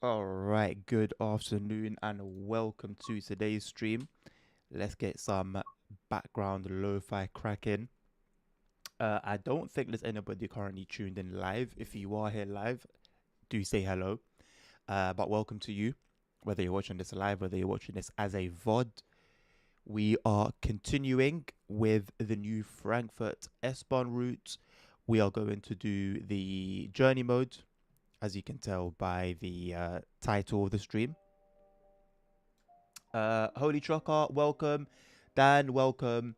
All right, good afternoon and welcome to today's stream. Let's get some background lo-fi cracking. I don't think there's anybody currently tuned in live. If you are here live, do say hello. But welcome to you, whether you're watching this live, whether you're watching this as a VOD. We are continuing with the new Frankfurt S-Bahn route. We are going to do the journey mode, as you can tell by the title of the stream. Holy Trucker, welcome. Dan, welcome.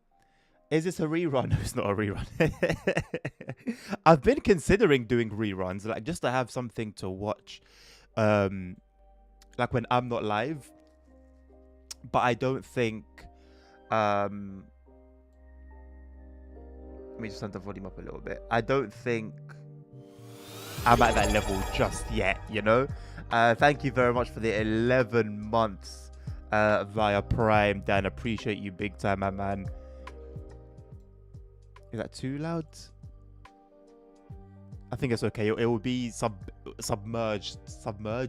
Is this a rerun? No, it's not a rerun. I've been considering doing reruns, like just to have something to watch, like when I'm not live. But I don't think. Let me just turn the volume up a little bit. I don't think I'm at that level just yet. Thank you very much for the 11 months via Prime, Dan. Appreciate you big time, my man. Is that too loud? I think it's okay. It will be submerged,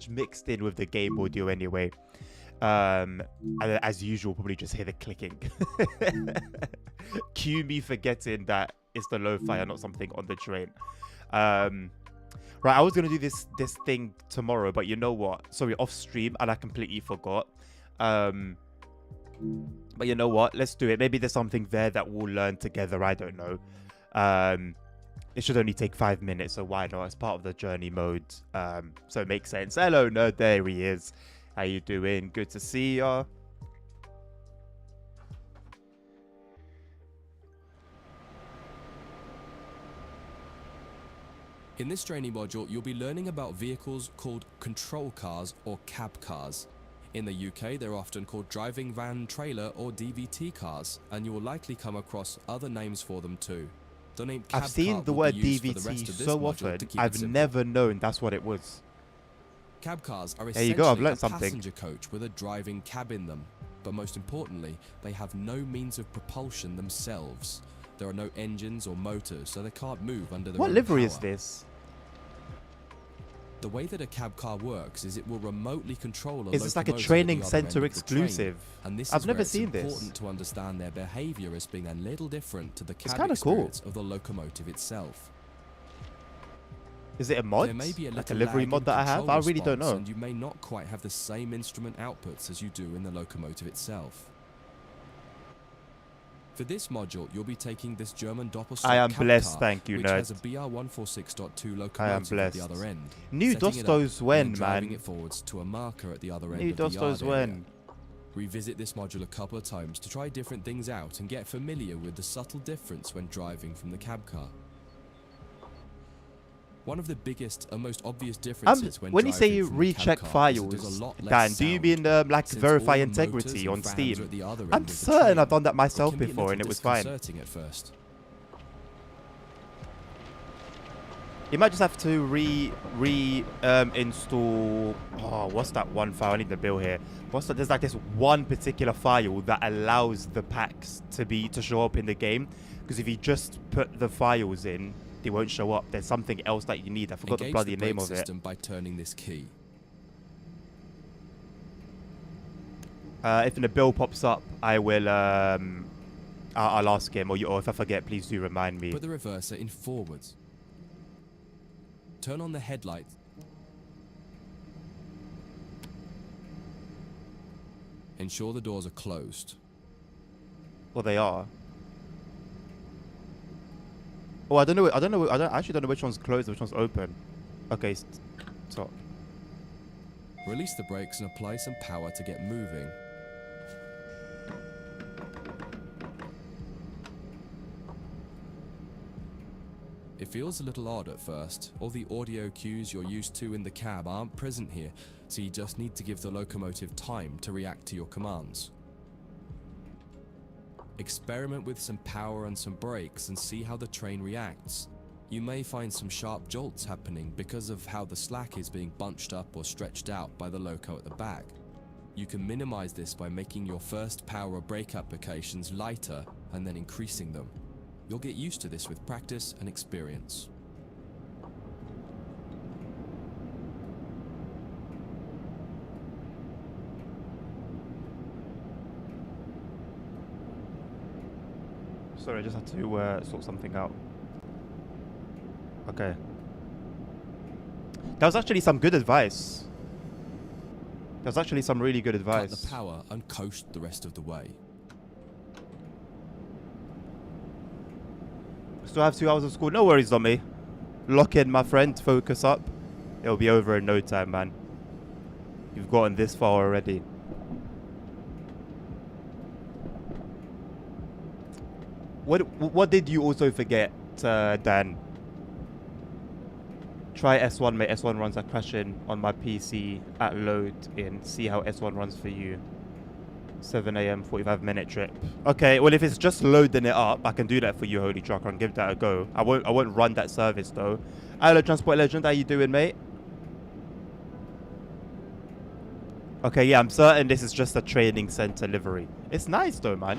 mixed in with the game audio anyway. And as usual, probably just hear the clicking. Cue me forgetting that it's the lo-fi and not something on the train. Right, I was gonna do this thing tomorrow, but you know what? Sorry, off stream, and I completely forgot. But you know what? Let's do it. Maybe there's something there that we'll learn together. I don't know. It should only take 5 minutes, so why not? It's part of the journey mode, so it makes sense. Hello, nerd. There he is. How you doing? Good to see ya. In this training module, you'll be learning about vehicles called control cars or cab cars. In the UK, they're often called driving van trailer or DVT cars, and you will likely come across other names for them too. The name cab I've seen car the will word be used for the rest DVT of this so module often. to keep it I've simple. never known that's what it was. Cab cars are There you go, I've essentially a learnt something. passenger coach with a driving cab in them, but most importantly, they have no means of propulsion themselves. There are no engines or motors, so they can't move under their What own livery is power. this? The way that a cab car works is it will remotely control a Is this like a locomotive at training the other end center of the train, exclusive? and this I've is never where it's seen this. important to understand their behavior as being a little different to the cab kinda cool. experience of the locomotive itself. Is it a mod? There may be a Like a little livery lag mod in that I have? control I really don't response, know. and you may not quite have the same instrument outputs as you do in the locomotive itself. For this module, you'll be taking this German Doppelstock I am cab blessed, car, thank you, which nerd. has a BR-146.2 I am locomotive at the blessed. other end. New setting it up Dostos and when, then driving man? it forwards to a marker at the other end New of the yard Dostos area. when? Revisit this module a couple of times to try different things out and get familiar with the subtle difference when driving from the cab car. One of the biggest and most obvious differences When you say driving you from the cab recheck car is that there's files, a lot less Dan, do you sound, mean like since verify all the integrity motors on and fans Steam? are at the other end I'm of the certain train. I've done that It myself can be a before little and it was fine. disconcerting at first. You might just have to install. Oh, what's that one file? I need the bill here. There's like this one particular file that allows the packs to show up in the game. Because if you just put the files in, they won't show up. There's something else that you need. I forgot the Engage bloody the name brake of it. system by turning this key. If the bill pops up, I will. I'll ask him, or if I forget, please do remind me. Put the reverser in forwards. Turn on the headlights. Ensure the doors are closed. Well, they are. Oh, I actually don't know which one's closed, which one's open. Okay, stop. Release the brakes and apply some power to get moving. It feels a little odd at first. All the audio cues you're used to in the cab aren't present here, so you just need to give the locomotive time to react to your commands. Experiment with some power and some brakes and see how the train reacts. You may find some sharp jolts happening because of how the slack is being bunched up or stretched out by the loco at the back. You can minimize this by making your first power or brake applications lighter and then increasing them. You'll get used to this with practice and experience. Sorry, I just had to sort something out. Okay. That was actually some good advice. That was actually some really good advice. Cut the power and coast the rest of the way. Still have 2 hours of school. No worries on me. Lock in, my friend. Focus up. It'll be over in no time, man. You've gotten this far already. What did you also forget, Dan? Try S1, mate. S1 runs are crashing on my PC at load in. See how S1 runs for you. 7 a.m. 45-minute trip. Okay, well if it's just loading it up, I can do that for you, Holy Trucker, and give that a go. I won't run that service though. Hello, Transport Legend. How you doing, mate? Okay, yeah, I'm certain this is just a training center livery. It's nice though, man.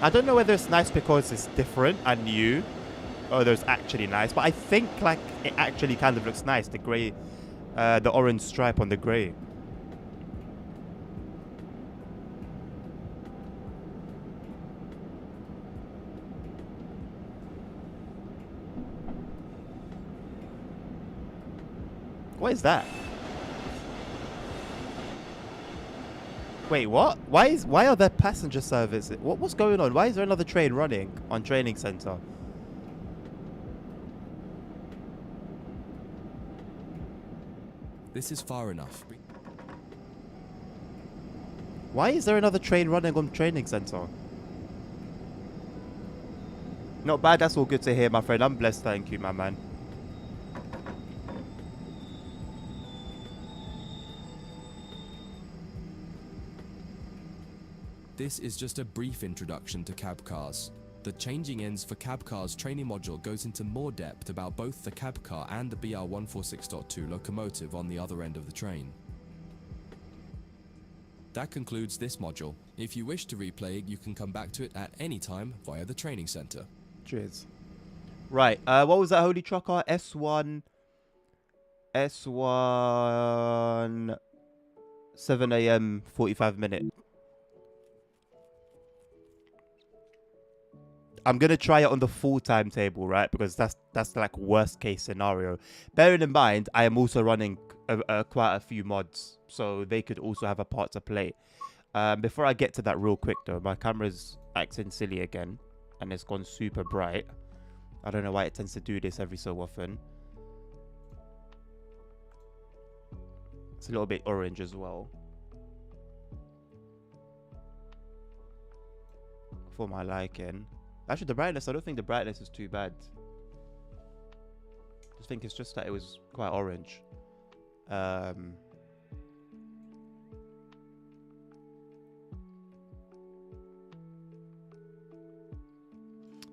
I don't know whether it's nice because it's different and new, or whether it's actually nice, but I think like it actually kind of looks nice. The grey, the orange stripe on the grey. What is that? Wait, what? Why are there passenger services? What's going on? Why is there another train running on training center? This is far enough. Why is there another train running on training center? Not bad. That's all good to hear, my friend. I'm blessed. Thank you, my man. This is just a brief introduction to cab cars. The changing ends for cab cars training module goes into more depth about both the cab car and the BR146.2 locomotive on the other end of the train. That concludes this module. If you wish to replay it, you can come back to it at any time via the training center. Cheers. Right, what was that, Holy Trucker? S1, 7 a.m. 45-minute. I'm gonna try it on the full timetable, right? Because that's like worst case scenario. Bearing in mind, I am also running quite a few mods, so they could also have a part to play. Before I get to that real quick though, my camera's acting silly again, and it's gone super bright. I don't know why it tends to do this every so often. It's a little bit orange as well. For my liking. Actually, the brightness, I don't think the brightness is too bad. I think it's just that it was quite orange.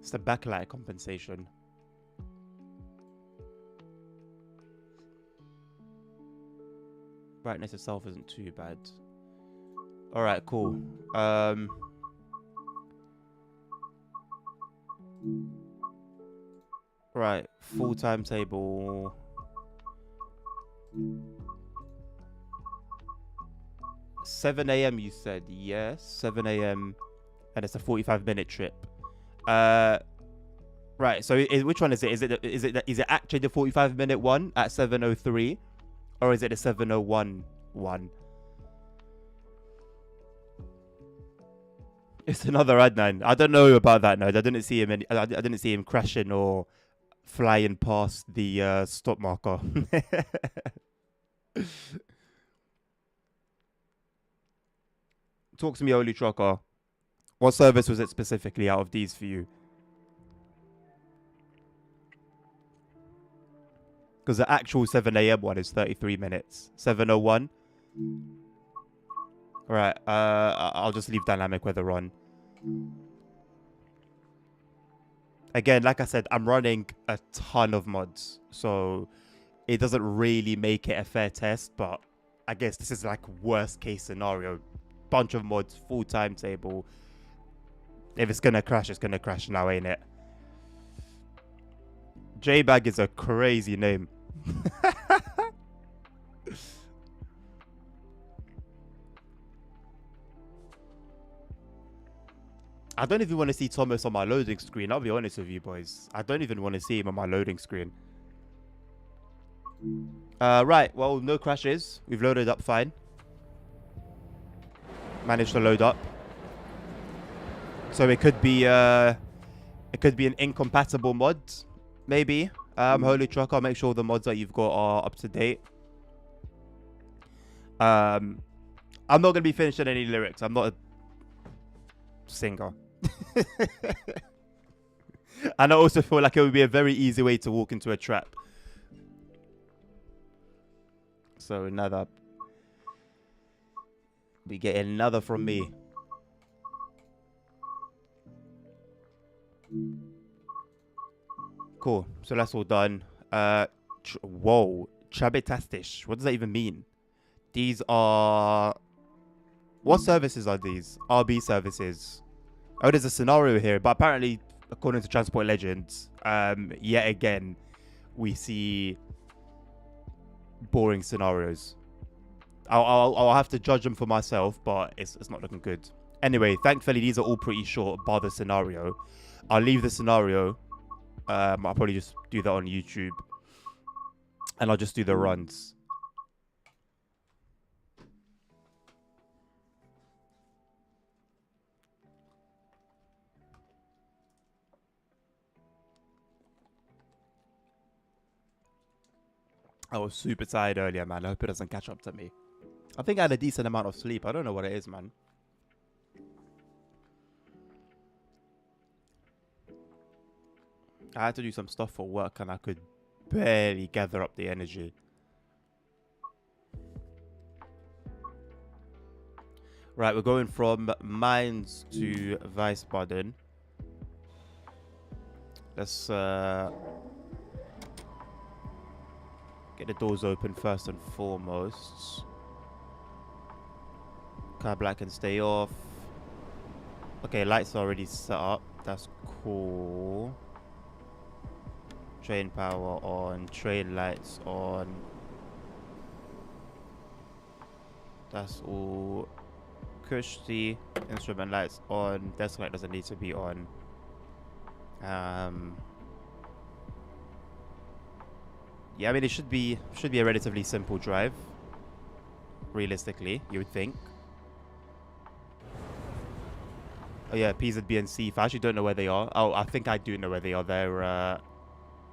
It's the backlight compensation. Brightness itself isn't too bad. Alright, cool. Right, full timetable. $7 a.m. you said, yes. 7 a.m. and it's a 45-minute trip. Right, so which one is it? Is it actually the 45-minute one at 7:03, or is it the 7:01 one? It's another Adnan. I don't know about that node. I didn't see him. I didn't see him crashing or flying past the stop marker. Talk to me, Holy Trucker. What service was it specifically out of these for you? Because the actual 7 a.m. one is 33 minutes. 7:01. Alright, I'll just leave dynamic weather on. Again, like I said, I'm running a ton of mods, so it doesn't really make it a fair test, but I guess this is like worst case scenario. Bunch of mods, full timetable. If it's gonna crash, it's gonna crash now, ain't it? J-Bag is a crazy name. I don't even want to see Thomas on my loading screen. I'll be honest with you, boys. I don't even want to see him on my loading screen. Right. Well, no crashes. We've loaded up fine. Managed to load up. So it could be an incompatible mod, maybe. Holy Truck, I'll make sure the mods that you've got are up to date. I'm not gonna be finishing any lyrics. I'm not a singer. And I also feel like it would be a very easy way to walk into a trap. So another. We get another from me. Cool. So that's all done. Whoa. Chabetastish. What does that even mean? These are... What services are these? RB services. Oh, there's a scenario here. But apparently, according to Transport Legends, yet again, we see boring scenarios. I'll have to judge them for myself, but it's not looking good. Anyway, thankfully, these are all pretty short, bar the scenario. I'll leave the scenario. I'll probably just do that on YouTube. And I'll just do the runs. I was super tired earlier, man. I hope it doesn't catch up to me. I think I had a decent amount of sleep. I don't know what it is, man. I had to do some stuff for work and I could barely gather up the energy. Right, we're going from Mines to Wiesbaden. Let's get the doors open first and foremost. Car black can stay off. Okay, lights are already set up. That's cool. Train power on. Train lights on. That's all. Cushy. Instrument lights on. Desk light doesn't need to be on. Yeah, I mean, it should be a relatively simple drive. Realistically, you would think. Oh yeah, PZB and C. I actually don't know where they are. Oh, I think I do know where they are. They're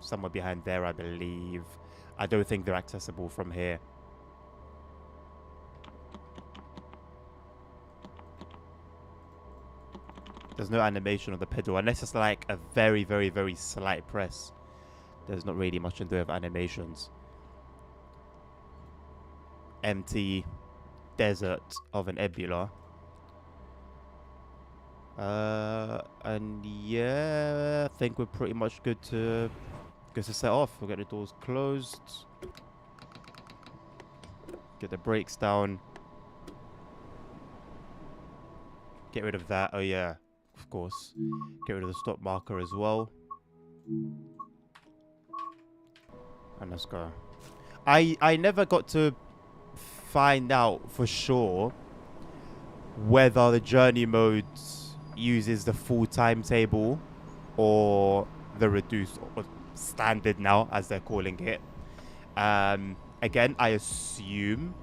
somewhere behind there, I believe. I don't think they're accessible from here. There's no animation on the pedal, unless it's like a very, very, very slight press. There's not really much in the way of animations. Empty desert of an Ebula. And yeah, I think we're pretty much good to set off. We'll get the doors closed. Get the brakes down. Get rid of that. Oh yeah, of course. Get rid of the stop marker as well. And let's go. I never got to find out for sure whether the journey mode uses the full timetable or the reduced or standard now, as they're calling it. Again, I assume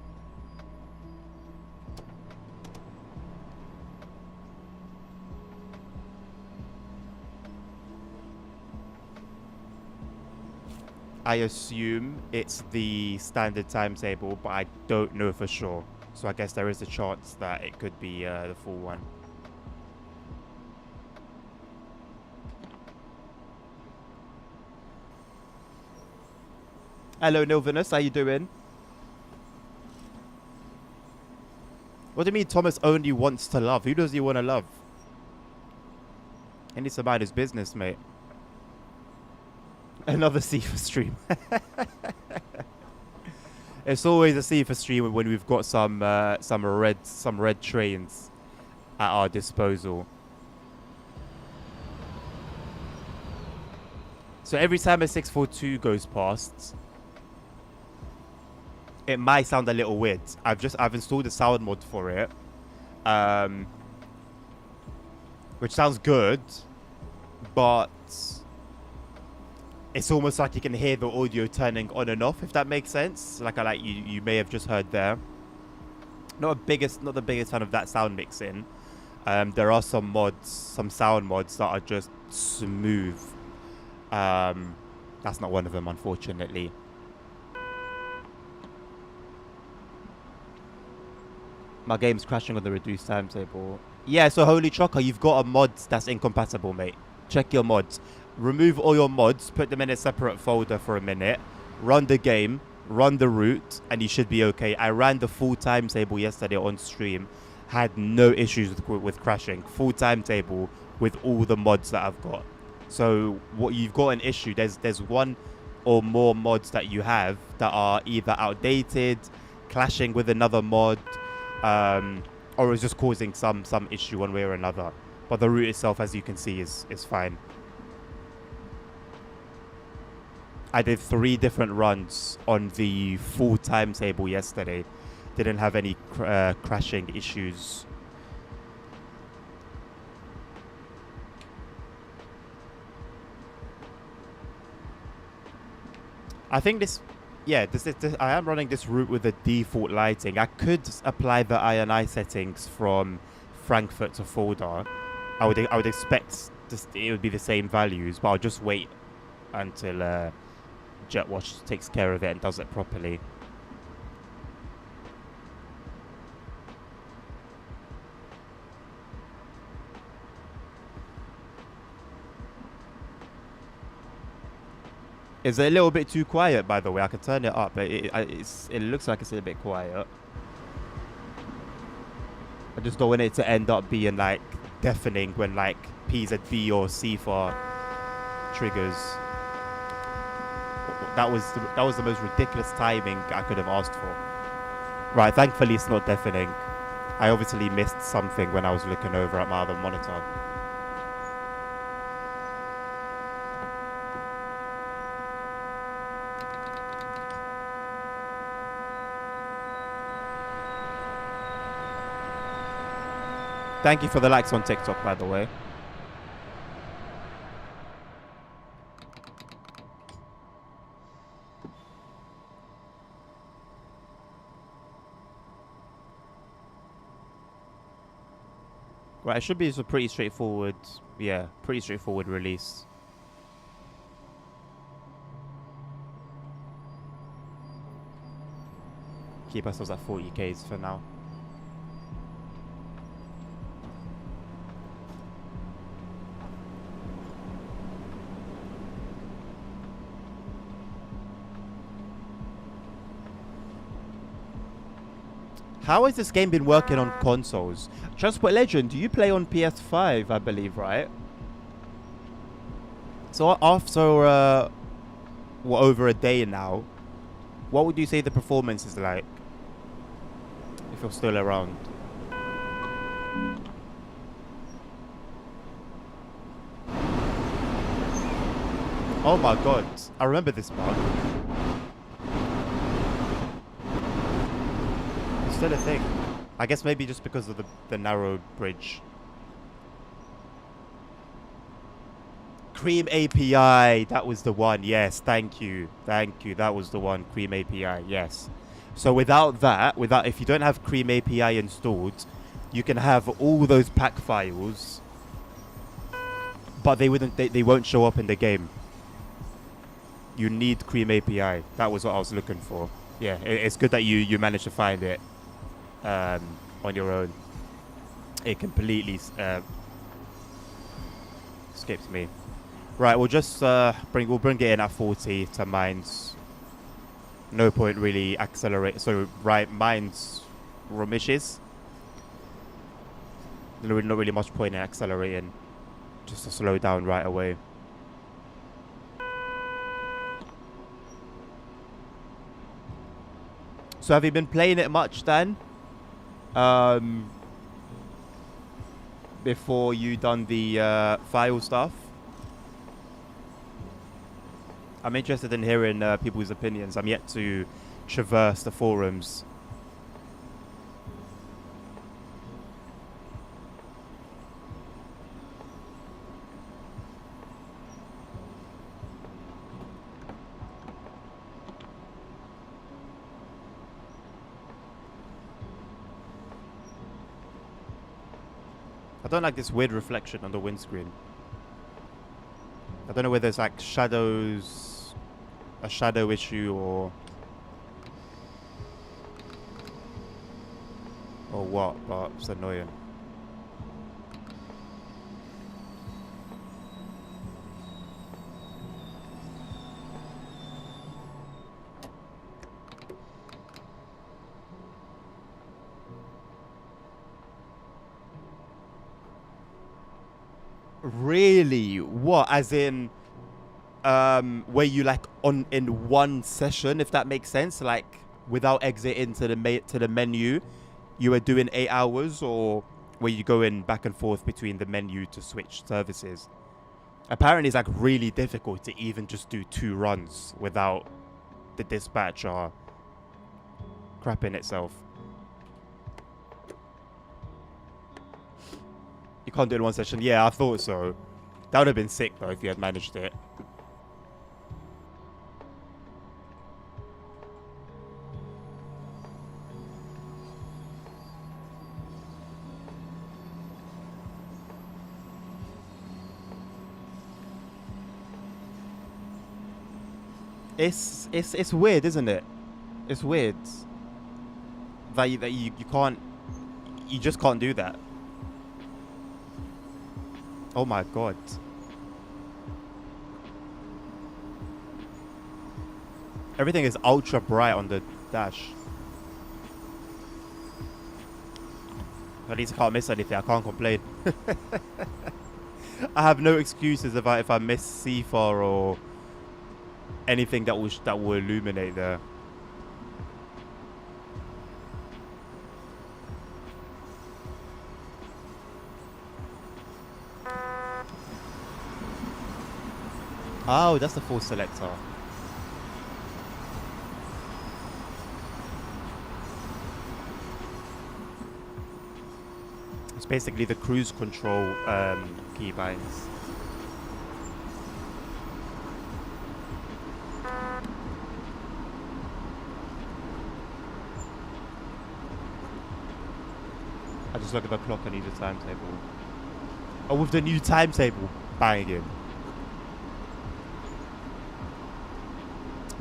it's the standard timetable, but I don't know for sure. So I guess there is a chance that it could be the full one. Hello, Nilvinus. How you doing? What do you mean Thomas only wants to love? Who does he want to love? He needs to mind his business, mate. Another Sifa stream. It's always a Sifa stream when we've got some red trains at our disposal. So every time a 642 goes past, it might sound a little weird. I've installed a sound mod for it, which sounds good, but it's almost like you can hear the audio turning on and off, if that makes sense. Like you may have just heard there. Not the biggest fan of that sound mixing. There are some mods, some sound mods that are just smooth. That's not one of them, unfortunately. My game's crashing on the reduced timetable. Yeah, so Holy Chocker, you've got a mod that's incompatible, mate. Check your mods. Remove all your mods, put them in a separate folder for a minute, run the game, run the route, and you should be okay. I ran the full timetable yesterday on stream, had no issues with crashing. Full timetable with all the mods that I've got. So what you've got an issue, there's one or more mods that you have that are either outdated, clashing with another mod, or is just causing some issue one way or another. But the route itself, as you can see, is fine. I did 3 different runs on the full timetable yesterday. Didn't have any crashing issues. I think this I am running this route with the default lighting. I could apply the INI settings from Frankfurt to Fulda. I would expect it would be the same values, but I'll just wait until JetWatch takes care of it and does it properly. Is it a little bit too quiet, by the way? I can turn it up, but it looks like it's a bit quiet. I just don't want it to end up being like deafening when like PZB or CFAR triggers. That was the most ridiculous timing I could have asked for. Right, thankfully it's not deafening. I obviously missed something when I was looking over at my other monitor. Thank you for the likes on TikTok, by the way. Right, it should be a pretty straightforward, pretty straightforward release. Keep ourselves at 40Ks for now. How has this game been working on consoles? Transport Legend, do you play on PS5, I believe, right? So after, over a day now, what would you say the performance is like? If you're still around. Oh my god, I remember this bug. Still a thing. I guess maybe just because of the narrow bridge. Cream API, that was the one. Yes, thank you. That was the one. Cream API, yes. So without that, if you don't have Cream API installed, you can have all those pack files, but they won't show up in the game. You need Cream API. That was what I was looking for. Yeah, it's good that you managed to find it. On your own. It completely escapes me. Right, we'll just we'll bring it in at 40 to mines. No point really accelerate. So right, mines rumishes. Not really much point in accelerating. Just to slow down right away. So have you been playing it much, Dan? Before you done the file stuff? I'm interested in hearing people's opinions. I'm yet to traverse the forums. I don't like this weird reflection on the windscreen. I don't know whether it's like shadows, a shadow issue or what, but it's annoying. Really? What? As in, where you like on in one session, if that makes sense, like without exiting to the menu, you were doing 8 hours, or were you going back and forth between the menu to switch services? Apparently, it's like really difficult to even just do 2 runs without the dispatcher crapping itself. You can't do it in one session. Yeah, I thought so. That would have been sick though if you had managed it. It's weird, isn't it? It's weird that you can't, you just can't do that. Oh my god. Everything is ultra bright on the dash. At least I can't miss anything. I can't complain. I have no excuses if I miss CFAR or anything that will illuminate there. Oh, that's the full selector. It's basically the cruise control keybinds. I just look at the clock and need a timetable. Oh, with the new timetable, banging.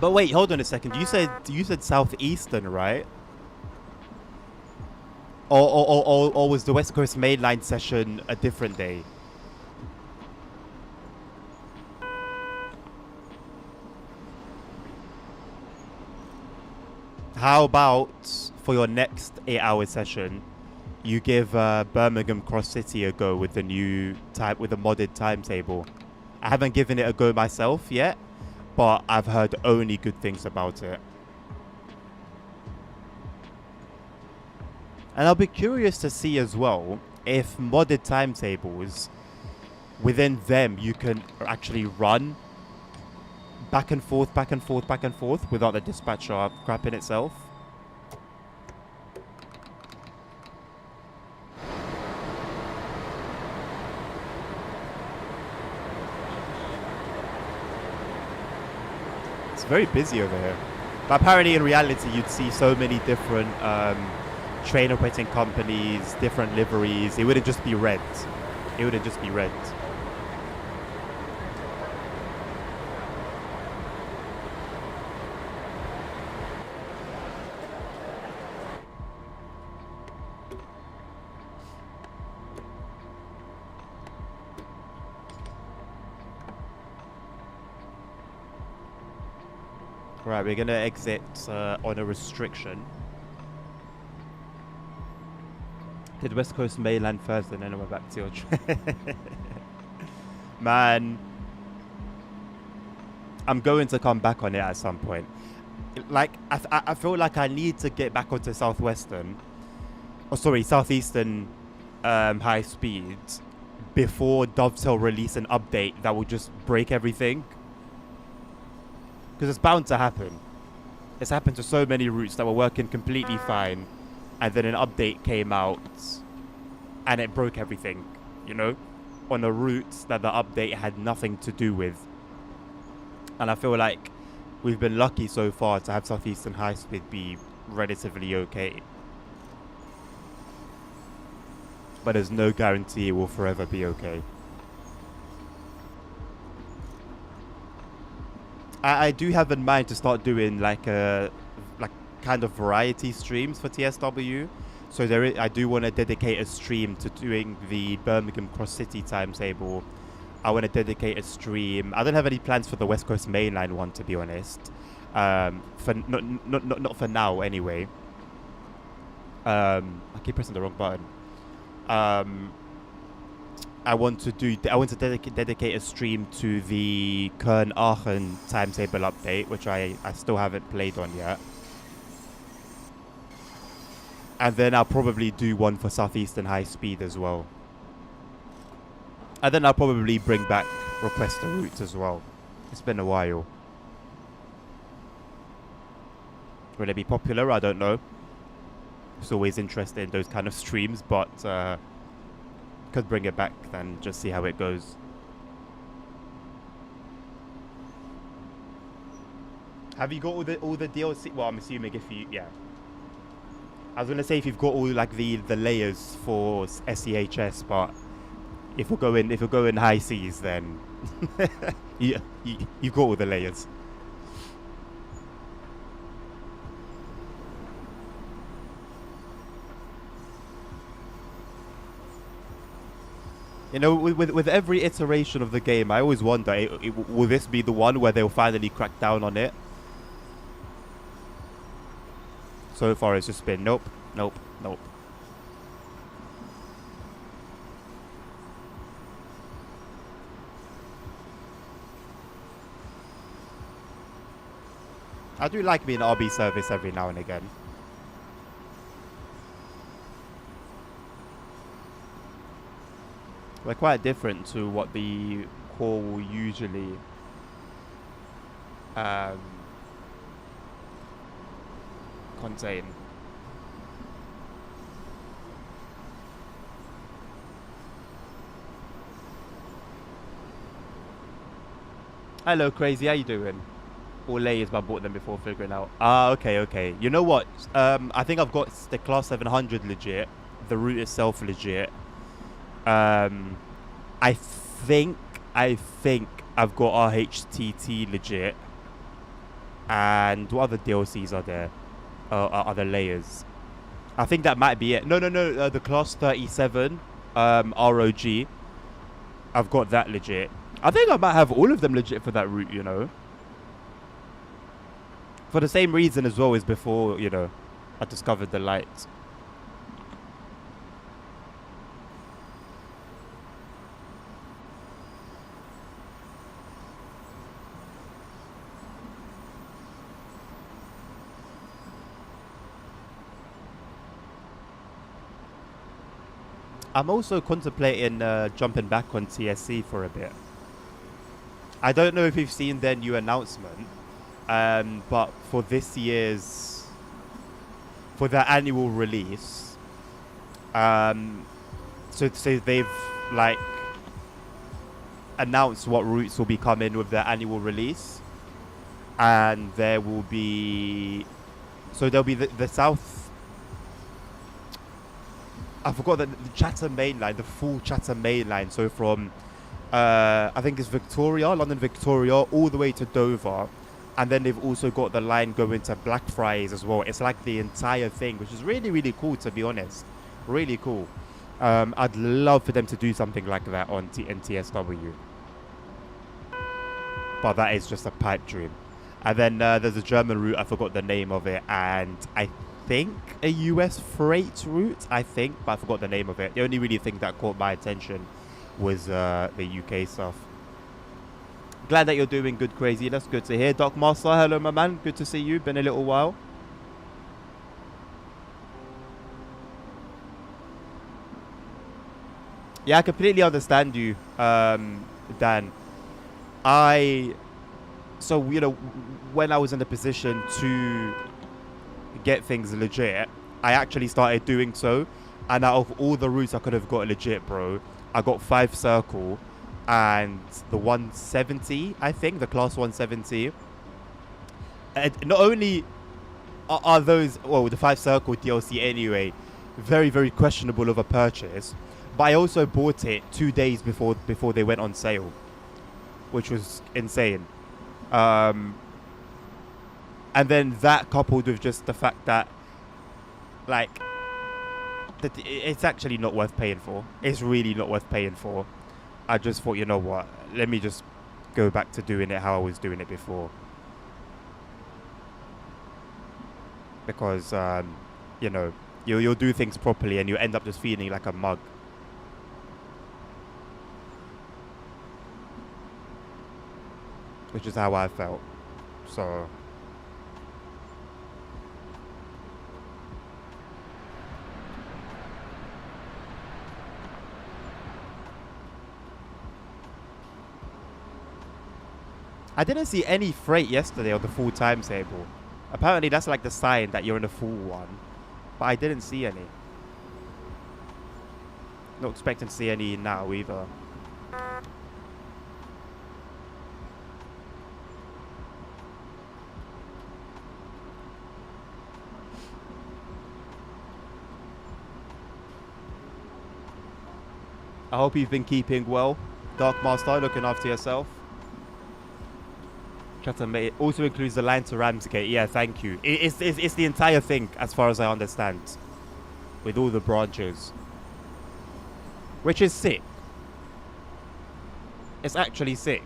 But wait, hold on a second. You said Southeastern, right? Or was the West Coast Mainline session a different day? How about for your next 8-hour session, you give Birmingham Cross City a go with the new with the modded timetable? I haven't given it a go myself yet, but I've heard only good things about it. And I'll be curious to see as well if modded timetables, within them you can actually run back and forth, back and forth, back and forth without the dispatcher crapping itself. It's very busy over here. But apparently in reality you'd see so many different train operating companies, different liveries. It wouldn't just be red. It wouldn't just be red. Right, we're gonna exit on a restriction. Did West Coast Mainland first and then we're back to your train. Man, I'm going to come back on it at some point. Like, I feel like I need to get back onto Southeastern high speed before Dovetail release an update that will just break everything. Because it's bound to happen. It's happened to so many routes that were working completely fine, and then an update came out and it broke everything, you know, on a route that the update had nothing to do with. And I feel like we've been lucky so far to have Southeastern High Speed be relatively okay. but there's no guarantee it will forever be okay. I do have in mind to start doing like kind of variety streams for TSW. So I do want to dedicate a stream to doing the Birmingham Cross City timetable. I want to dedicate a stream. I don't have any plans for the West Coast Mainline one, to be honest. For not for now anyway. I keep pressing the wrong button. I want to dedicate a stream to the Köln Aachen timetable update, which I still haven't played on yet. And then I'll probably do one for Southeastern High Speed as well. And then I'll probably bring back Request a Route as well. It's been a while. Will it be popular? I don't know. It's always interested in those kind of streams, but could bring it back and just see how it goes. Have you got all the DLC? Well, I'm assuming if you, yeah. I was gonna say if you've got all like the layers for SEHS, but if we're going high seas, then you've got all the layers. You know, with every iteration of the game, I always wonder, will this be the one where they'll finally crack down on it? So far, it's just been nope, nope, nope. I do like being RB service every now and again. We're quite different to what the core will usually contain. Hello, Crazy. How you doing? All layers, but I bought them before figuring out. Ah, okay. You know what? I think I've got the Class 700 legit. The route itself legit. I think I've got RHTT legit. And what other DLCs are there? Other layers. I think that might be it. No. The Class 37 ROG. I've got that legit. I think I might have all of them legit for that route, you know. For the same reason as well as before, you know, I discovered the lights. I'm also contemplating jumping back on TSC for a bit. I don't know if you've seen their new announcement, but for this year's, for their annual release, so they've like announced what routes will be coming with their annual release, and there will be, so there'll be the South. I forgot the Chatham Main Line, the full Chatham Main Line. So from, I think it's Victoria, London Victoria, all the way to Dover. And then they've also got the line going to Blackfriars as well. It's like the entire thing, which is really, really cool, to be honest. Really cool. I'd love for them to do something like that on TSW. But that is just a pipe dream. And then there's a German route, I forgot the name of it. And I think a US freight route, but I forgot the name of it. The only really thing that caught my attention was the UK stuff. Glad that you're doing good, Crazy. That's good to hear. Doc Master, hello, my man. Good to see you. Been a little while. Yeah, I completely understand you, Dan. So, you know, when I was in a position to get things legit, I actually started doing so, and out of all the routes I could have got legit, bro, I got 5 circle and the 170, I think, the class 170. And not only are those, well, the 5 circle DLC anyway, very, very questionable of a purchase. But I also bought it 2 days before they went on sale, which was insane. Um, and then that coupled with just the fact that, like, that it's actually not worth paying for. It's really not worth paying for. I just thought, you know what? Let me just go back to doing it how I was doing it before. Because, you know, you'll do things properly and you end up just feeling like a mug. Which is how I felt. So I didn't see any freight yesterday on the full timetable. Apparently that's like the sign that you're in a full one. But I didn't see any. Not expecting to see any now either. I hope you've been keeping well. Dark Master, looking after yourself. Chatter mate also includes the line to Ramsgate. Yeah, thank you. It's the entire thing, as far as I understand, with all the branches, which is sick. It's actually sick,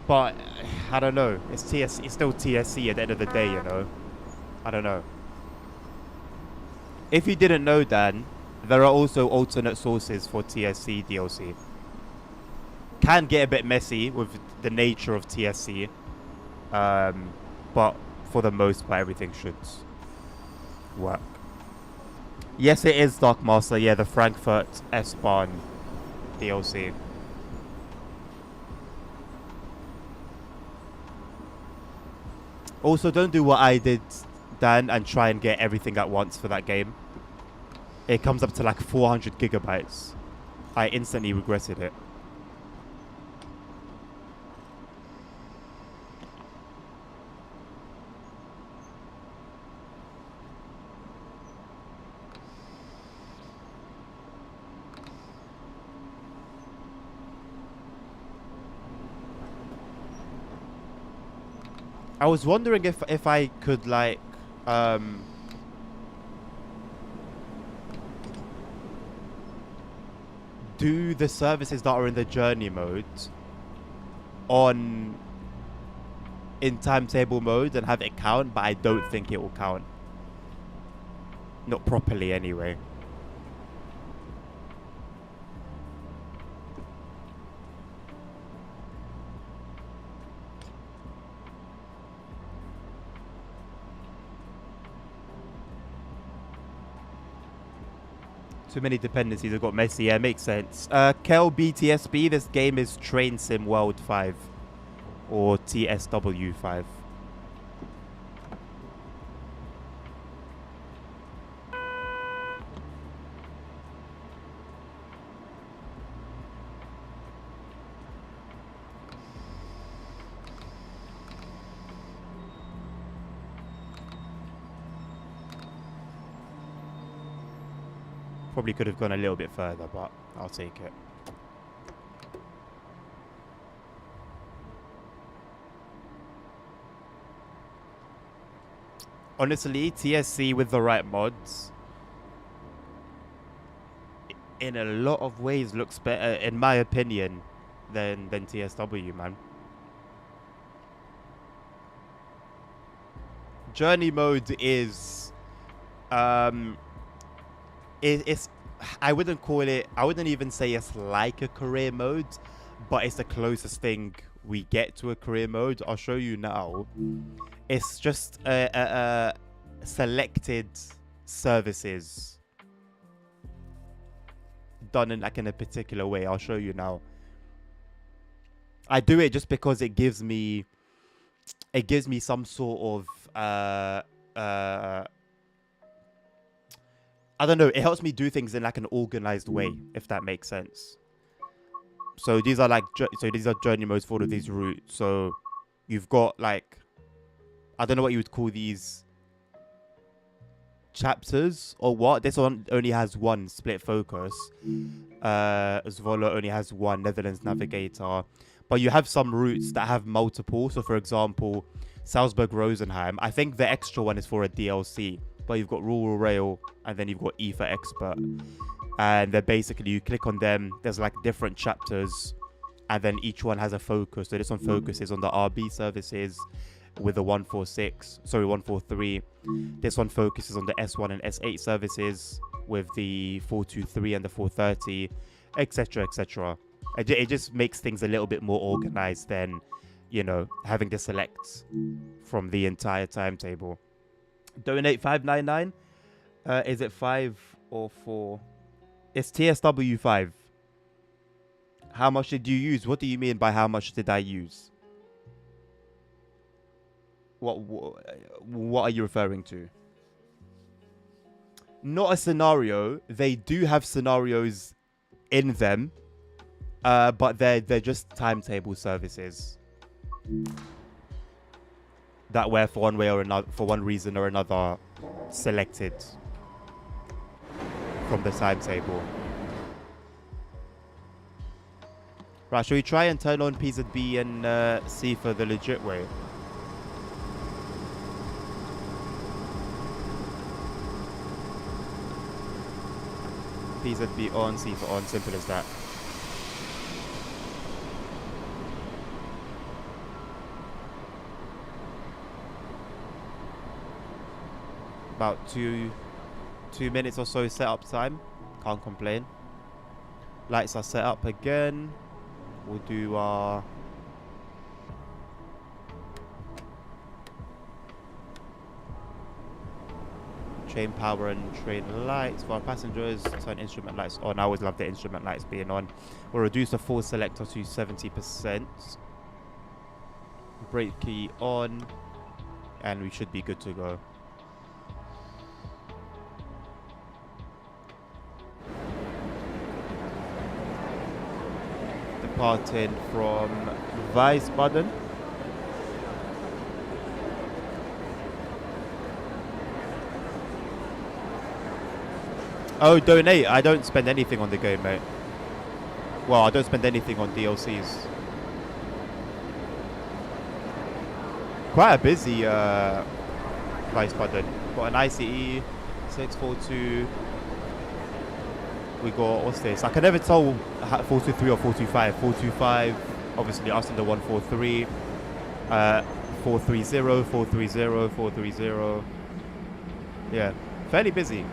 but I don't know. It's still TSC at the end of the day, you know. I don't know. If you didn't know, Dan, there are also alternate sources for TSC DLC. Can get a bit messy with the nature of TSC, but for the most part, everything should work. Yes, it is Dark Master. Yeah, the Frankfurt S-Bahn DLC. Also, don't do what I did, Dan, and try and get everything at once for that game. It comes up to like 400 gigabytes. I instantly regretted it. I was wondering if I could like do the services that are in the journey mode in timetable mode and have it count, but I don't think it will count. Not properly anyway. Too many dependencies have got messy. Yeah, makes sense. Kel BTSB, this game is Train Sim World 5 or TSW 5. Probably could have gone a little bit further, but I'll take it. Honestly, TSC with the right mods, in a lot of ways, looks better, in my opinion, than TSW, man. Journey mode is, it's I wouldn't call it, I wouldn't even say it's like a career mode, but it's the closest thing we get to a career mode. I'll show you now. It's just selected services done in a particular way. I'll show you now. I do it just because it gives me some sort of I don't know, it helps me do things in like an organized way, if that makes sense. So these are journey modes for all of these routes. So you've got like, I don't know what you would call these. chapters or what. This one only has one split focus. Zwolle only has one Netherlands navigator, but you have some routes that have multiple. So for example, Salzburg Rosenheim, I think the extra one is for a DLC, but you've got Rural Rail and then you've got E for Expert, and they're basically, you click on them, there's like different chapters, and then each one has a focus. So this one focuses on the RB services with the 143. This one focuses on the S1 and S8 services with the 423 and the 430, etc, etc. It just makes things a little bit more organized than, you know, having to select from the entire timetable. Donate 599. Is it 5 or 4? It's TSW 5. How much did you use? What do you mean by how much did I use? What are you referring to? Not a scenario. They do have scenarios in them, but they're just timetable services that were for one way or another, for one reason or another, selected from the timetable. Right, shall we try and turn on PZB and see for the legit way? PZB on, C for on, simple as that. About two minutes or so setup time. Can't complain. Lights are set up again. We'll do our train power and train lights for our passengers. Turn instrument lights on. I always love the instrument lights being on. We'll reduce the full selector to 70%. Brake key on, and we should be good to go. Departing from Wiesbaden. Oh, donate. I don't spend anything on the game, mate. Well, I don't spend anything on DLCs. Quite a busy Wiesbaden. Got an ICE 642. We got, what's this? I can never tell 423 or 425. 425, obviously us in the 143. 430, 430, 430. Yeah, fairly busy.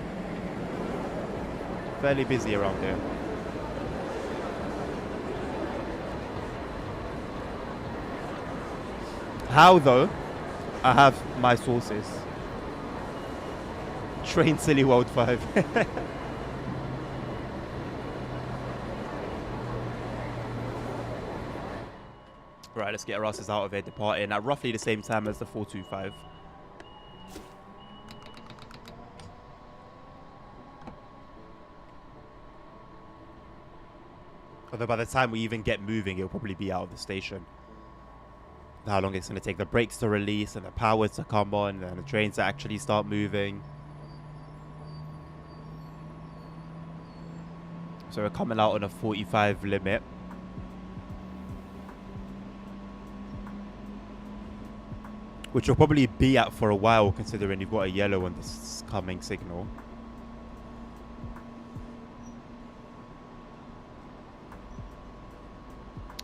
Fairly busy around here. How though? I have my sources. Train Silly World 5. Right, let's get our asses out of here, departing at roughly the same time as the 425. Although by the time we even get moving, it'll probably be out of the station. How long it's going to take the brakes to release and the power to come on and the trains to actually start moving. So we're coming out on a 45 limit. Which you'll probably be at for a while, considering you've got a yellow on this coming signal.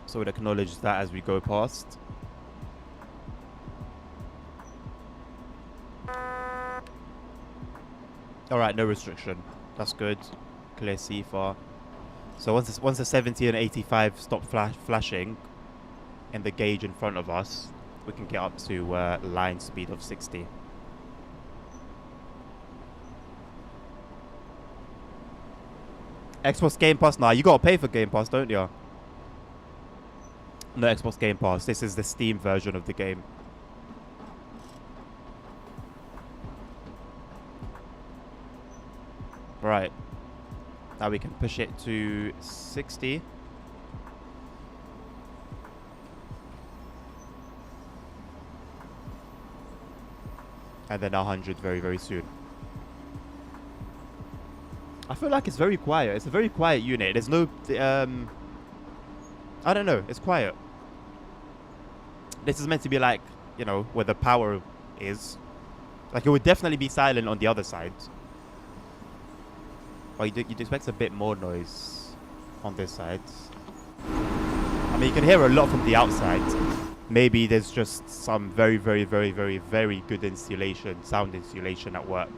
So we'll acknowledge that as we go past. Alright, no restriction. That's good. Clear CFAR. So once the 70 and 85 stop flashing in the gauge in front of us, we can get up to line speed of 60. Xbox Game Pass? Nah, you gotta pay for Game Pass, don't you? No Xbox Game Pass. This is the Steam version of the game. Right. Now we can push it to 60. And then 100 very, very soon. I feel like it's very quiet. It's a very quiet unit. There's no, I don't know. It's quiet. This is meant to be like, you know, where the power is. Like, it would definitely be silent on the other side. But you'd expect a bit more noise on this side. I mean, you can hear a lot from the outside. Maybe there's just some very, very, very, very, very good insulation, sound insulation at work.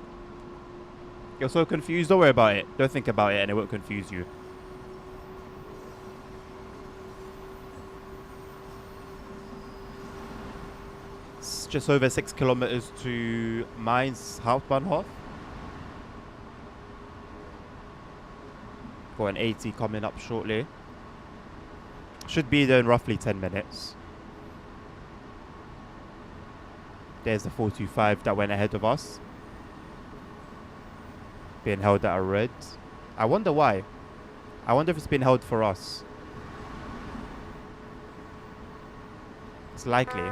You're so confused? Don't worry about it. Don't think about it and it won't confuse you. It's just over 6 kilometers to Mainz Hauptbahnhof. Got an 80 coming up shortly. Should be there in roughly 10 minutes. There's the 425 that went ahead of us. Being held at a red. I wonder why. I wonder if it's been held for us. It's likely.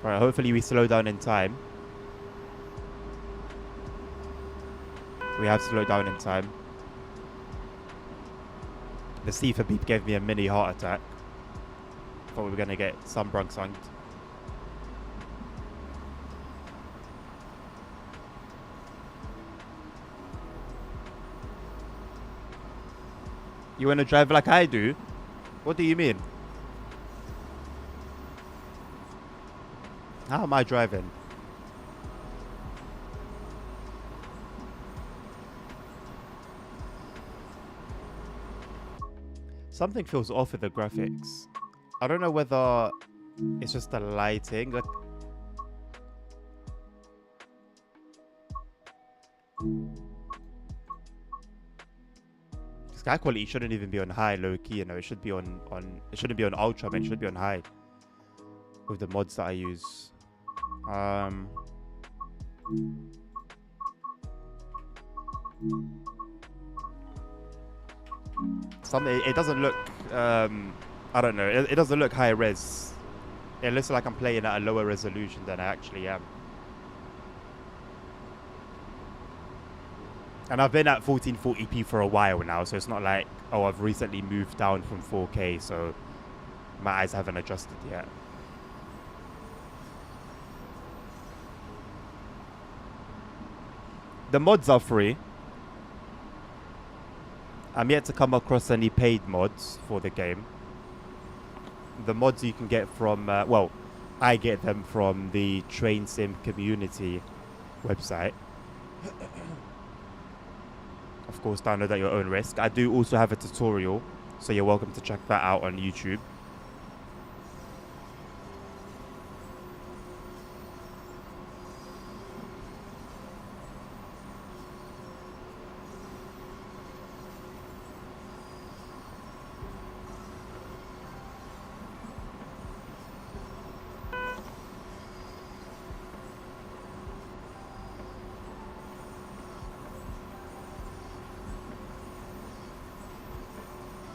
Alright, hopefully we slow down in time. We have slowed down in time. The Stifa beep gave me a mini heart attack. Thought we were going to get sunbrung sung. You want to drive like I do? What do you mean? How am I driving? Something feels off with the graphics. I don't know whether it's just the lighting. Like, sky quality shouldn't even be on high, low key. You know, it should be on it shouldn't be on ultra, man. It should be on high with the mods that I use. It doesn't look I don't know, it doesn't look high res. It looks like I'm playing at a lower resolution than I actually am. And I've been at 1440p for a while now, so it's not like, oh, I've recently moved down from 4K, so my eyes haven't adjusted yet. The mods are free. I'm yet to come across any paid mods for the game. The mods you can get from, well, I get them from the Train Sim community website. Of course, download at your own risk. I do also have a tutorial, so you're welcome to check that out on YouTube.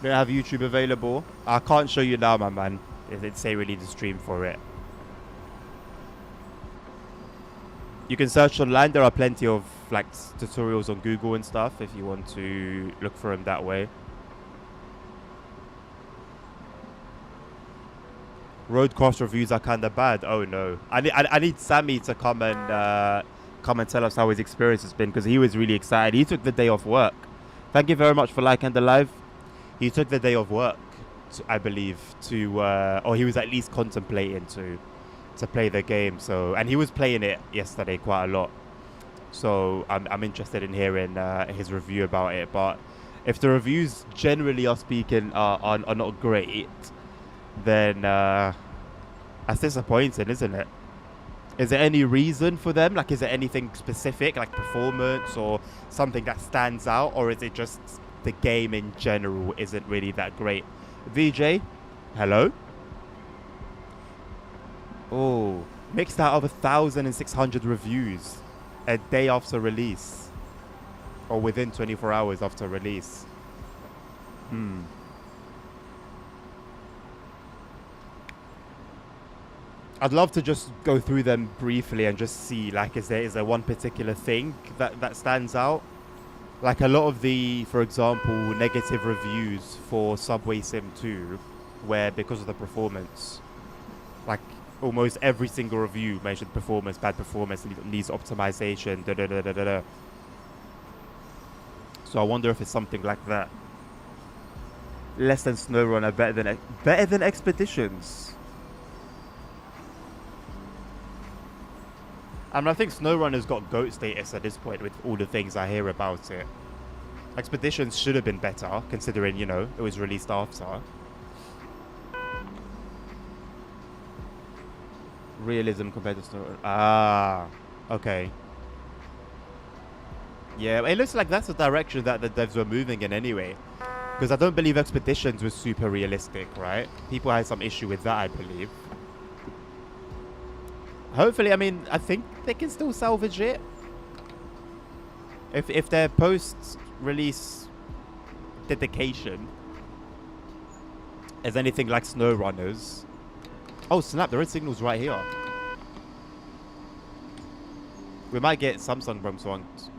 Don't have YouTube available. I can't show you now, my man. It's say really the stream for it. You can search online. There are plenty of like tutorials on Google and stuff if you want to look for them that way. Road course reviews are kind of bad. Oh no, I need Sammy to come and tell us how his experience has been, because he was really excited. He took the day off work. Thank you very much for liking the live. He took the day off work, I believe, to or he was at least contemplating to play the game. So, and he was playing it yesterday quite a lot. So I'm interested in hearing his review about it. But if the reviews, generally are speaking, are not great, then that's disappointing, isn't it? Is there any reason for them? Like, is there anything specific, like performance or something that stands out, or is it just the game in general isn't really that great? VJ, hello. Oh, mixed out of 1,600 reviews a day after release, or within 24 hours after release. I'd love to just go through them briefly and just see, like, is there one particular thing that stands out? Like a lot of the, for example, negative reviews for Subway Sim 2, where because of the performance, like almost every single review mentioned performance, bad performance, needs optimization, da da da da da da. So I wonder if it's something like that. Less than SnowRunner, better than Expeditions. I mean, I think SnowRunner's got GOAT status at this point with all the things I hear about it. Expeditions should have been better, considering, you know, it was released after. Realism compared to SnowRunner. Ah, okay. Yeah, it looks like that's the direction that the devs were moving in anyway. Because I don't believe Expeditions was super realistic, right? People had some issue with that, I believe. Hopefully, I mean, I think they can still salvage it. If their post-release dedication is anything like SnowRunners. Oh, snap, the red signal's right here. We might get Samsung Brum songs.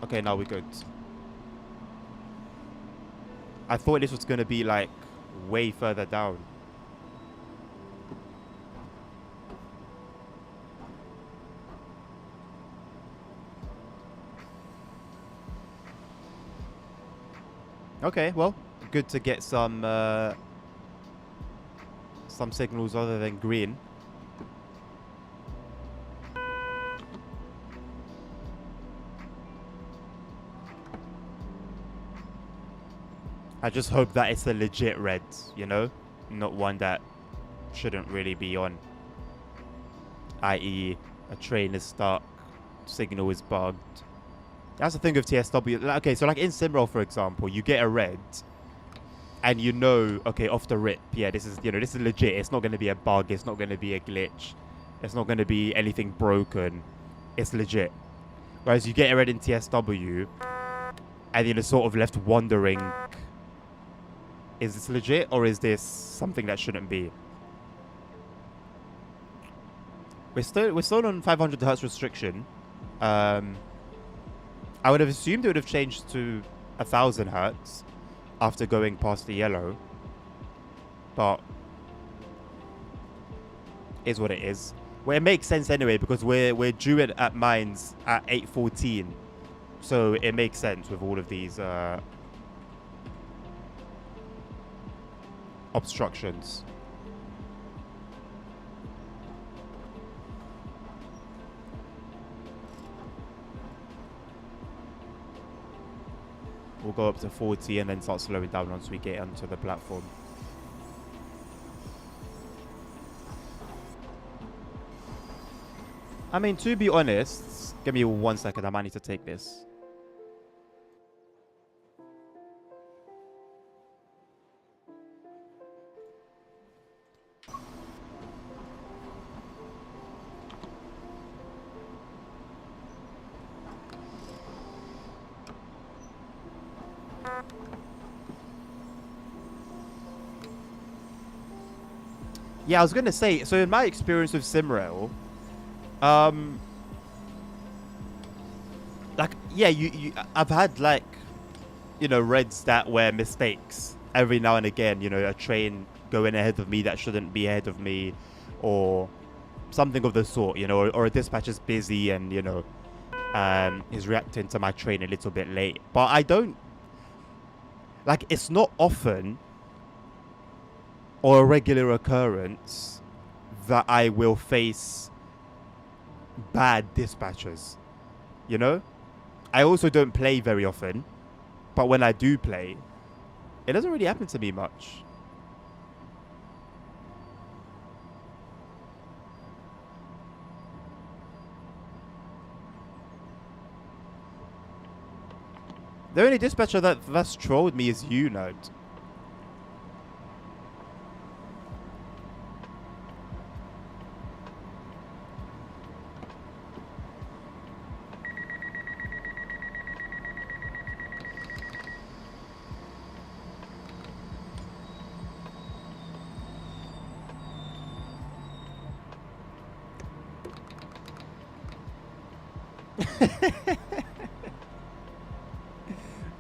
Okay, now we're good. I thought this was going to be, like, way further down. Okay, well, good to get some signals other than green. I just hope that it's a legit red, you know? Not one that shouldn't really be on. I.e., a train is stuck, signal is bugged. That's the thing with TSW. Okay, so like in Simroll, for example, you get a red, and you know, okay, off the rip, yeah, this is, you know, this is legit. It's not going to be a bug. It's not going to be a glitch. It's not going to be anything broken. It's legit. Whereas you get a red in TSW, and you're sort of left wondering, is this legit or is this something that shouldn't be? We're still on 500 hertz restriction. I would have assumed it would have changed to 1000 hertz after going past the yellow, but is what it is. Well, it makes sense anyway because we're due at mines at 8:14, so it makes sense with all of these obstructions. We'll go up to 40 and then start slowing down once we get onto the platform. I mean, to be honest, give me 1 second. I might need to take this. Yeah, I was gonna say, so in my experience with Simrail, like, yeah, I've had, like, you know, reds that were mistakes every now and again, you know, a train going ahead of me that shouldn't be ahead of me, or something of the sort, you know, or a dispatcher's busy and, you know, is reacting to my train a little bit late. But I don't, like, it's not often or a regular occurrence that I will face bad dispatchers, you know? I also don't play very often, but when I do play, it doesn't really happen to me much. The only dispatcher that's trolled me is you, Note.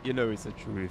You know it's the truth.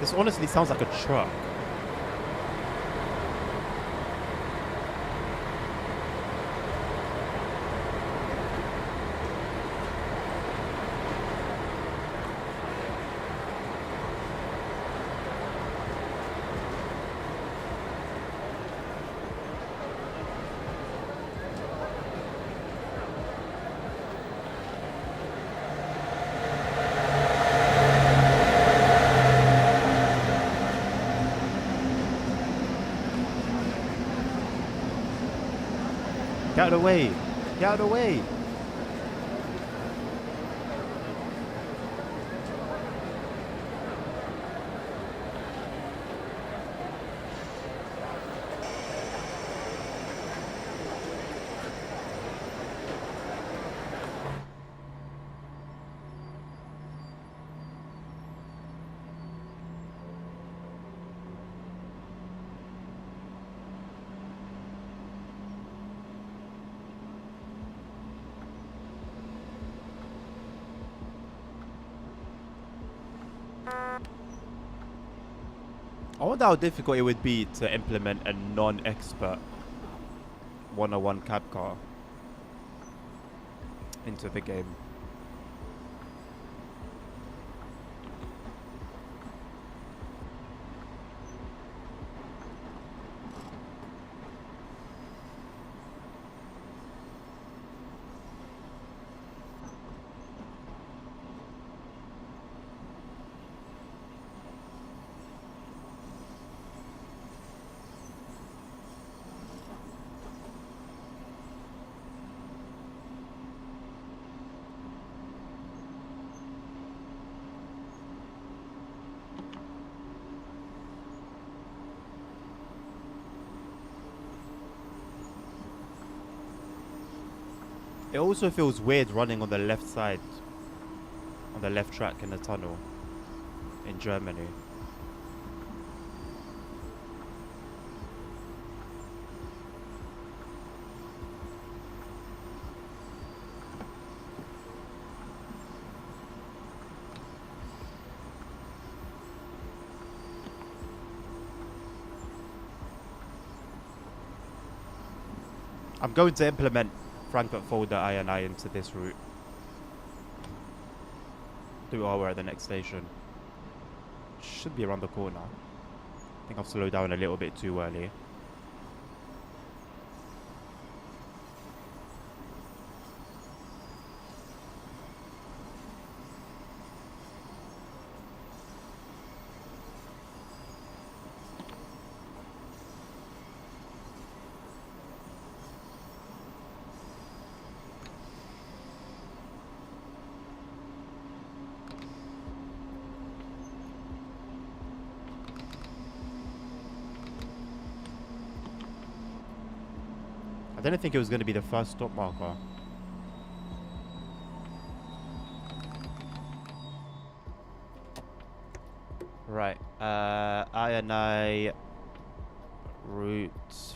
This honestly sounds like a truck. Get out of the way. Get out of the way. I wonder how difficult it would be to implement a non-expert 101 cab car into the game. It also feels weird running on the left side, on the left track in the tunnel in Germany. I'm going to implement Frankfurt folder INI into this route. Do while we're at the next station. Should be around the corner. I think I've slowed down a little bit too early. I didn't think it was going to be the first stop marker. Right. INI route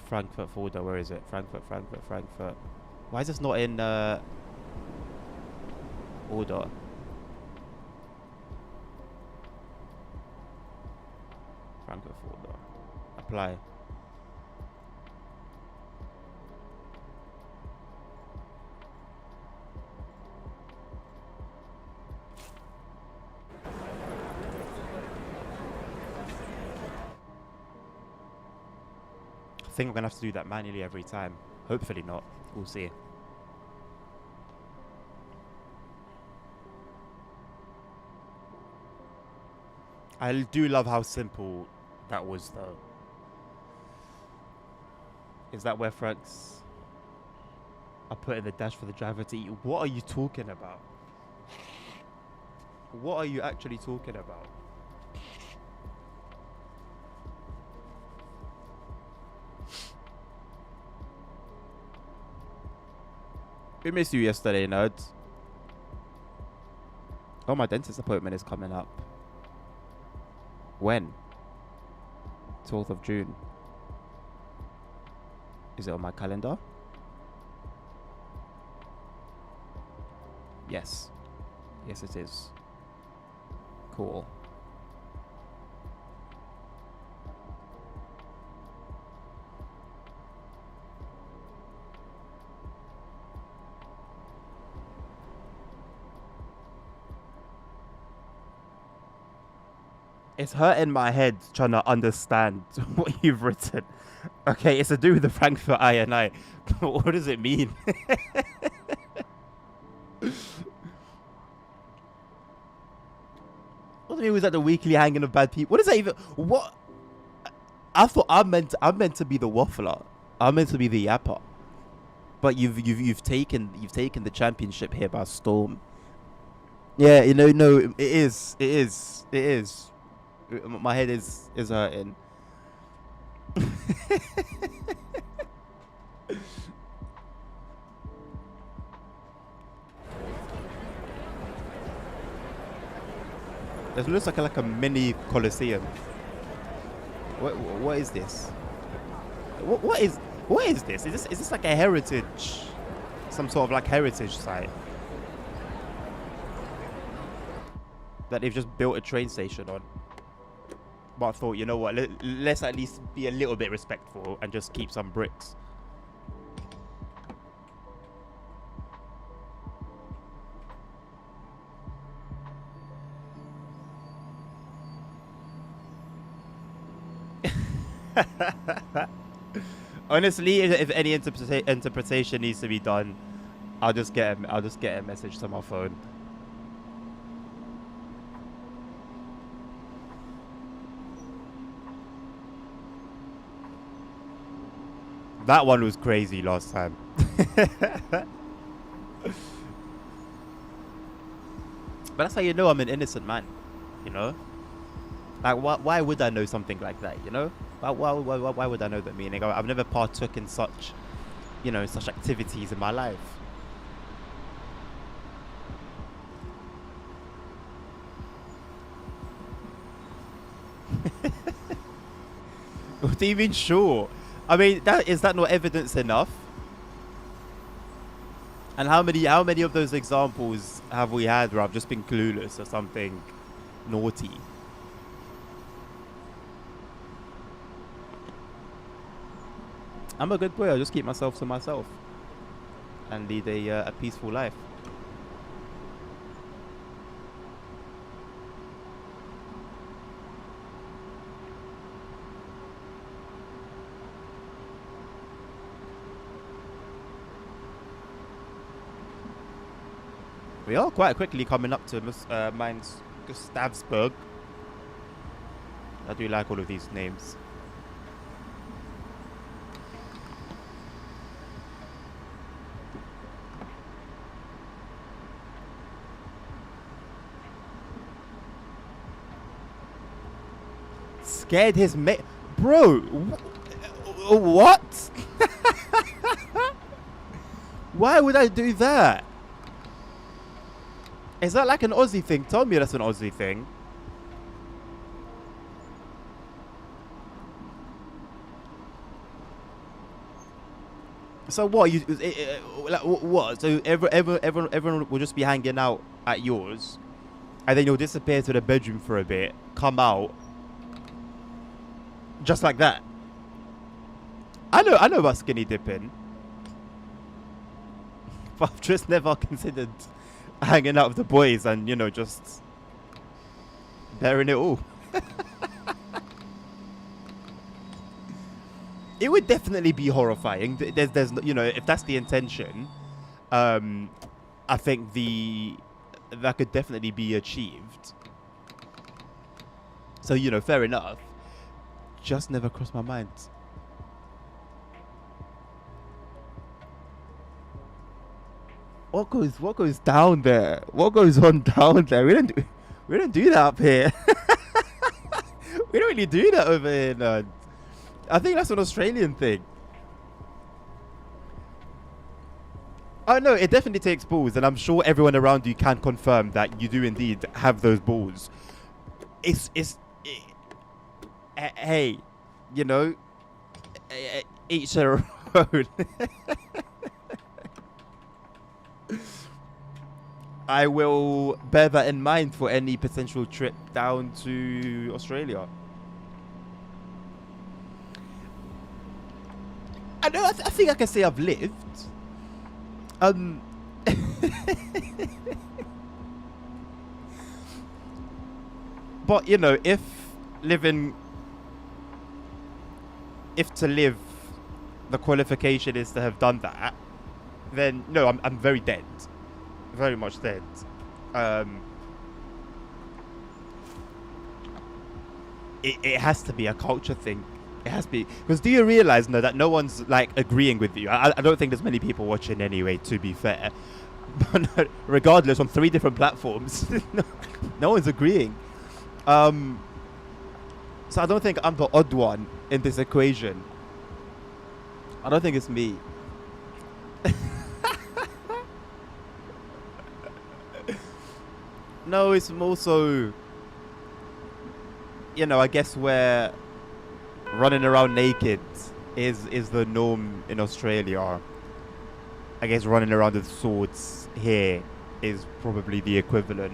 Frankfurt folder. Where is it? Frankfurt, Frankfurt, Frankfurt. Why is this not in order? Frankfurt folder. Apply. think I'm gonna have to do that manually every time. Hopefully not. We'll see. I do love how simple that was, though. Is that where Frank's are putting the dash for the driver to eat? What are you talking about? What are you actually talking about? We missed you yesterday, nerds. Oh, my dentist appointment is coming up. When? 12th of June. Is it on my calendar? Yes. Yes, it is. Cool. It's hurting my head trying to understand what you've written. Okay, it's to do with the Frankfurt INI. What does it mean? What do you mean was that the weekly hanging of bad people? What does that even? What? I thought I'm meant to be the waffler. I'm meant to be the yapper. But you've taken the championship here by storm. Yeah, you know, no, it is. My head is hurting. It looks like a mini coliseum. What is this? What is this? Is this like a heritage, some sort of like heritage site that they've just built a train station on? But I thought, you know what, let's at least be a little bit respectful and just keep some bricks. Honestly, if any interpretation needs to be done, I'll just get a message to my phone. That one was crazy last time. But that's how you know I'm an innocent man, you know? Like, why would I know something like that, you know? Why would I know that meaning? I've never partook in such, you know, such activities in my life. What do you mean, sure? I mean, is that not evidence enough? And how many of those examples have we had where I've just been clueless or something naughty? I'm a good boy. I'll just keep myself to myself and lead a peaceful life. We are quite quickly coming up to mine's Gustavsburg. I do like all of these names. Scared his mate, bro. What? Why would I do that? Is that like an Aussie thing? Tell me that's an Aussie thing. So what? Like, what? So everyone will just be hanging out at yours, and then you'll disappear to the bedroom for a bit, come out, just like that. I know about skinny dipping, but I've just never considered hanging out with the boys and, you know, just bearing it all. It would definitely be horrifying. There's if that's the intention, I think that could definitely be achieved. So fair enough. Just never crossed my mind. What goes down there? What goes on down there? We don't do that up here. We don't really do that over here, no. I think that's an Australian thing. Oh no, it definitely takes balls, and I'm sure everyone around you can confirm that you do indeed have those balls. Hey, each their own. I will bear that in mind for any potential trip down to Australia. I know. I think I can say I've lived. But if to live, the qualification is to have done that, then no, I'm very dead, very much dead. It has to be a culture thing. It has to be, because do you realize that no one's like agreeing with you? I don't think there's many people watching anyway, to be fair. But regardless, on 3 different platforms, no one's agreeing. So I don't think I'm the odd one in this equation. I don't think it's me. No, it's more so, I guess where running around naked is the norm in Australia. I guess running around with swords here is probably the equivalent.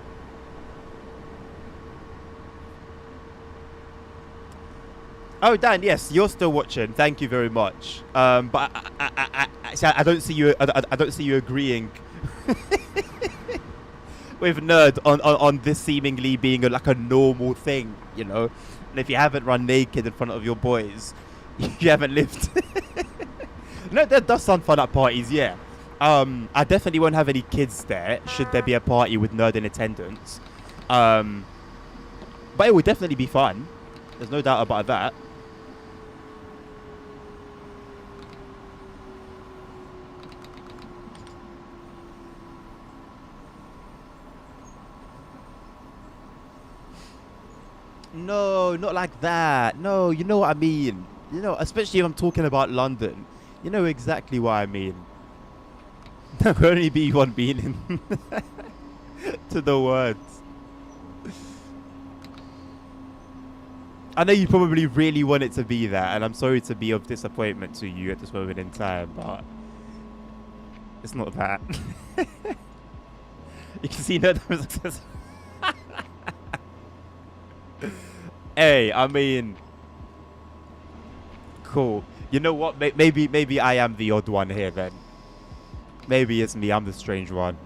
Oh, Dan, yes, you're still watching. Thank you very much. But I don't see you. I don't see you agreeing with nerd on this seemingly being like a normal thing, And if you haven't run naked in front of your boys, you haven't lived. No, that does sound fun at parties, yeah. I definitely won't have any kids there, should there be a party with nerd in attendance. But it would definitely be fun. There's no doubt about that. No, not like that. No, you know what I mean. Especially if I'm talking about London. You know exactly what I mean. There will only be one meaning to the words. I know you probably really want it to be that, and I'm sorry to be of disappointment to you at this moment in time, but it's not that. You can see that I'm successful. Hey, I mean, cool. You know what? Maybe I am the odd one here then. Maybe it's me. I'm the strange one.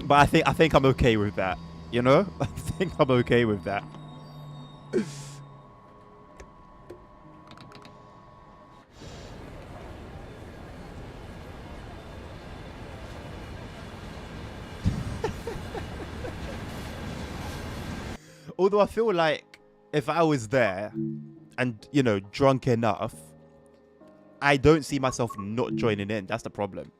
But I think I'm okay with that. I think I'm okay with that. Although I feel like if I was there and, drunk enough, I don't see myself not joining in. That's the problem.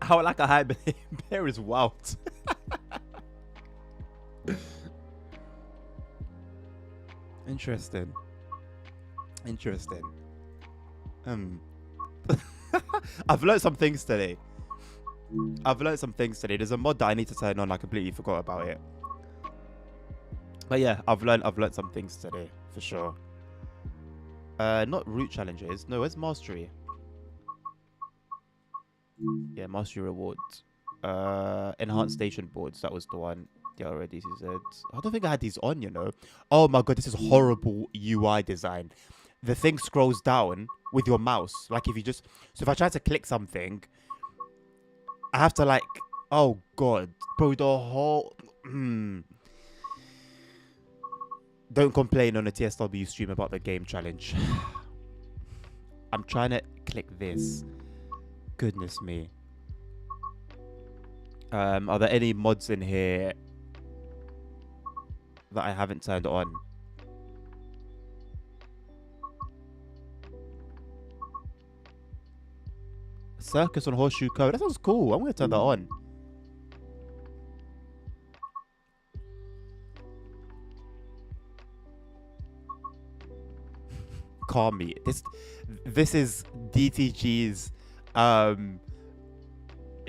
How like a hibernate bear is wild. Interesting. I've learned some things today. There's a mod that I need to turn on. I completely forgot about it. But yeah, I've learned some things today for sure. Not route challenges. No, where's mastery? Yeah, mastery rewards. Enhanced station boards. That was the one. Yeah, already said. I don't think I had these on. Oh my god, this is horrible UI design. The thing scrolls down with your mouse. Like if you just... So if I try to click something, I have to like... Oh god, bro, the whole. Don't complain on a TSW stream about the game challenge. I'm trying to click this. Goodness me. Are there any mods in here that I haven't turned on? Circus on Horseshoe Cove. That sounds cool. I'm gonna turn that on. Car meet. This is DTG's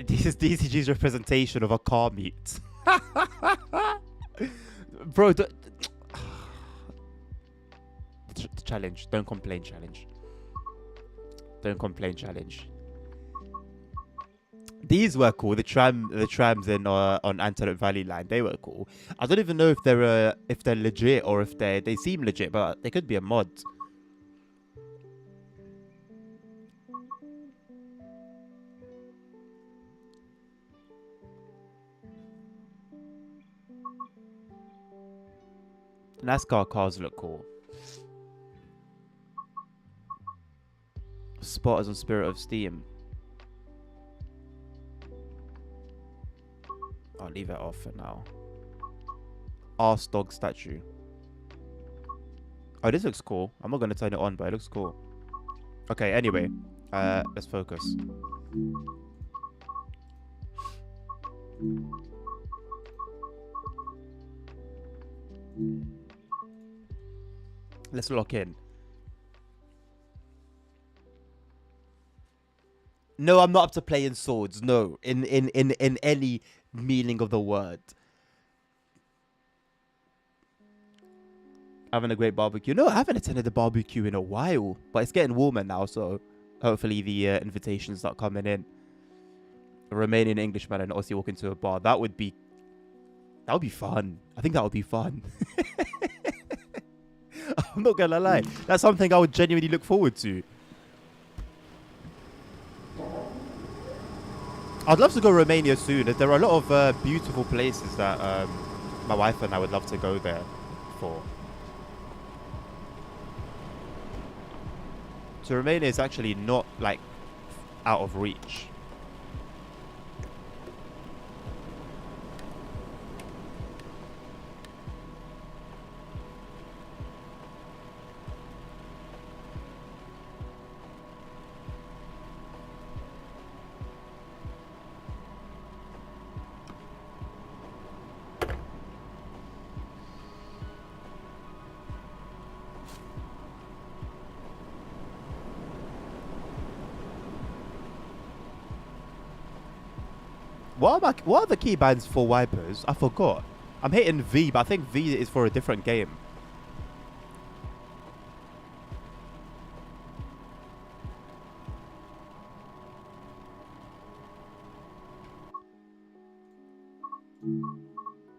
this is DTG's representation of a car meet. Bro, the challenge. Don't complain challenge. Don't complain challenge. These were cool. The trams in on Antelope Valley line, they were cool. I don't even know if they're legit or if they seem legit, but they could be a mod. NASCAR cars look cool. Spotters on Spirit of Steam. I'll leave it off for now. Arse dog statue. Oh, this looks cool. I'm not going to turn it on, but it looks cool. Okay, anyway. Let's focus. Let's lock in. No, I'm not up to playing swords. No, in any meaning of the word. Having a great barbecue. No, I haven't attended a barbecue in a while, but it's getting warmer now, so hopefully the invitations start coming in. A Romanian Englishman and Aussie walk into a bar. That would be fun. I think that would be fun. I'm not gonna lie. That's something I would genuinely look forward to. I'd love to go Romania soon. There are a lot of beautiful places that my wife and I would love to go there for. So Romania is actually not like out of reach. What are the keybinds for wipers? I forgot. I'm hitting V, but I think V is for a different game.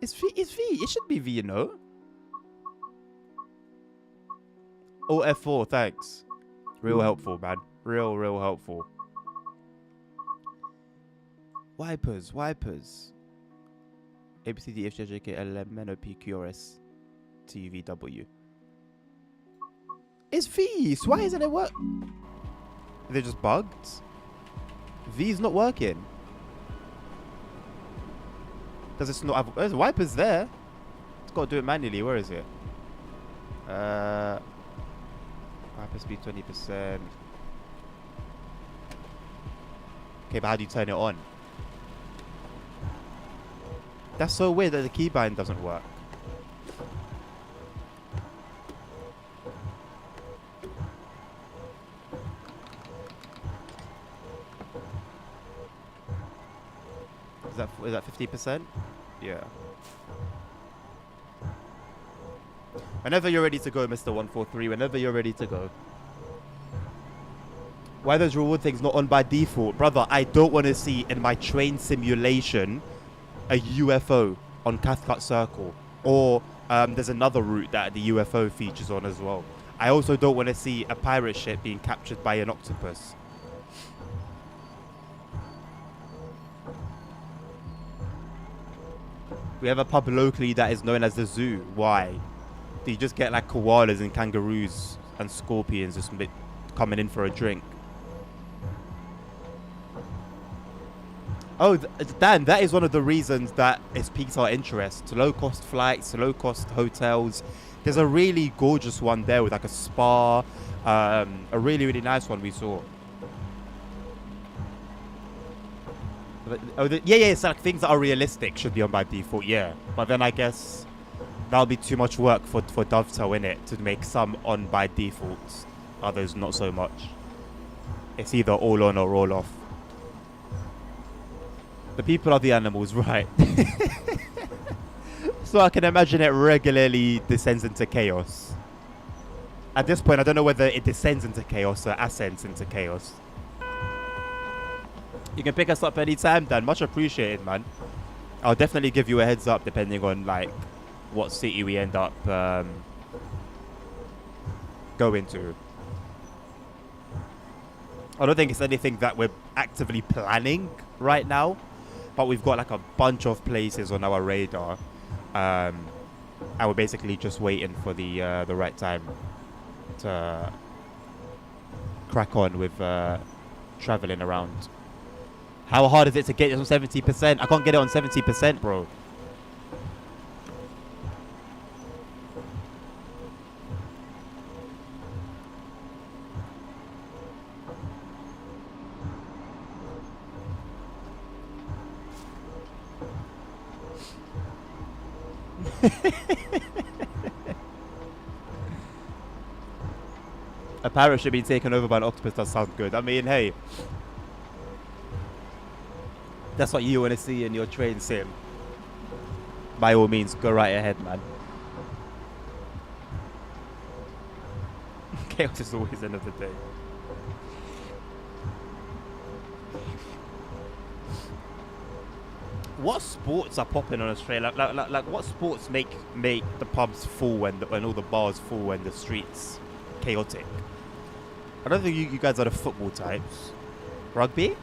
It's V. It's V. It should be V, you know. Oh, F4. Thanks. Real helpful, man. Real helpful. Wipers. A, B, C, D, F, G, H, I, K, L, M, N, O, P, Q, R, S, T, U, V, W. It's V. So why isn't it work? They're just bugged. V's not working. Does it not have? There's wipers there. It's got to do it manually. Where is it? Wiper speed 20%. Okay, but how do you turn it on? That's so weird that the keybind doesn't work. Is that 50%? Yeah. Whenever you're ready to go, Mr. 143, whenever you're ready to go. Why are those reward things not on by default? Brother, I don't want to see in my train simulation a UFO on Cathcart Circle. Or there's another route that the UFO features on as well. I also don't want to see a pirate ship being captured by an octopus. We have a pub locally that is known as the Zoo. Why? Do you just get like koalas and kangaroos and scorpions just coming in for a drink? Oh, Dan, that is one of the reasons that it's piqued our interest. Low-cost flights, low-cost hotels. There's a really gorgeous one there with like a spa. A really, really nice one we saw. Oh, yeah, it's like things that are realistic should be on by default, yeah. But then I guess that'll be too much work for Dovetail, innit? To make some on by default, others not so much. It's either all on or all off. The people are the animals, right? So I can imagine it regularly descends into chaos. At this point, I don't know whether it descends into chaos or ascends into chaos. You can pick us up anytime, Dan. Much appreciated, man. I'll definitely give you a heads up depending on like what city we end up going to. I don't think it's anything that we're actively planning right now, but we've got like a bunch of places on our radar, and we're basically just waiting for the right time to crack on with traveling around. How hard is it to get it on 70%? I can't get it on 70%, bro. A parrot should be taken over by an octopus. Does sound good. I mean, hey, that's what you want to see in your train sim. By all means, go right ahead, man. Chaos is always the end of the day. What sports are popping on Australia? Like what sports make the pubs full and all the bars full and the streets chaotic? I don't think you guys are the football types. Rugby?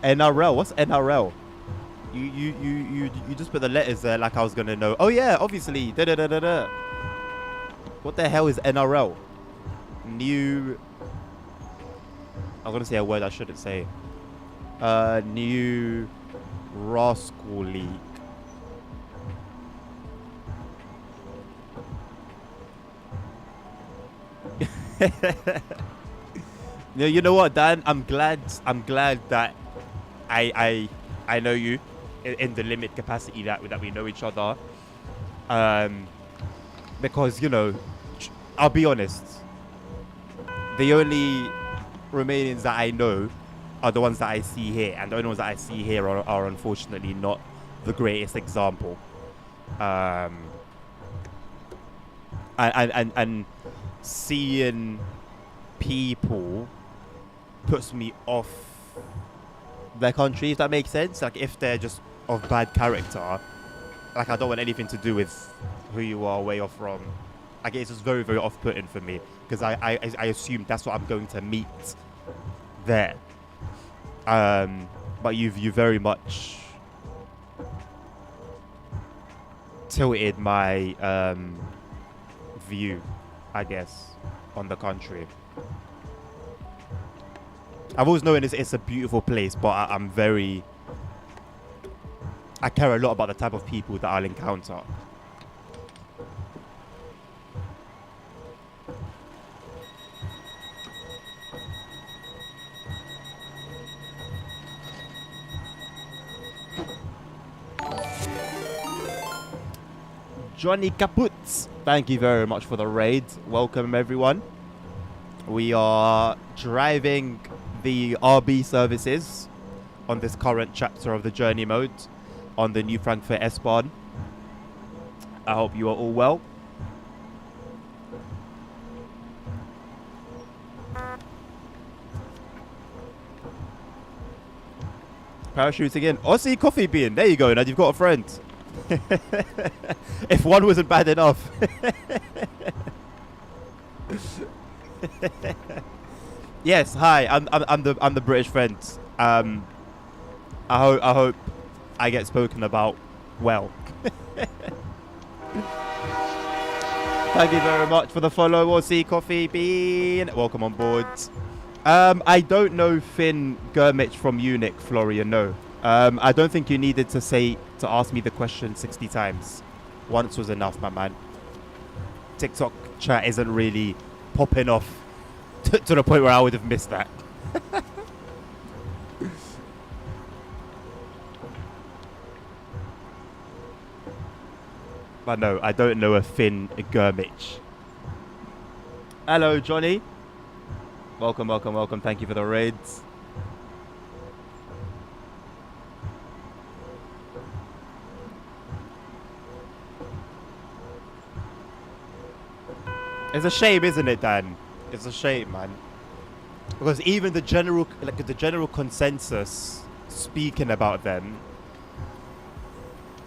NRL. What's NRL? You just put the letters there like I was gonna know. Oh yeah, obviously. Da da da da da. What the hell is NRL? New. I was gonna say a word I shouldn't say. New Rascal League. You know what, Dan? I'm glad that I know you in the limit capacity that we know each other. Because, you know, I'll be honest, the only Romanians that I know are the ones that I see here, and the only ones that I see here are unfortunately not the greatest example. And seeing people puts me off their country, if that makes sense. Like, if they're just of bad character, like, I don't want anything to do with who you are, where you're from. Like, it's just very, very off-putting for me, because I assume that's what I'm going to meet there. But you very much tilted my view, I guess, on the country. I've always known it's a beautiful place, but I care a lot about the type of people that I'll encounter. Johnny Caputs, thank you very much for the raid. Welcome, everyone. We are driving the RB services on this current chapter of the journey mode on the new Frankfurt S-Bahn. I hope you are all well. Parachutes again. Aussie Coffee Bean. There you go. Now you've got a friend. If one wasn't bad enough. Yes. Hi. I'm the British friend. I hope I get spoken about well. Thank you very much for the follow, Aussie Coffee Bean. Welcome on board. I don't know Finn Germich from Munich, Florian, no. I don't think you needed to ask me the question 60 times. Once was enough, my man. TikTok chat isn't really popping off to the point where I would have missed that. But no, I don't know a Finn Germich. Hello, Johnny. Welcome, welcome, welcome. Thank you for the raids. It's a shame, isn't it, Dan? It's a shame, man. Because even the general consensus speaking about them,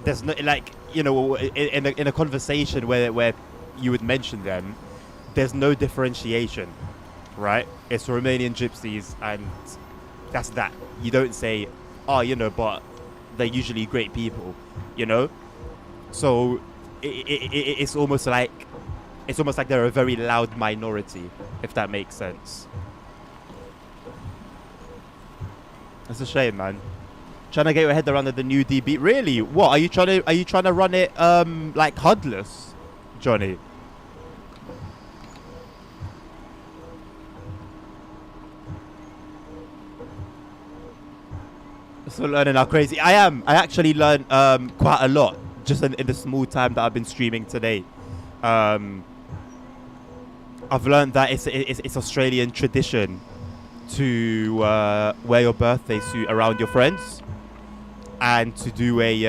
there's no, like, you know, in a conversation where you would mention them, there's no differentiation, right? It's Romanian gypsies, and that's that. You don't say, oh, you know, but they're usually great people, you know. So it's almost like they're a very loud minority, if that makes sense. It's a shame, man. Trying to get your head around the new DB. Really? What are you trying to run it like HUDless, Johnny? So learning how crazy I am. I actually learned quite a lot just in the small time that I've been streaming today. I've learned that it's Australian tradition to wear your birthday suit around your friends, and to do a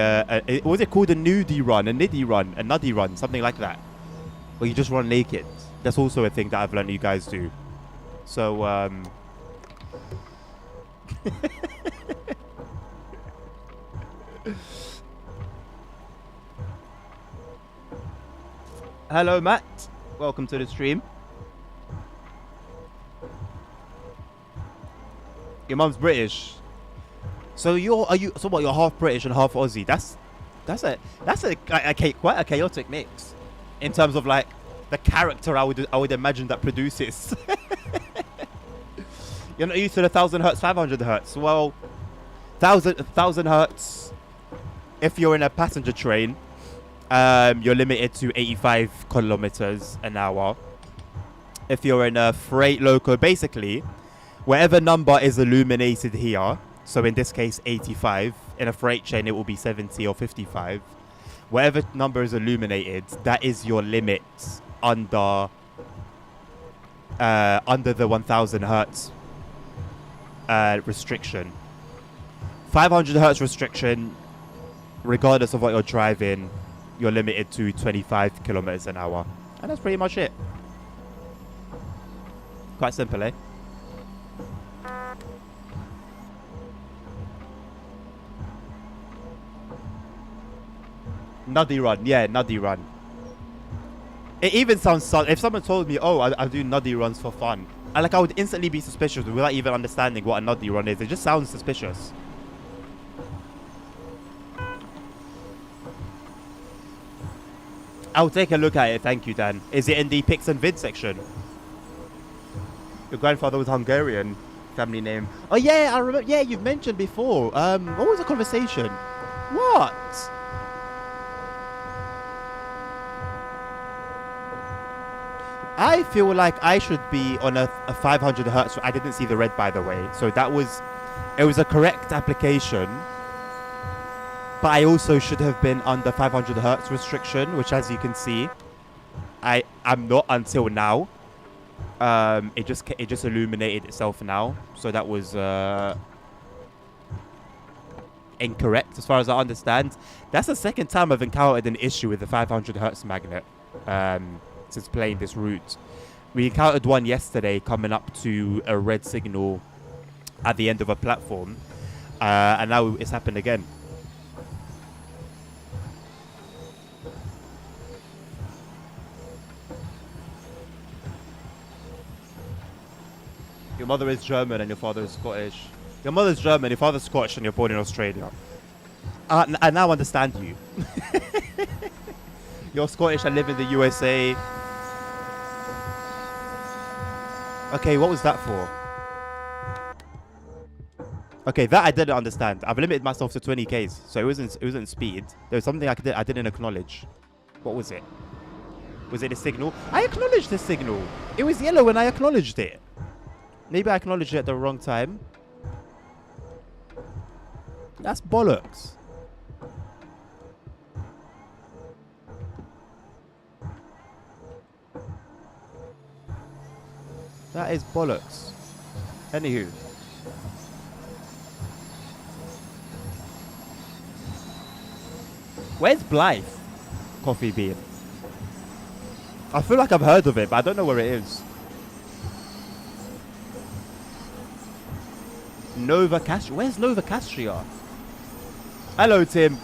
what was it called, a nudie run, a niddy run, a nuddy run, something like that, where you just run naked. That's also a thing that I've learned you guys do. So hello, Matt. Welcome to the stream. Your mum's British. So you're half British and half Aussie. That's quite a chaotic mix in terms of like the character I would imagine that produces. You're not used to the 1000 hertz, 500 hertz. Well, 1000 hertz. If you're in a passenger train, you're limited to 85 kilometers an hour. If you're in a freight loco, basically, whatever number is illuminated here, so in this case 85, in a freight train it will be 70 or 55. Whatever number is illuminated, that is your limit under the 1000 hertz restriction. 500 hertz restriction, regardless of what you're driving, you're limited to 25 kilometers an hour. And that's pretty much it. Quite simple, eh? Nuddy run, yeah, nuddy run. It even sounds, if someone told me, oh, I do nuddy runs for fun, I would instantly be suspicious without even understanding what a nuddy run is. It just sounds suspicious. I'll take a look at it, thank you, Dan. Is it in the pics and vid section? Your grandfather was Hungarian, family name. Oh yeah, I remember. Yeah, you've mentioned before. What was the conversation? What? I feel like I should be on a 500 hertz. I didn't see the red, by the way. So it was a correct application. But I also should have been under 500 hertz restriction, which, as you can see, I'm not until now. It just illuminated itself now. So that was incorrect as far as I understand. That's the second time I've encountered an issue with the 500 hertz magnet since playing this route. We encountered one yesterday coming up to a red signal at the end of a platform, and now it's happened again. Your mother is German and your father is Scottish. Your mother's German, your father's Scottish, and you're born in Australia. I now understand you. You're Scottish and live in the USA. Okay, what was that for? Okay, that I didn't understand. I've limited myself to 20 Ks, so it wasn't speed. There was something I didn't acknowledge. What was it? Was it a signal? I acknowledged the signal. It was yellow when I acknowledged it. Maybe I acknowledged it at the wrong time. That's bollocks. That is bollocks. Anywho. Where's Blythe? Coffee Bean. I feel like I've heard of it, but I don't know where it is. Nova Castria. Where's Nova Castria? Hello, Tim.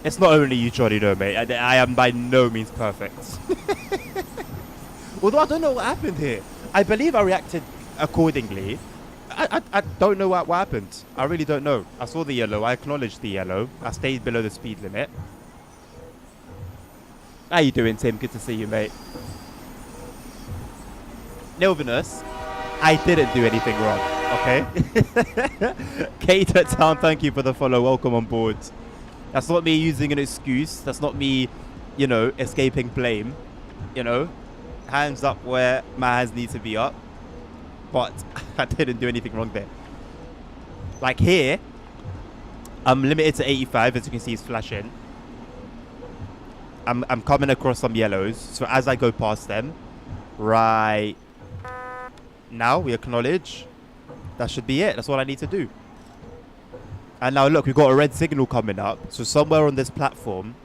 It's not only you, Johnny, no, mate. I am by no means perfect. Although I don't know what happened here. I believe I reacted accordingly. I don't know what happened. I really don't know. I saw the yellow. I acknowledged the yellow. I stayed below the speed limit. How you doing, Tim? Good to see you, mate. Nilvinus, I didn't do anything wrong, okay? Cater Town, thank you for the follow. Welcome on board. That's not me using an excuse. That's not me, you know, escaping blame. You know, hands up where my hands need to be up. But I didn't do anything wrong there. Like here, I'm limited to 85, as you can see it's flashing. I'm coming across some yellows, so as I go past them, right now we acknowledge. That should be it. That's all I need to do. And now look, we've got a red signal coming up. So somewhere on this platform,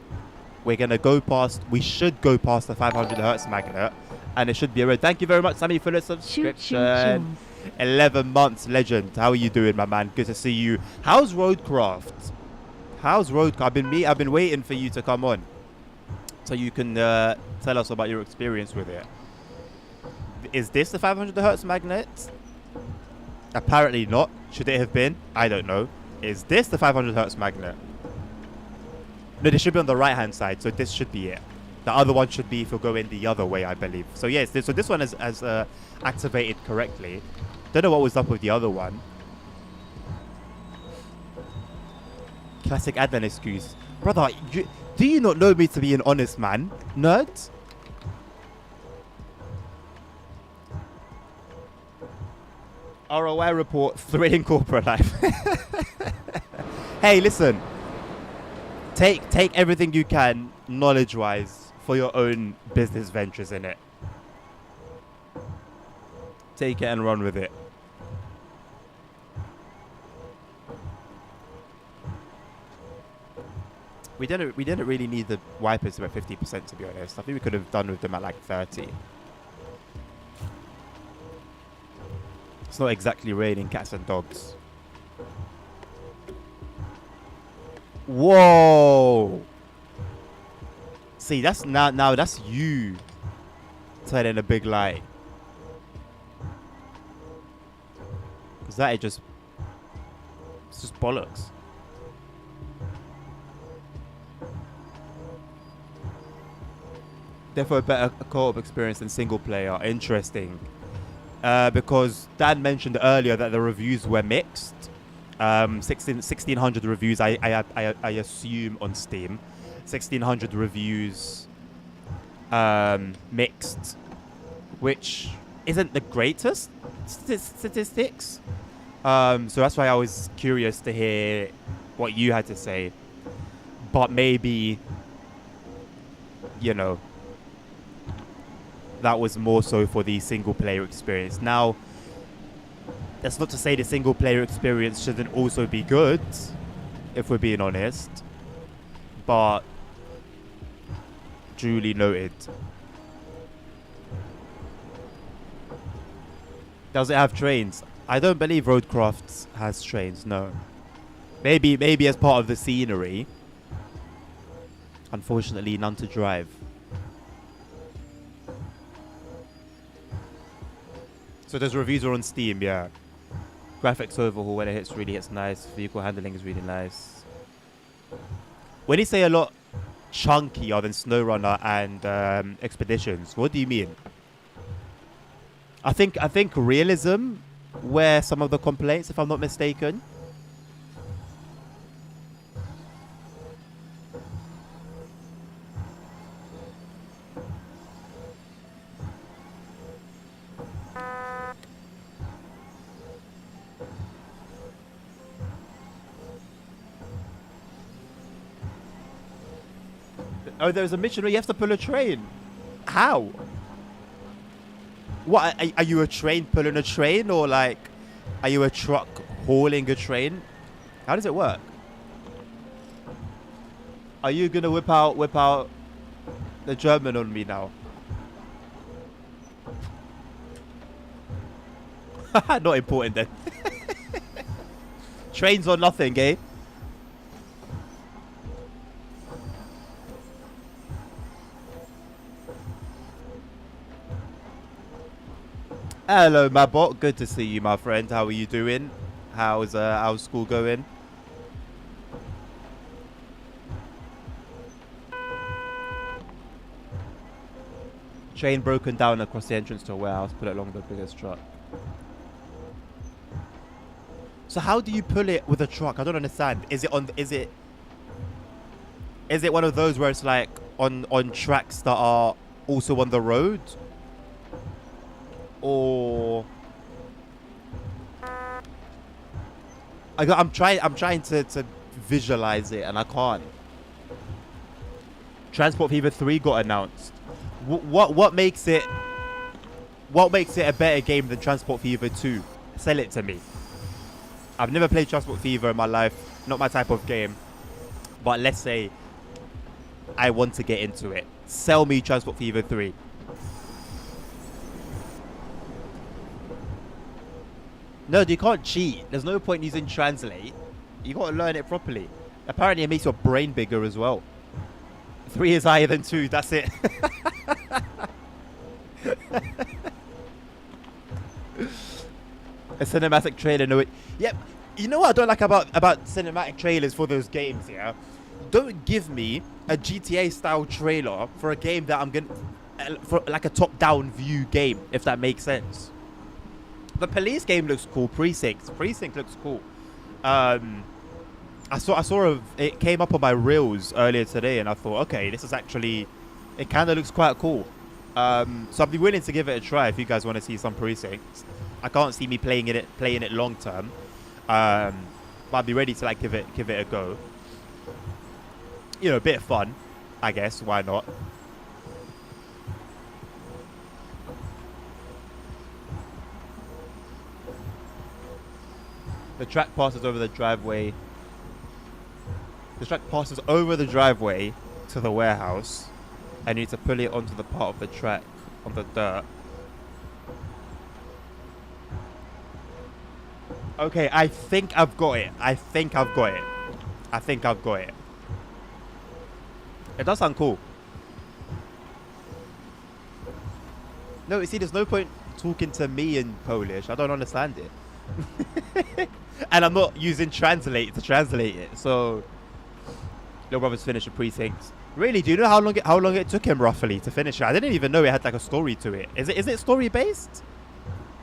we're gonna go past. We should go past the 500 hertz magnet, and it should be a red. Thank you very much, Sammy, for the subscription. 11 months, legend. How are you doing, my man? Good to see you. How's Roadcraft? How's Roadcraft? I've been waiting for you to come on, so you can tell us about your experience with it. Is this the 500 hertz magnet? Apparently not. Should it have been? I don't know. Is this the 500 hertz magnet? No, this should be on the right hand side, so this should be it. The other one should be if you're going the other way, I believe. So yes, so this one is activated correctly. Don't know what was up with the other one. Classic Adnan excuse. Brother, do you not know me to be an honest man? Nerd? ROI report, thrilling corporate life. Hey, listen. Take everything you can, knowledge-wise, for your own business ventures in it. Take it and run with it. We didn't really need the wipers to be at 50%, to be honest. I think we could have done with them at like 30. It's not exactly raining cats and dogs. Whoa! See, that's now that's you telling a big lie. Cause that it's just bollocks. Therefore, a better co-op experience than single player. Interesting. Because Dan mentioned earlier that the reviews were mixed. 1600 reviews, I assume, on Steam. 1600 reviews mixed, which isn't the greatest statistics. So that's why I was curious to hear what you had to say. But maybe, you know, that was more so for the single player experience. Now, that's not to say the single player experience shouldn't also be good. if we're being honest. But duly noted. Does it have trains? I don't believe Roadcrafts has trains, no. Maybe as part of the scenery. Unfortunately, none to drive. So those reviews are on Steam, yeah. Graphics overhaul when it hits really hits nice. Vehicle handling is really nice. When you say a lot chunkier than SnowRunner and Expeditions, what do you mean? I think realism were some of the complaints, if I'm not mistaken. Oh, there's a mission where you have to pull a train. How? What, are you a train pulling a train, or like, are you a truck hauling a train? How does it work? Are you gonna whip out the German on me now? Not important then. Trains or nothing, eh? Hello, my bot. Good to see you, my friend. How are you doing? How's school going? Train broken down across the entrance to a warehouse. Put it along the biggest truck. So how do you pull it with a truck? I don't understand. Is it one of those where it's like on tracks that are also on the road? Or I'm trying to visualize it and I can't. Transport Fever 3 got announced. What makes it a better game than Transport Fever 2? Sell it to me. I've never played Transport Fever in my life. Not my type of game. But let's say I want to get into it. Sell me Transport Fever 3. No, you can't cheat. There's no point using translate. You got to learn it properly. Apparently it makes your brain bigger as well. 3 is higher than 2. That's it. A cinematic trailer. No, yep. You know what I don't like about cinematic trailers for those games, yeah? Don't give me a GTA style trailer for a game that I'm going for like a top-down view game, if that makes sense. The police game looks cool. Precinct looks cool. I saw it came up on my reels earlier today, and I thought, okay, this is actually, it kind of looks quite cool. So I'd be willing to give it a try if you guys want to see some Precincts. I can't see me playing it long term, but I'd be ready to like give it a go. You know, a bit of fun, I guess. Why not? The track passes over the driveway. The track passes over the driveway to the warehouse. I need to pull it onto the part of the track on the dirt. Okay, I think I've got it. I think I've got it. It does sound cool. No, you see, there's no point talking to me in Polish. I don't understand it. And I'm not using translate to translate it. So, little brother's finished a Precinct. Really? Do you know how long it took him roughly to finish it? I didn't even know it had like a story to it. Is it story based?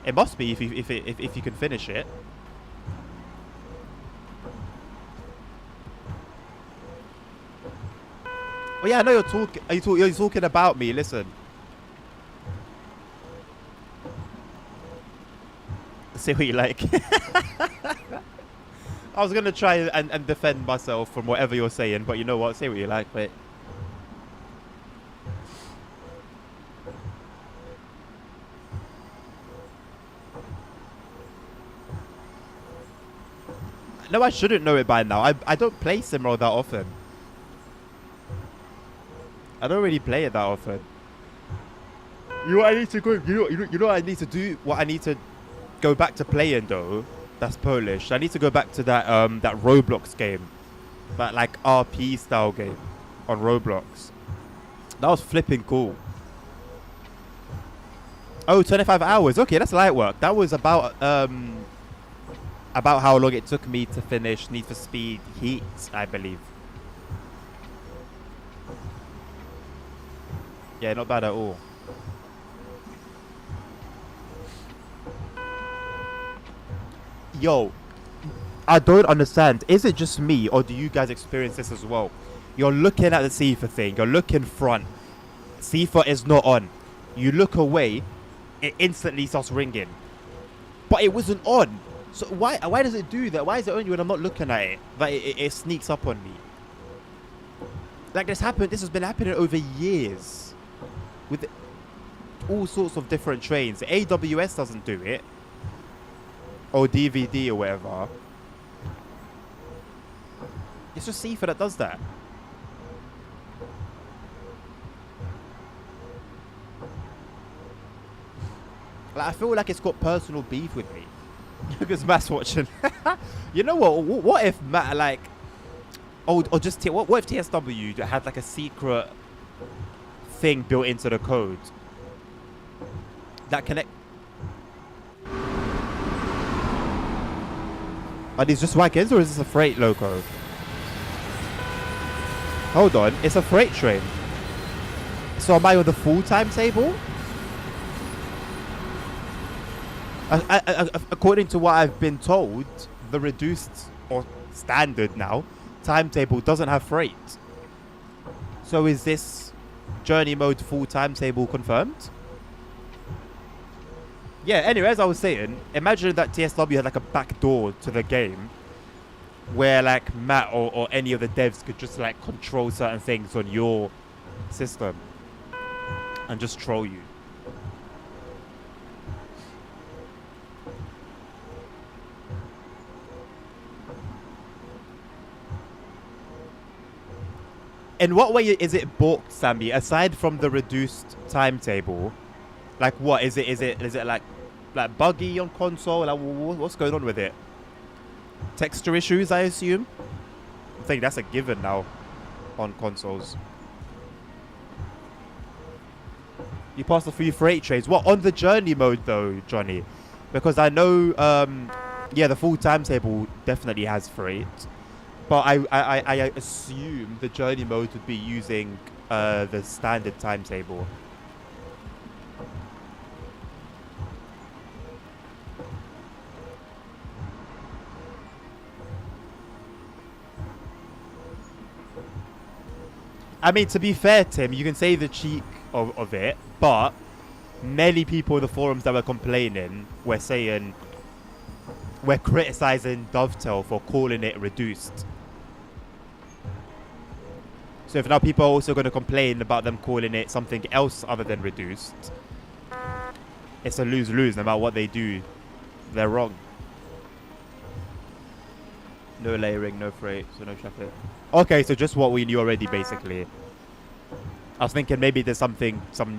It must be if you can finish it. Oh yeah, I know you're talking. You're talking about me. Listen. Say what you like. I was gonna try and defend myself from whatever you're saying, but you know what? Say what you like, but. No, I shouldn't know it by now. I don't play SimRoll that often. I don't really play it that often. You know what I need to go. You know what I need to do. What I need to go back to playing though. That's Polish. I need to go back to that that Roblox game, that like RP style game on Roblox. That was flipping cool. Oh, 25 hours. Okay, that's light work. That was about how long it took me to finish Need for Speed Heat, I believe. Yeah, not bad at all. Yo, I don't understand. Is it just me, or do you guys experience this as well? You're looking at the CIFA thing. You're looking front. CIFA is not on. You look away, it instantly starts ringing. But it wasn't on. So why does it do that? Why is it on you when I'm not looking at it? Like it sneaks up on me. Like this has been happening over years. With all sorts of different trains. AWS doesn't do it. Or DVD or whatever. It's just CIFA that does that. Like, I feel like it's got personal beef with me. Because Matt's watching. You know what? What if Matt, like... Oh, or just... What if TSW had, like, a secret thing built into the code? That connect... Are these just wagons, or is this a freight loco? Hold on. It's a freight train. So am I on the full timetable? According to what I've been told, the reduced or standard now timetable doesn't have freight. So is this journey mode full timetable confirmed? Yeah, anyway, as I was saying, imagine that TSW had like a back door to the game where like Matt or any of the devs could just like control certain things on your system and just troll you. In what way is it balked, Sammy? Aside from the reduced timetable, like what is it? Is it like buggy on console? Like what's going on with it? Texture issues, I assume. I think that's a given now on consoles. You passed the free freight trains. What on the journey mode though, Johnny? Because I know, yeah, the full timetable definitely has freight. But I assume the journey mode would be using the standard timetable. I mean, to be fair, Tim, you can say the cheek of it, but many people in the forums that were complaining were saying, we're criticizing Dovetail for calling it reduced. So if now people are also going to complain about them calling it something else other than reduced, it's a lose-lose. No matter what they do, they're wrong. No layering, no freight, so no traffic. Okay, so just what we knew already, basically. I was thinking maybe there's some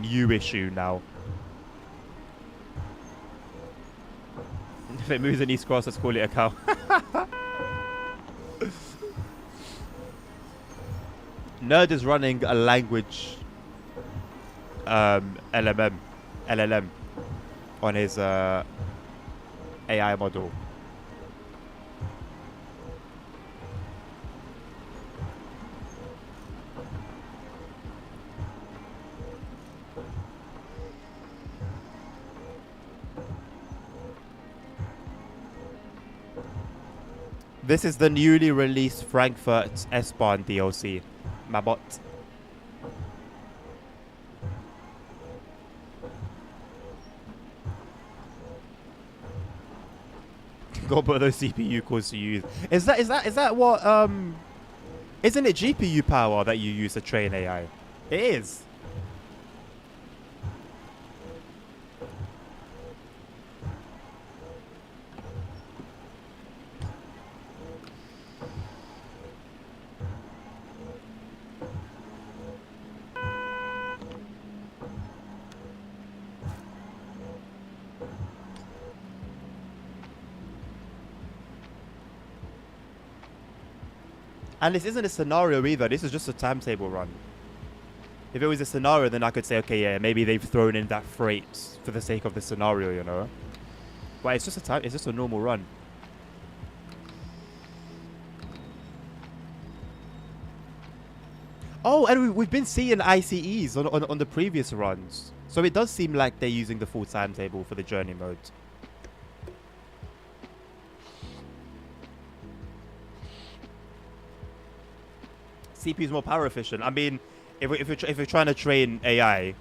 new issue now. If it moves in East Cross, let's call it a cow. Nerd is running a language LLM on his AI model. This is the newly released Frankfurt S-Bahn DLC. My bot. Go put those CPU cores to use. Is that what isn't it GPU power that you use to train AI? It is. And this isn't a scenario either. This is just a timetable run. If it was a scenario, then I could say, okay, yeah, maybe they've thrown in that freight for the sake of the scenario, you know. But it's just it's just a normal run. Oh, and we've been seeing ICEs on the previous runs. So it does seem like they're using the full timetable for the journey mode. CPU is more power efficient. I mean, if you're trying to train AI,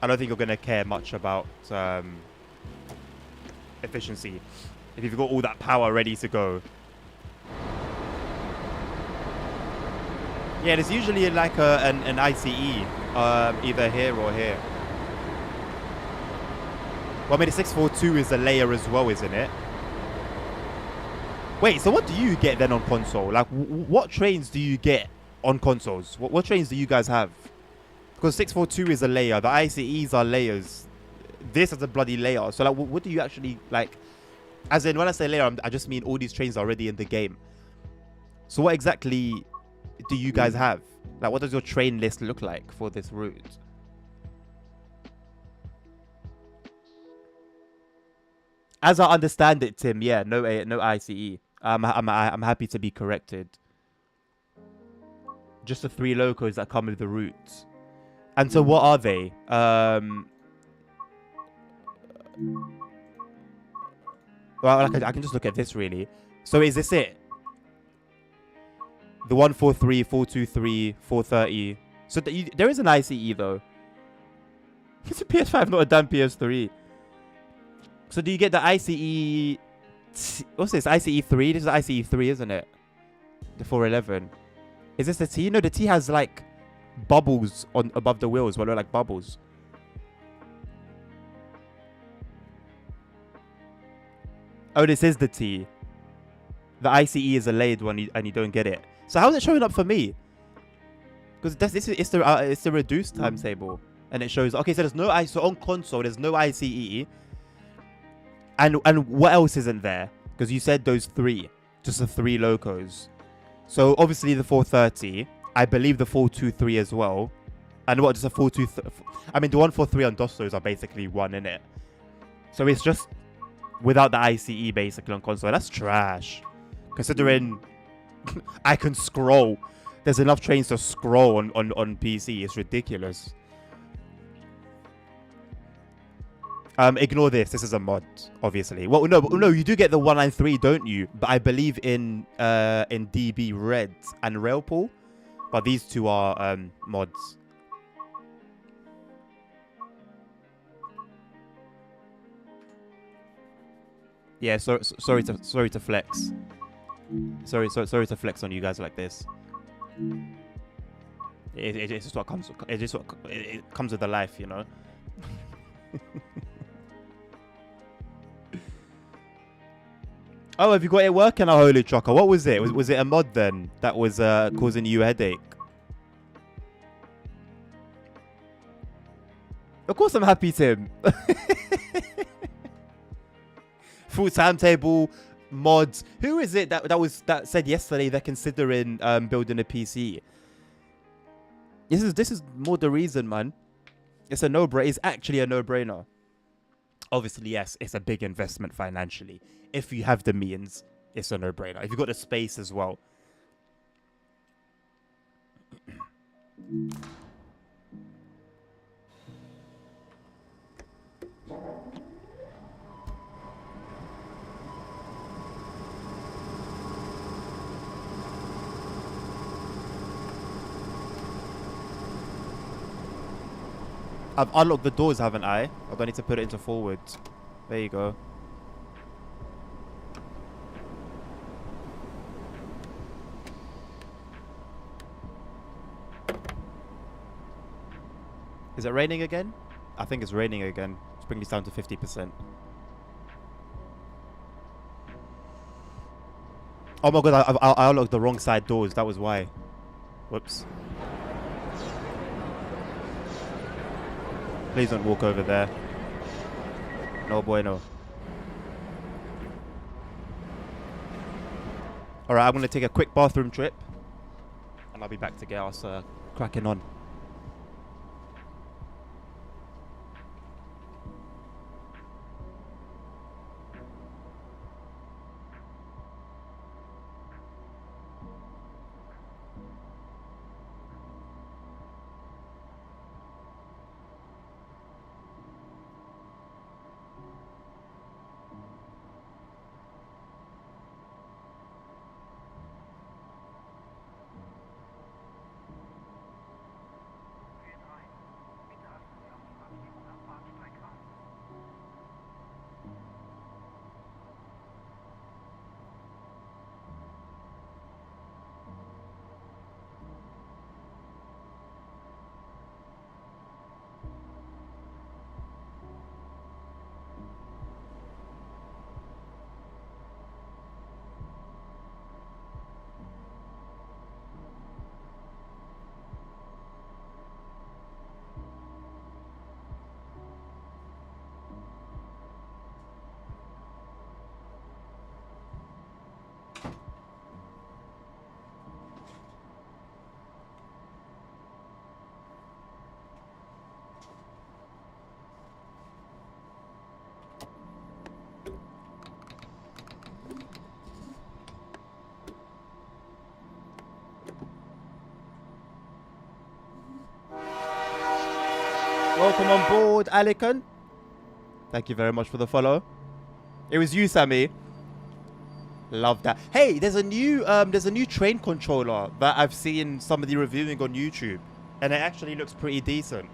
I don't think you're going to care much about efficiency. If you've got all that power ready to go. Yeah, there's usually like an ICE either here or here. Well, I mean, the 642 is a layer as well, isn't it? Wait, so what do you get then on console? Like, what trains do you get on consoles? What trains do you guys have? Because 642 is a layer. The ICEs are layers. This is a bloody layer. So, like, what do you actually, like... As in, when I say layer, I just mean all these trains are already in the game. So what exactly do you guys have? Like, what does your train list look like for this route? As I understand it, Tim, yeah, no ICE. I'm happy to be corrected. Just the 3 locos that come with the routes. And so what are they? Well, I can just look at this, really. So is this it? The 143, 423, 430. So there is an ICE, though. It's a PS5, not a damn PS3. So do you get the ICE... What's this? ICE 3? This is ICE 3, isn't it? The 411. Is this the T? No, the T has, like, bubbles on above the wheels. What look like bubbles. Oh, this is the T. The ICE is a layered one, and you don't get it. So how is it showing up for me? Because it's the reduced timetable, and it shows. Okay, so there's no ICE. So on console, there's no ICE. And what else isn't there? Because you said those 3, just the 3 locos. So obviously the 430. I believe the 423 as well. And what, just a 423? I mean, the 143 on Dostos are basically one in it. So it's just without the ICE basically on console. That's trash. Considering I can scroll. There's enough trains to scroll on PC. It's ridiculous. Ignore this. This is a mod, obviously. Well, no, you do get the 193, don't you? But I believe in DB Red and Railpool. But these 2 are mods. Yeah, sorry to flex. Sorry to flex on you guys like this. It's just what comes. It's just what it comes with the life, you know. Oh, have you got it working, a holy trucker? What was it? Was it a mod then that was causing you a headache? Of course I'm happy, Tim. Full timetable, mods. Who is it that said yesterday they're considering building a PC? This is more the reason, man. It's a no-brainer. It's actually a no-brainer. Obviously, yes, it's a big investment financially. If you have the means, it's a no-brainer. If you've got the space as well. I've unlocked the doors, haven't I? I don't need to put it into forward. There you go. Is it raining again? I think it's raining again. Let's bring this down to 50%. Oh my god, I unlocked the wrong side doors. That was why. Whoops. Please don't walk over there. No bueno. All right, I'm gonna take a quick bathroom trip, and I'll be back to get us cracking on. Welcome on board, Alicon. Thank you very much for the follow. It was you, Sammy. Love that. Hey, there's a new train controller that I've seen somebody reviewing on YouTube, and it actually looks pretty decent.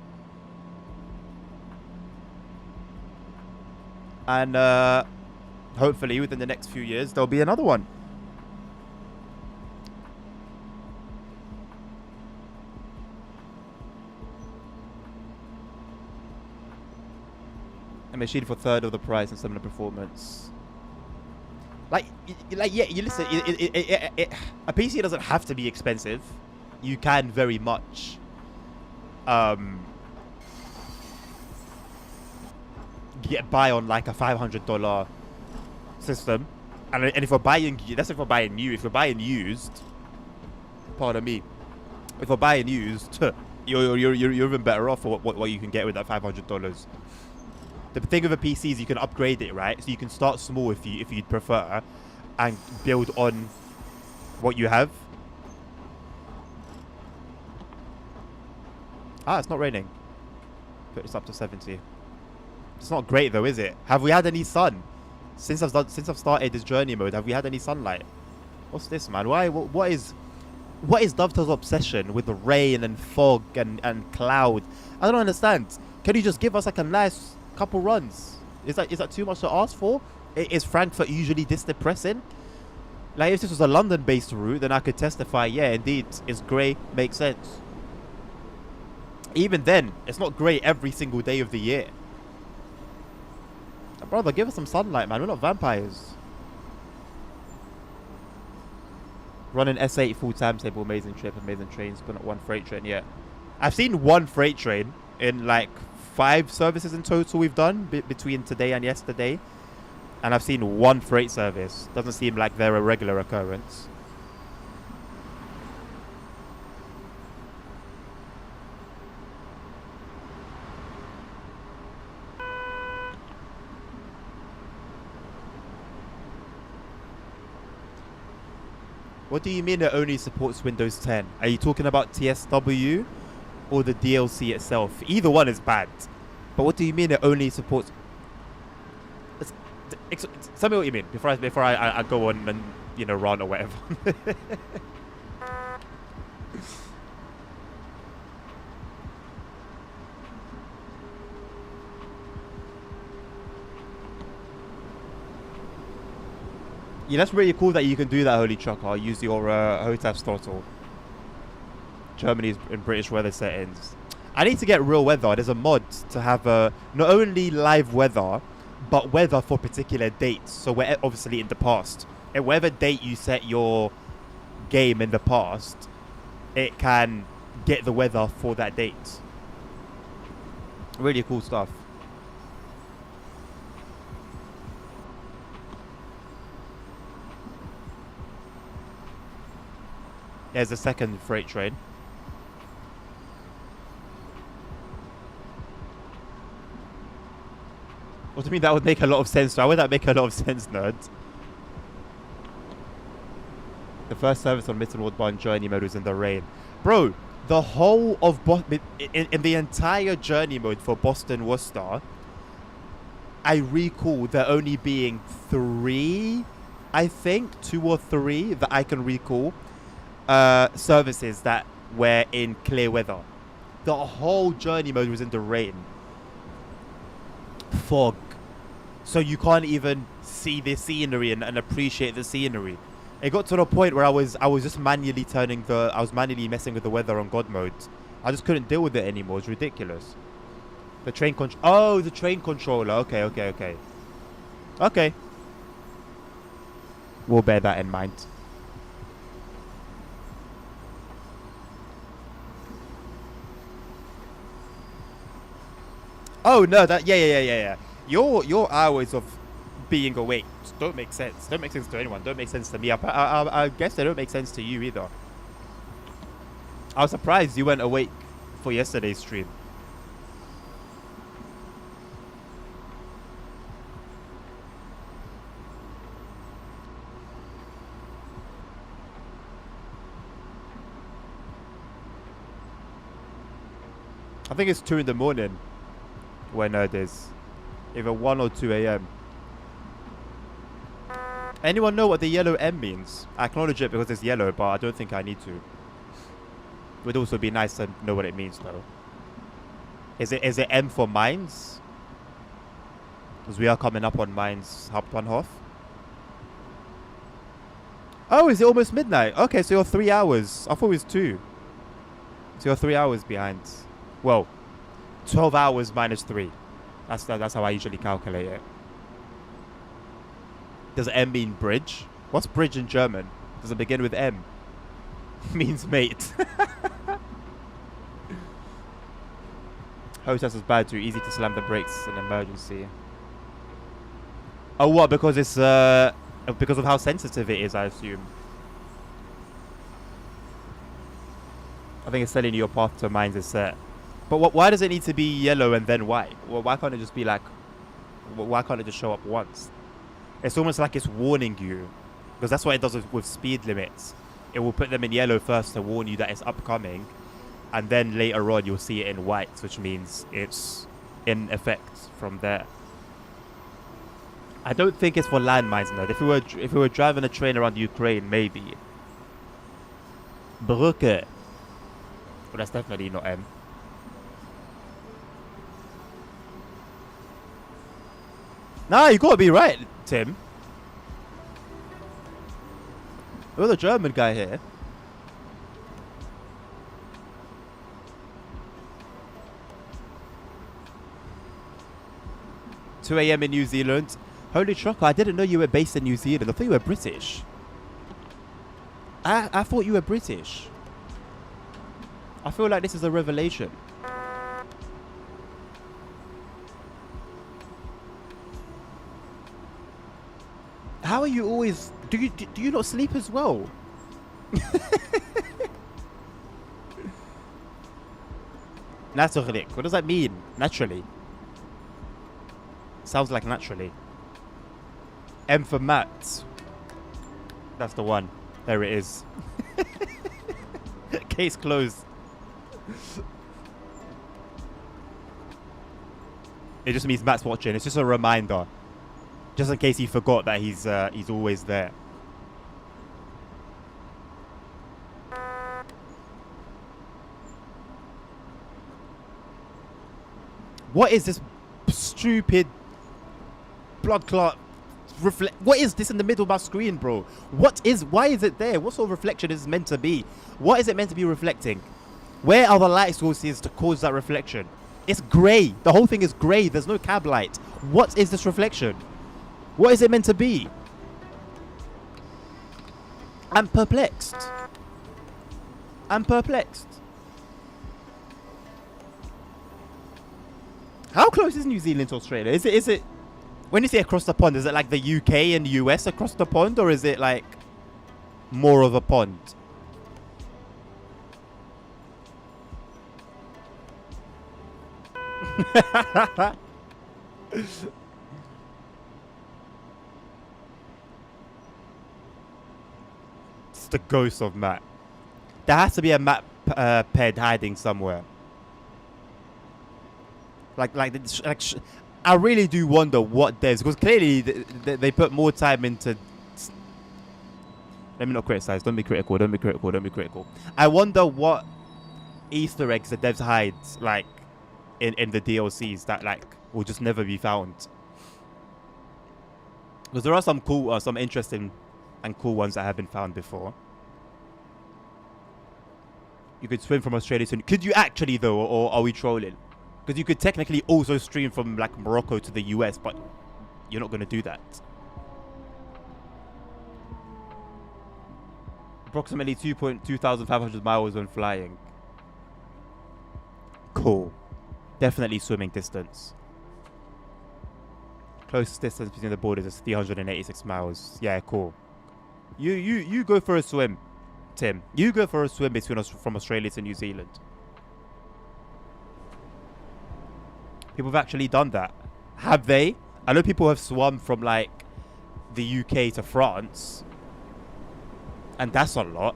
And hopefully within the next few years there'll be another one. A machine for third of the price and similar performance. Yeah, you listen. A PC doesn't have to be expensive. You can very much, get by on like a $500 system, and if you're buying, that's if you're buying new. If you're buying used, pardon me, if you're buying used, you're even better off for what you can get with that $500. The thing with a PC is you can upgrade it, right? So you can start small if you'd prefer, and build on what you have. Ah, it's not raining. But it's up to 70. It's not great though, is it? Have we had any sun since I've started this journey mode? Have we had any sunlight? What's this, man? Why? What is Dovetail's obsession with the rain and fog and cloud? I don't understand. Can you just give us like a nice couple runs? Is that too much to ask for? Is Frankfurt usually this depressing? Like, if this was a London-based route, then I could testify, yeah, indeed, it's grey, makes sense. Even then, it's not grey every single day of the year. Brother, give us some sunlight, man. We're not vampires. Running S8 full timetable, amazing trip, amazing trains, but not one freight train yet. I've seen one freight train in like 5 services in total we've done between today and yesterday, and I've seen one freight service. Doesn't seem like they're a regular occurrence. What do you mean it only supports Windows 10? Are you talking about TSW or the DLC itself? Either one is bad. But what do you mean it only supports... Tell me what you mean before I go on and, you know, run or whatever. Yeah, that's really cool that you can do that, Holy Trucker. Use your HOTAS throttle. Germany's in British weather settings. I need to get real weather. There's a mod to have not only live weather, but weather for particular dates. So we're obviously in the past. At whatever date you set your game in the past, it can get the weather for that date. Really cool stuff. There's a second freight train. What do you mean that would make a lot of sense? Why would that make a lot of sense, nerd? The first service on Mittenwald Bahn journey mode was in the rain. Bro, the whole of in the entire journey mode for Boston Worcester, I recall there only being 3, I think, 2 or 3 that I can recall, services that were in clear weather. The whole journey mode was in the rain. Fog. So you can't even see the scenery and appreciate the scenery. It got to the point where I was just manually messing with the weather on God mode. I just couldn't deal with it anymore. It's ridiculous. The train the train controller. Okay. Okay. We'll bear that in mind. Oh no, yeah. Your hours of being awake don't make sense. Don't make sense to anyone. Don't make sense to me. I guess they don't make sense to you either. I was surprised you weren't awake for yesterday's stream. I think it's 2 in the morning when it is. Either 1 or 2 a.m. Anyone know what the yellow M means? I acknowledge it because it's yellow, but I don't think I need to. Would also be nice to know what it means, though. Is it M for mines? Because we are coming up on mines Hauptbahnhof. Oh, is it almost midnight? Okay, so you're 3 hours. I thought it was 2. So you're 3 hours behind. Well, 12 hours minus 3. That's how I usually calculate it. Does M mean bridge? What's bridge in German? Does it begin with M? Means mate. Hostess is bad, too easy to slam the brakes in emergency. Oh, what? Because it's because of how sensitive it is, I assume. I think it's telling you your path to mines is set. But why does it need to be yellow and then white? Well, why can't it just be like... Why can't it just show up once? It's almost like it's warning you. Because that's what it does with speed limits. It will put them in yellow first to warn you that it's upcoming. And then later on you'll see it in white, which means it's in effect from there. I don't think it's for landmines, no. If we were driving a train around Ukraine, maybe. Brücke. But that's definitely not M. Nah, you gotta be right, Tim. You're the German guy here. "2 a.m. in New Zealand. Holy trucker, I didn't know you were based in New Zealand. I thought you were British. I thought you were British. I feel like this is a revelation. How are you always... Do you not sleep as well? Natürlich. What does that mean? Naturally. Sounds like naturally. M for Matt. That's the one. There it is. Case closed. It just means Matt's watching. It's just a reminder. Just in case he forgot that he's always there. What is this stupid blood clot what is this in the middle of my screen, bro? Why is it there? What sort of reflection is it meant to be? What is it meant to be reflecting? Where are the light sources to cause that reflection? It's grey. The whole thing is grey. There's no cab light. What is this reflection? What is it meant to be? I'm perplexed. I'm perplexed. How close is New Zealand to Australia? Is it when you say across the pond, is it like the UK and US across the pond, or is it like more of a pond? It's the ghost of Matt. There has to be a Matt ped hiding somewhere. I really do wonder what there's, because clearly they put more time into. Let me not criticize. Don't be critical. Don't be critical. Don't be critical. I wonder what Easter eggs the devs hide, like in the DLCs that like will just never be found. Because there are some cool, some interesting and cool ones that have been found before. You could swim from Australia to. Could you actually though, or are we trolling? Because you could technically also stream from like Morocco to the US, but you're not going to do that. Approximately 2,500 miles when flying. Cool. Definitely swimming distance. Closest distance between the borders is 386 miles. Yeah, cool. You go for a swim, Tim. You go for a swim between us from Australia to New Zealand. People have actually done that. Have they? I know people have swum from like the UK to France. And that's a lot.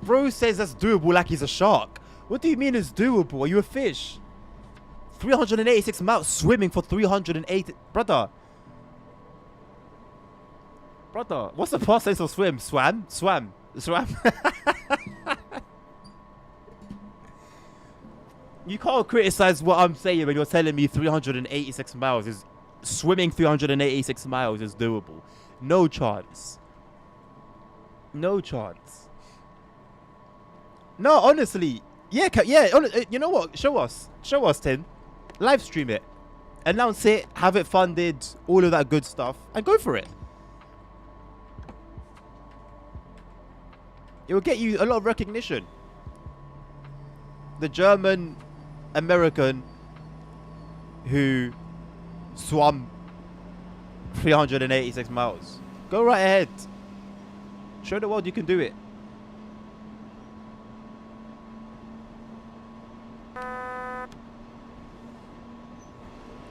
Bro says that's doable like he's a shark. What do you mean it's doable? Are you a fish? 386 miles swimming for 380. Brother. What's the past tense of swim? Swam? You can't criticize what I'm saying when you're telling me 386 miles is swimming 386 miles is doable. No chance. No chance. No, honestly. Yeah, you know what? Show us, Tim. Live stream it. Announce it, have it funded, all of that good stuff, and go for it. It will get you a lot of recognition. The German American who swam 386 miles. Go right ahead. Show the world you can do it.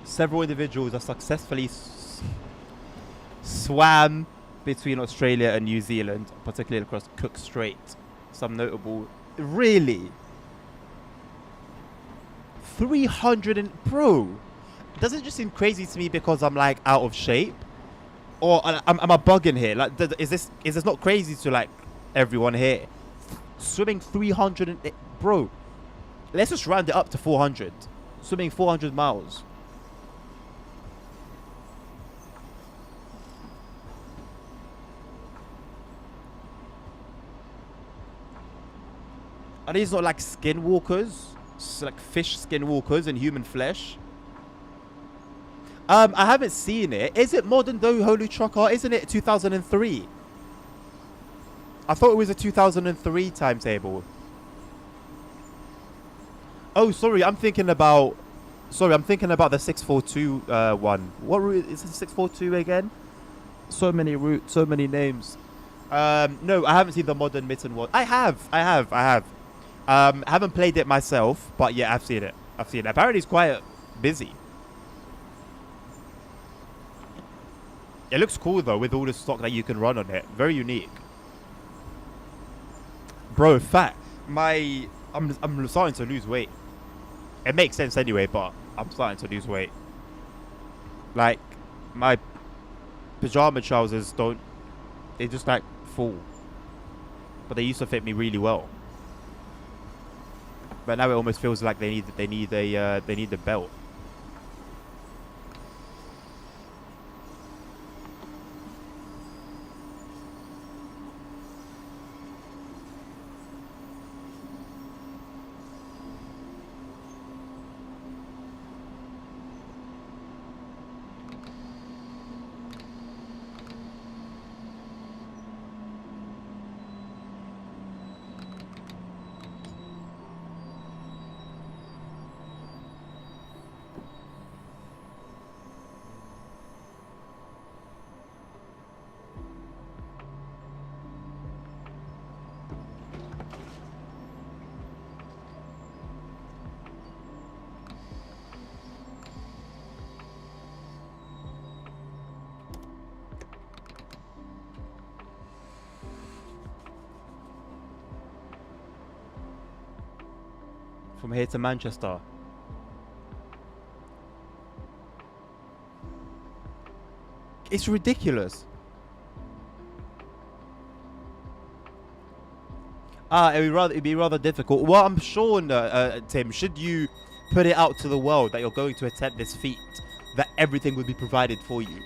Several individuals have successfully swam between Australia and New Zealand, particularly across Cook Strait. Some notable... Really? 300 and... Bro, doesn't it just seem crazy to me because I'm like out of shape? Or am I bugging here? Like, is this not crazy to like everyone here? Swimming 300 and... Bro, let's just round it up to 400. Swimming 400 miles. Are these not like skinwalkers? Like fish skinwalkers in human flesh? I haven't seen it. Is it modern though, Holy Trucker? Isn't it 2003? I thought it was a 2003 timetable. Oh, sorry. I'm thinking about the 642 one. What route is it? 642 again? So many routes, so many names. No, I haven't seen the modern mitten one. I have. Haven't played it myself, but yeah, I've seen it. Apparently, it's quite busy. It looks cool though, with all the stock that you can run on it. Very unique. Bro, fat. I'm starting to lose weight. It makes sense anyway, but I'm starting to lose weight. Like, my pajama trousers they just like fall. But they used to fit me really well. But now it almost feels like they need a belt. From here to Manchester. It's ridiculous. It'd be rather difficult. Well, I'm sure, Tim, should you put it out to the world that you're going to attempt this feat, that everything will be provided for you.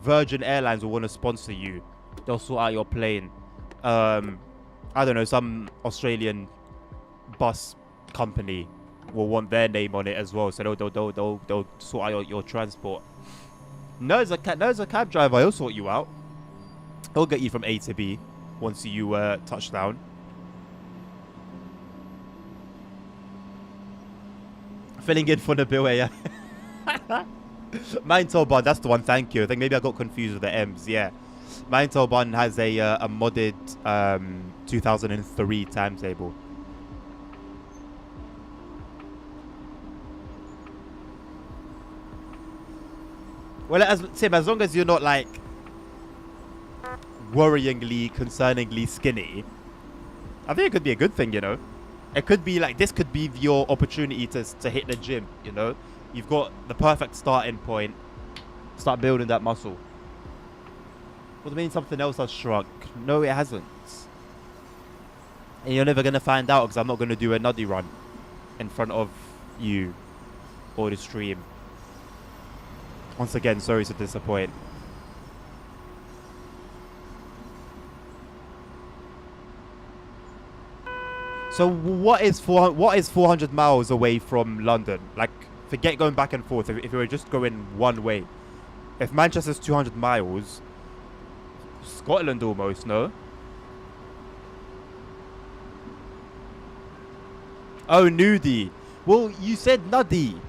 Virgin Airlines will want to sponsor you. They'll sort out your plane. I don't know, some Australian bus company will want their name on it as well, so they'll sort out your transport. There's a cab driver. He'll sort you out. He'll get you from A to B once you touch down. Filling in for the bill, yeah. Bahn, that's the one. Thank you. I think maybe I got confused with the M's. Yeah, Bahn has a modded 2003 timetable. Well, Tim, as long as you're not like worryingly, concerningly skinny, I think it could be a good thing, you know. It could be like, this could be your opportunity to hit the gym, you know. You've got the perfect starting point. Start building that muscle. What do you mean something else has shrunk? No, it hasn't. And you're never going to find out because I'm not going to do a nuddy run in front of you or the stream. Once again, sorry to disappoint. So what is 400 miles away from London? Like, forget going back and forth. If we were just going one way, if Manchester's 200 miles, Scotland almost, no? Oh, nudie. Well, you said nuddy.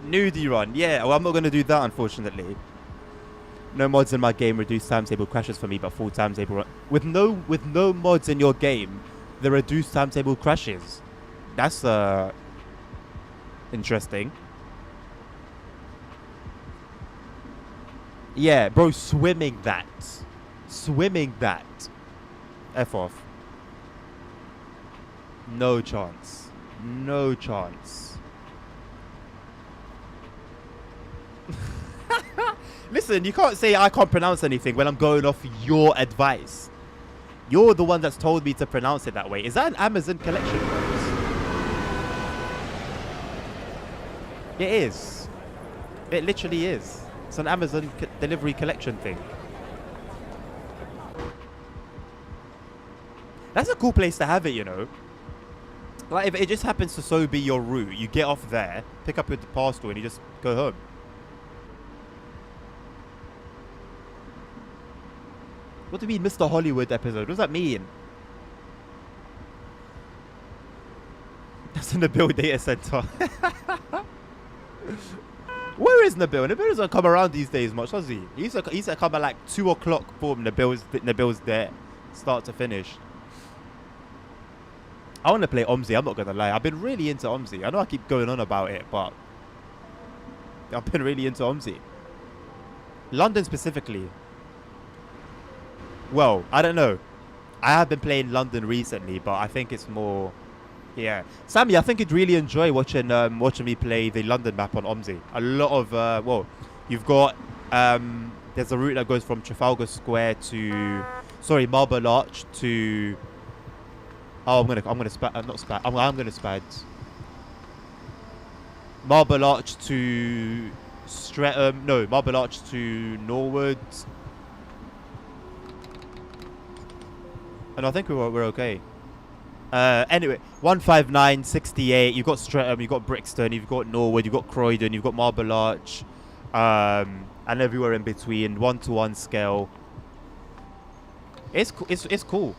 Nudie run. Yeah, well, I'm not going to do that, unfortunately. No mods in my game reduce timetable crashes for me, but full timetable run. With no mods in your game, the reduced timetable crashes. That's interesting. Yeah, bro, swimming that. F off. No chance. No chance. Listen, you can't say I can't pronounce anything when I'm going off your advice. You're the one that's told me to pronounce it that way. Is that an Amazon collection box? It is. It literally is. It's an Amazon delivery collection thing. That's a cool place to have it, you know. Like, if it just happens to so be your route, you get off there, pick up your parcel, and you just go home. What do you mean, Mr. Hollywood episode? What does that mean? That's in the Nabil data center. Where is Nabil? Nabil doesn't come around these days much, does he? He used to come at like 2 o'clock for Nabil's there, start to finish. I want to play Omzi, I'm not going to lie. I've been really into Omzi. I know I keep going on about it, but I've been really into Omzi. London specifically. Well, I don't know. I have been playing London recently, but I think it's more... Yeah. Sammy, I think you'd really enjoy watching me play the London map on Omzi. A lot of... well, you've got... there's a route that goes from Trafalgar Square to... Sorry, Marble Arch to... Oh, I'm gonna spad. I'm gonna spad. Marble Arch to Streatham. No, Marble Arch to Norwood. And I think we're okay. Anyway, 159, 68. You've got Streatham. You've got Brixton. You've got Norwood. You've got Croydon. You've got Marble Arch, and everywhere in between. 1-to-1 scale. It's cool.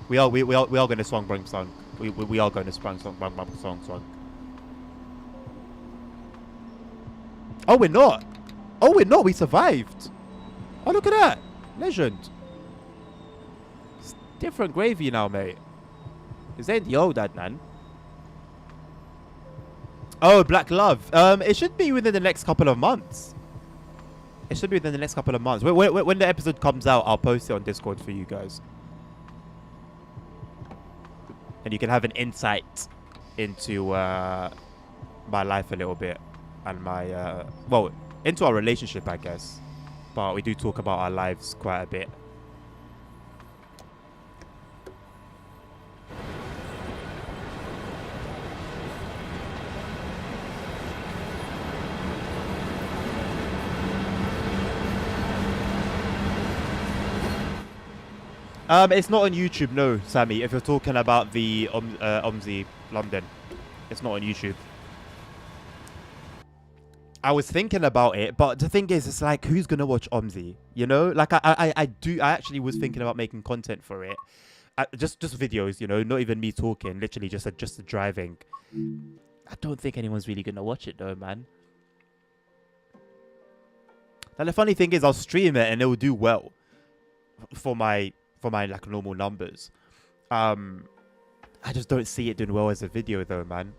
We are going to swang bang song. We are going to swang song bang bang song. Oh, we're not. Oh, we're not. We survived. Oh, look at that. Legend. It's different gravy now, mate. Is that the old Adnan? Oh, Black Love. It should be within the next couple of months. It should be within the next couple of months. When the episode comes out, I'll post it on Discord for you guys. and you can have an insight into my life a little bit and my well, into our relationship, I guess. But we do talk about our lives quite a bit. It's not on YouTube, no, Sammy. If you're talking about the OMSI London, it's not on YouTube. I was thinking about it, but the thing is, it's like, who's gonna watch OMSI? You know, like I actually was thinking about making content for it, just videos, you know, not even me talking, literally just the driving. I don't think anyone's really gonna watch it though, man. And the funny thing is, I'll stream it and it will do well for my like normal numbers. I just don't see it doing well as a video though, man.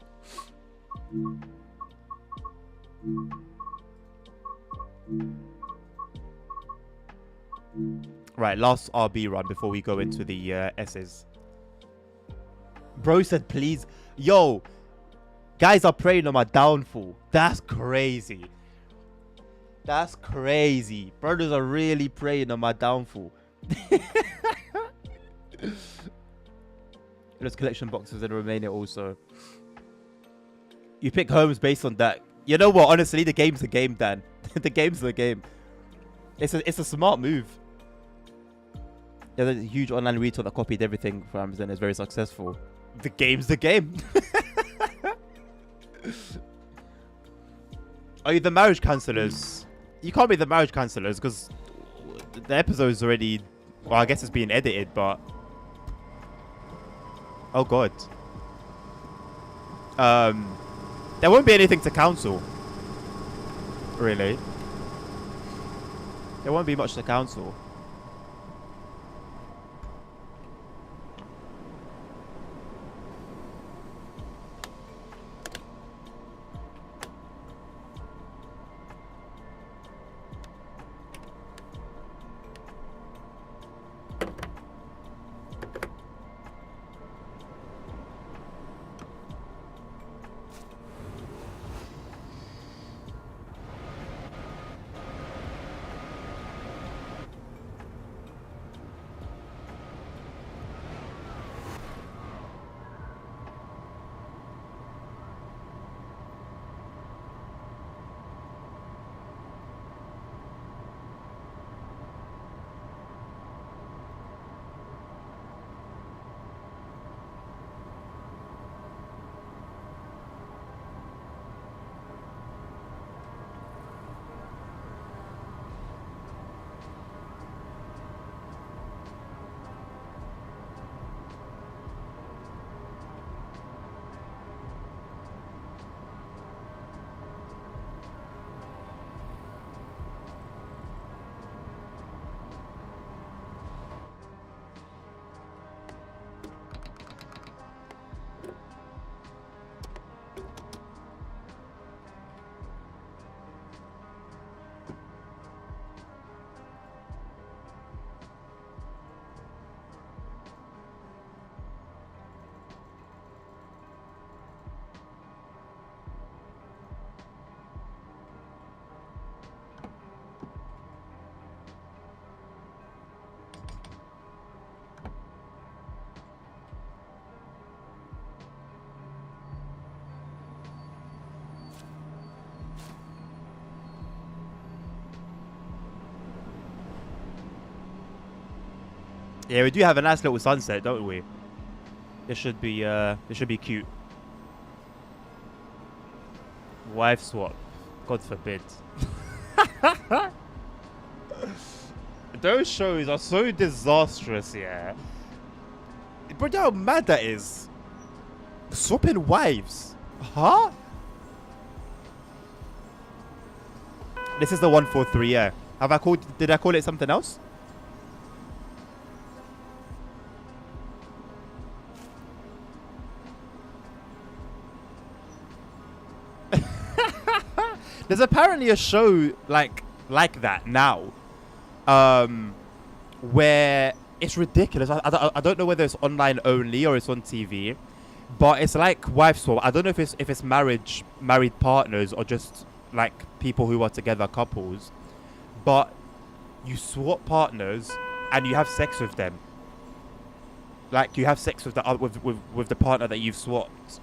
Right, last RB run before we go into the S's. Bro said please. Yo, guys are praying on my downfall. That's crazy. That's crazy. Brothers are really praying on my downfall. There's collection boxes in Romania also. You pick homes based on that. You know what? Honestly, the game's the game, Dan. The game's the game. It's a smart move. Yeah, there's a huge online retail that copied everything from Amazon. Is very successful. The game's the game. Are you the marriage counselors? You can't be the marriage counselors because the episode's already. Well, I guess it's being edited, but oh god. There won't be anything to counsel. Really. There won't be much to counsel. Yeah, we do have a nice little sunset, don't we? This should be cute. Wife swap. God forbid. Those shows are so disastrous, yeah. But you know how mad that is? Swapping wives. Huh? This is the 143, yeah. Did I call it something else? There's apparently a show like that now, where It's ridiculous. I don't know whether it's online only or it's on TV, but it's like wife swap. I don't know if it's married partners or just like people who are together couples, but you swap partners and you have sex with them. Like you have sex with with the partner that you've swapped.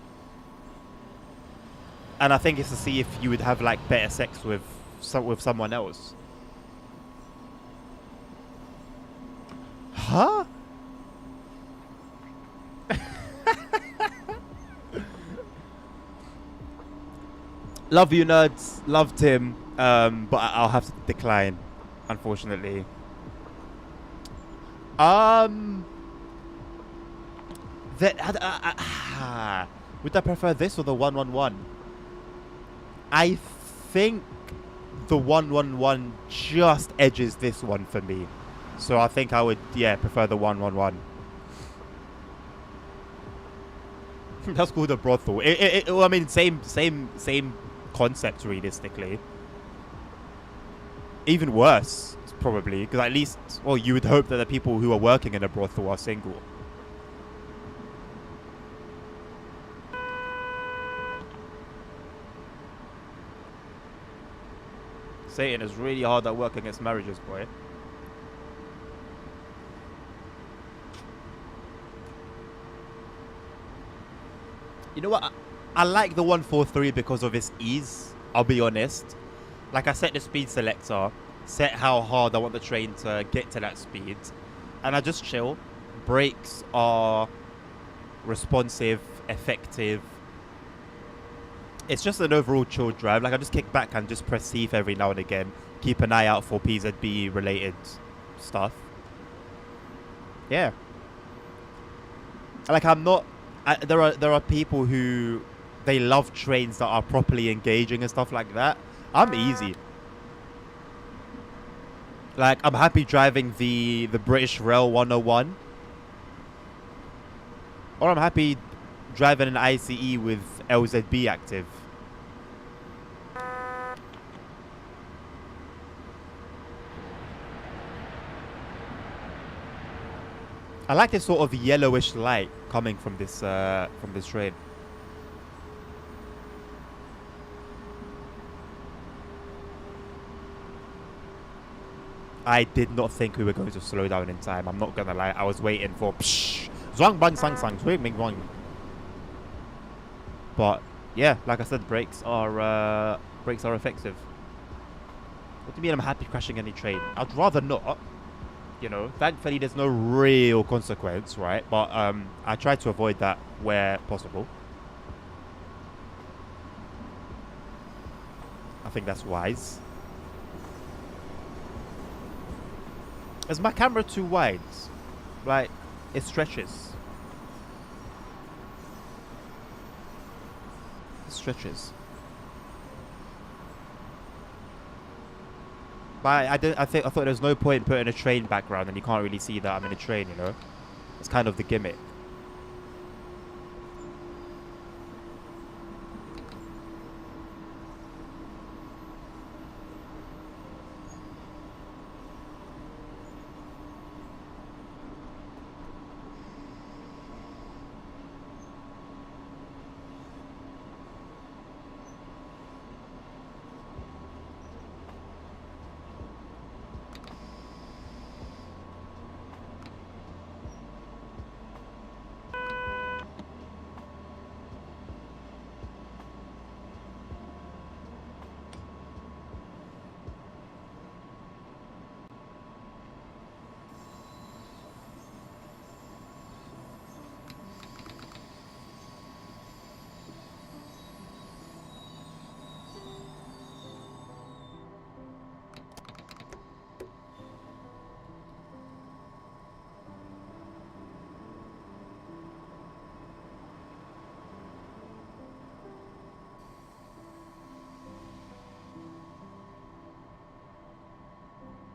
And I think it's to see if you would have like better sex with someone else. Huh? Love you, nerds. Love Tim. But I'll have to decline, unfortunately. Um, that would I prefer this or the 111? I think the 111 just edges this one for me, so I think I would prefer the 111. That's called a brothel. Well, I mean, same concept realistically. Even worse, probably, because at least, well, you would hope that the people who are working in a brothel are single. Satan is really hard at work against marriages, boy. You know what? I like the 143 because of its ease. I'll be honest. Like I set the speed selector, set how hard I want the train to get to that speed, and I just chill. Brakes are responsive, effective. It's just an overall chill drive. Like I just kick back and just press C every now and again. Keep an eye out for PZB related stuff. Yeah. Like I'm not. There are people who they love trains that are properly engaging and stuff like that. I'm easy. Like I'm happy driving the British Rail 101, or I'm happy driving an ICE with LZB active. I like this sort of yellowish light coming from this train. I did not think we were going to slow down in time. I'm not gonna lie. I was waiting for Zhuang Bang Sang Sang Sui Ming Wang. But yeah, like I said, brakes are effective. What do you mean I'm happy crashing any train? I'd rather not. You know, thankfully there's no real consequence, right? But I try to avoid that where possible. I think that's wise. Is my camera too wide? Like, it stretches. It stretches. But I thought there's no point in putting a train background and you can't really see that I'm in a train, you know? It's kind of the gimmick.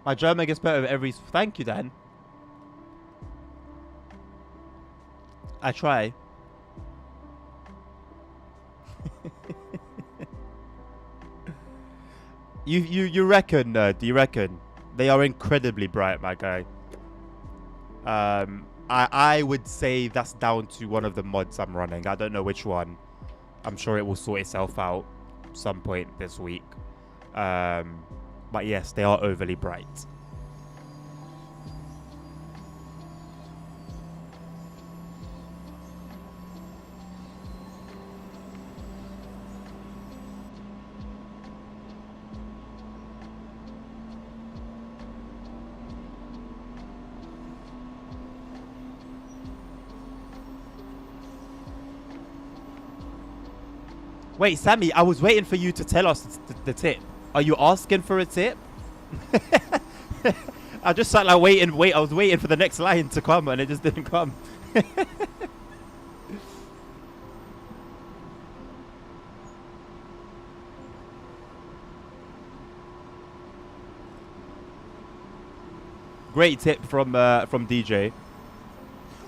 My German gets better with every... Thank you, Dan. I try. You reckon, nerd? Do you reckon? They are incredibly bright, my guy. I would say that's down to one of the mods I'm running. I don't know which one. I'm sure it will sort itself out some point this week. But yes, they are overly bright. Wait, Sammy, I was waiting for you to tell us the tip. Are you asking for a tip? I just sat like wait. I was waiting for the next line to come and it just didn't come. Great tip from DJ.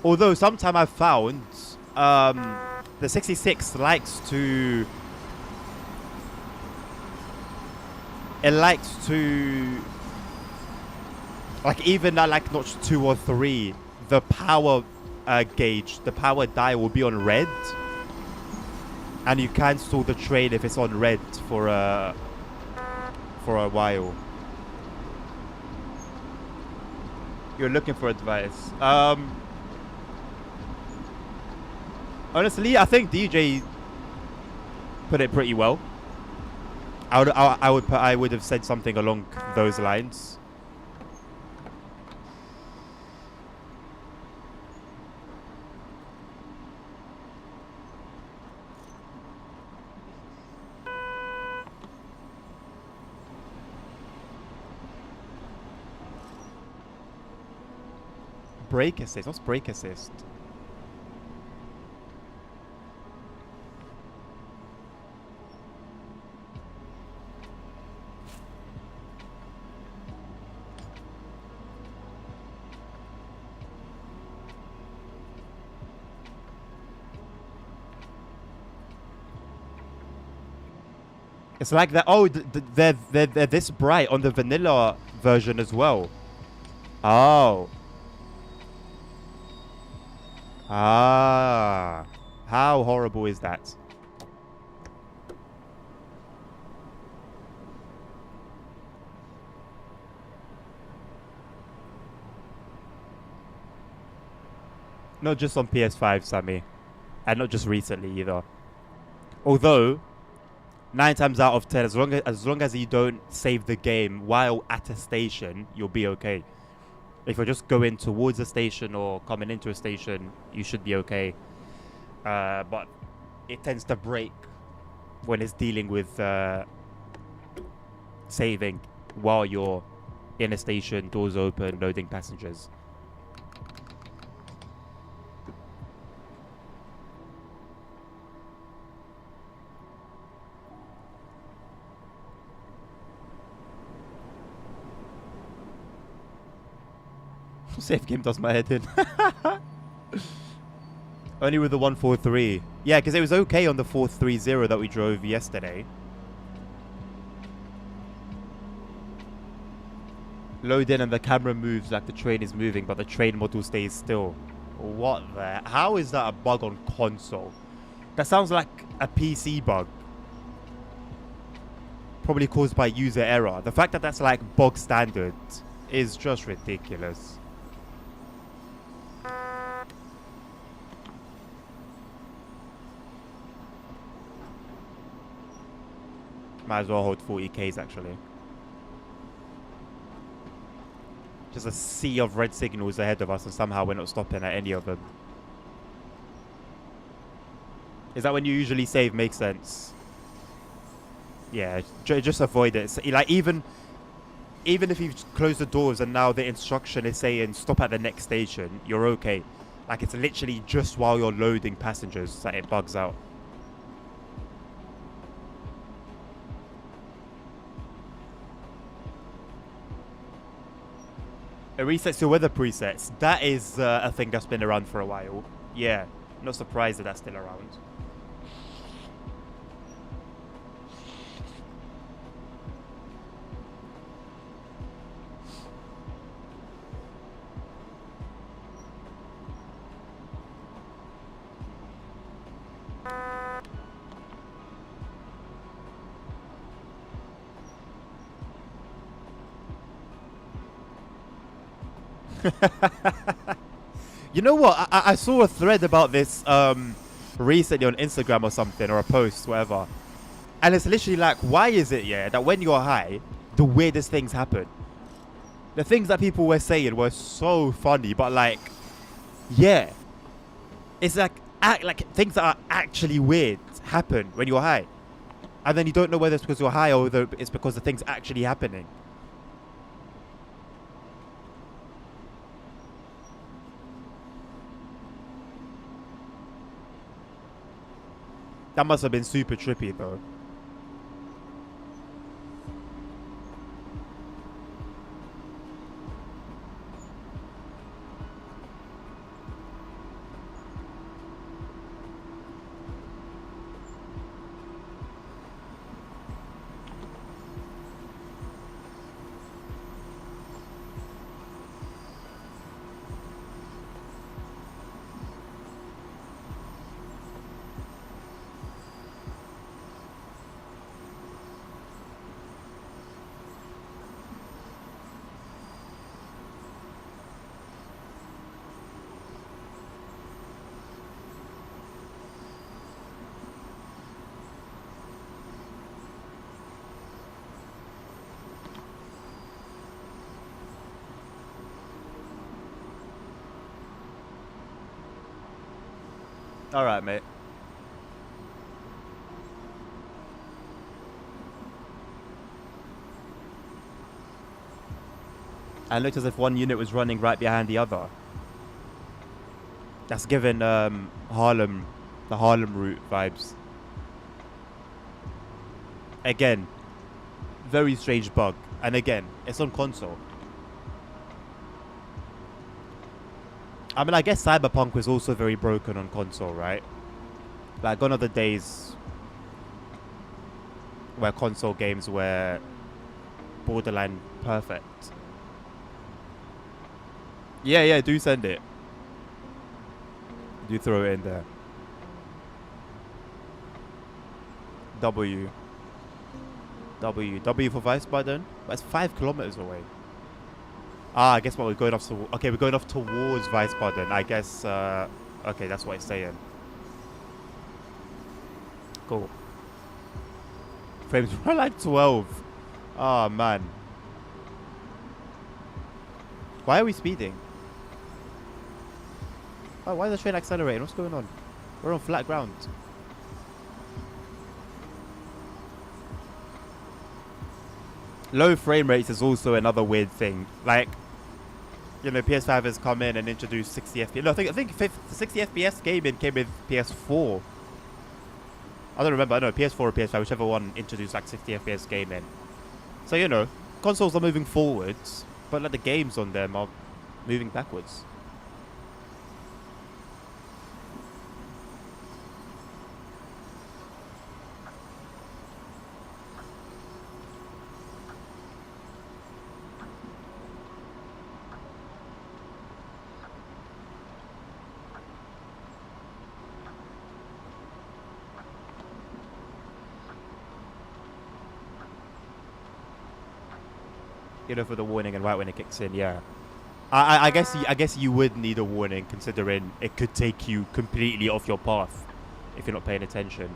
Although sometime I've found the 66 likes to like even at like notch 2 or 3, the power gauge, the power die will be on red, and you can stall the train if it's on red for a while. You're looking for advice. Honestly, I think DJ put it pretty well. I would have said something along those lines. Brake assist. What's brake assist? It's like that. Oh, they're this bright on the vanilla version as well. Oh. Ah. How horrible is that? Not just on PS5, Sammy. And not just recently either. Although 9 times out of 10, as long as you don't save the game while at a station, you'll be okay. If you're just going towards a station or coming into a station, you should be okay. But it tends to break when it's dealing with saving while you're in a station, doors open, loading passengers. Safe game does my head in. Only with the 143. Yeah, because it was okay on the 430 that we drove yesterday. Load in and the camera moves like the train is moving, but the train model stays still. What the? How is that a bug on console? That sounds like a PC bug. Probably caused by user error. The fact that that's like bog standard is just ridiculous. Might as well hold 40Ks actually. Just a sea of red signals ahead of us and somehow we're not stopping at any of them. Is that when you usually save? Makes sense. Yeah, just avoid it. So, like even if you close the doors and now the instruction is saying stop at the next station, you're okay. Like it's literally just while you're loading passengers that it bugs out. It resets your weather presets. That is a thing that's been around for a while. Yeah, not surprised that that's still around. You know what? I saw a thread about this recently on Instagram or something, or a post, whatever. And it's literally like, why is it, yeah, that when you're high, the weirdest things happen? The things that people were saying were so funny, but like, yeah, it's like like things that are actually weird happen when you're high, and then you don't know whether it's because you're high or whether it's because the thing's actually happening. That must have been super trippy though. All right, mate. I looked as if one unit was running right behind the other. That's giving Harlem, the Harlem route vibes. Again, very strange bug. And again, it's on console. I mean, I guess Cyberpunk was also very broken on console, right? Like, gone are the days where console games were borderline perfect. Yeah, yeah, do send it. Do throw it in there. W. W for Vice Button? That's 5 kilometers away. Ah, I guess what we're going off to. Okay, we're going off towards Vice Button. I guess. Okay, that's what it's saying. Cool. Frames were like 12. Oh man. Why are we speeding? Oh, why is the train accelerating? What's going on? We're on flat ground. Low frame rates is also another weird thing. Like, you know, PS5 has come in and introduced 60 FPS. No, I think 60 FPS gaming came with PS4. I don't remember. I don't know, PS4 or PS5, whichever one introduced like 60 FPS gaming. So, you know, consoles are moving forwards, but like the games on them are moving backwards. You know, for the warning and right when it kicks in, yeah. I guess you would need a warning, considering it could take you completely off your path if you're not paying attention.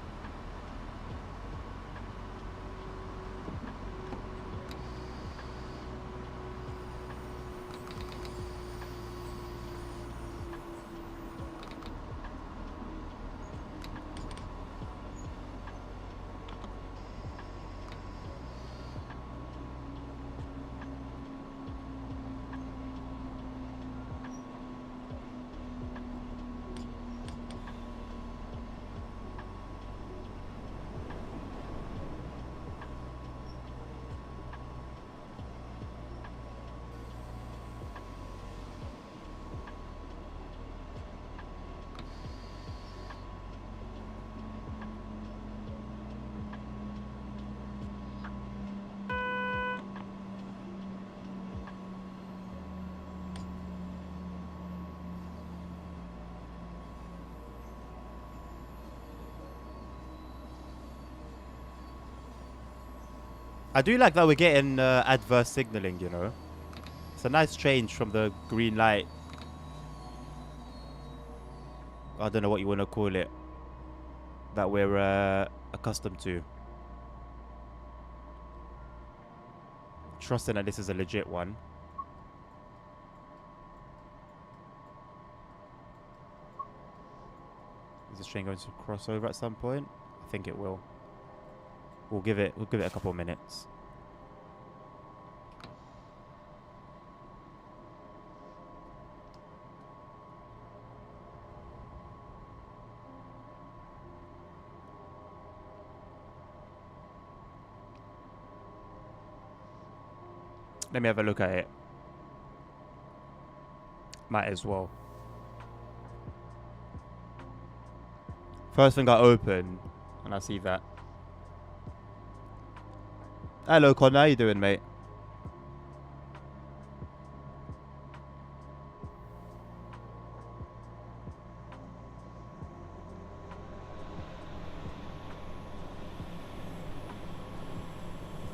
I do like that we're getting adverse signaling, you know. It's a nice change from the green light. I don't know what you want to call it. That we're accustomed to. Trusting that this is a legit one. Is this train going to cross over at some point? I think it will. We'll give it a couple of minutes. Let me have a look at it. Might as well. First thing I open, and I see that. Hello, Connor. How you doing, mate?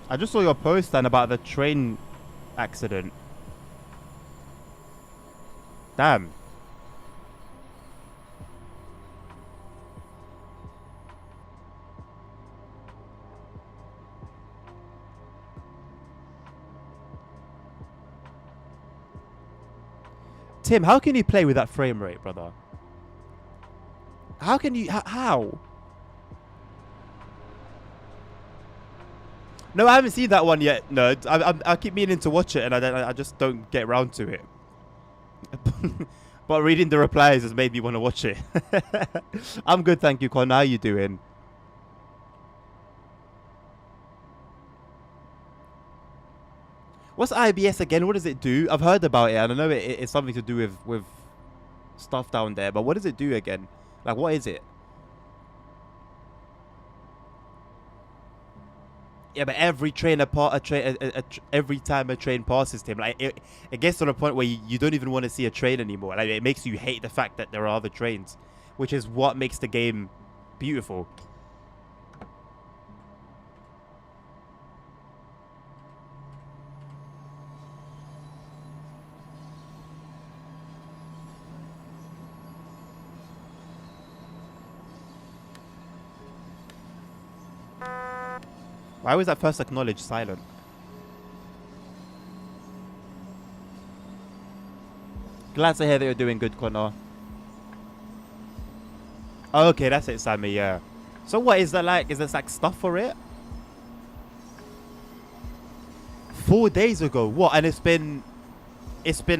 I just saw your post then about the train accident. Damn. Tim, how can you play with that frame rate, brother? How can you... How? No, I haven't seen that one yet, nerd. I keep meaning to watch it, and I just don't get around to it. But reading the replies has made me want to watch it. I'm good, thank you, Con. How you doing? What's IBS again? What does it do? I've heard about it, and I know it's something to do with stuff down there. But what does it do again? Like, what is it? Yeah, but every train every time a train passes, Tim, like it gets to the point where you don't even want to see a train anymore. Like, it makes you hate the fact that there are other trains, which is what makes the game beautiful. Why was that first acknowledged silent? Glad to hear that you're doing good, Connor. Oh, okay, that's it, Sammy, yeah. So what is that like? Is there like stuff for it? 4 days ago. What? And it's been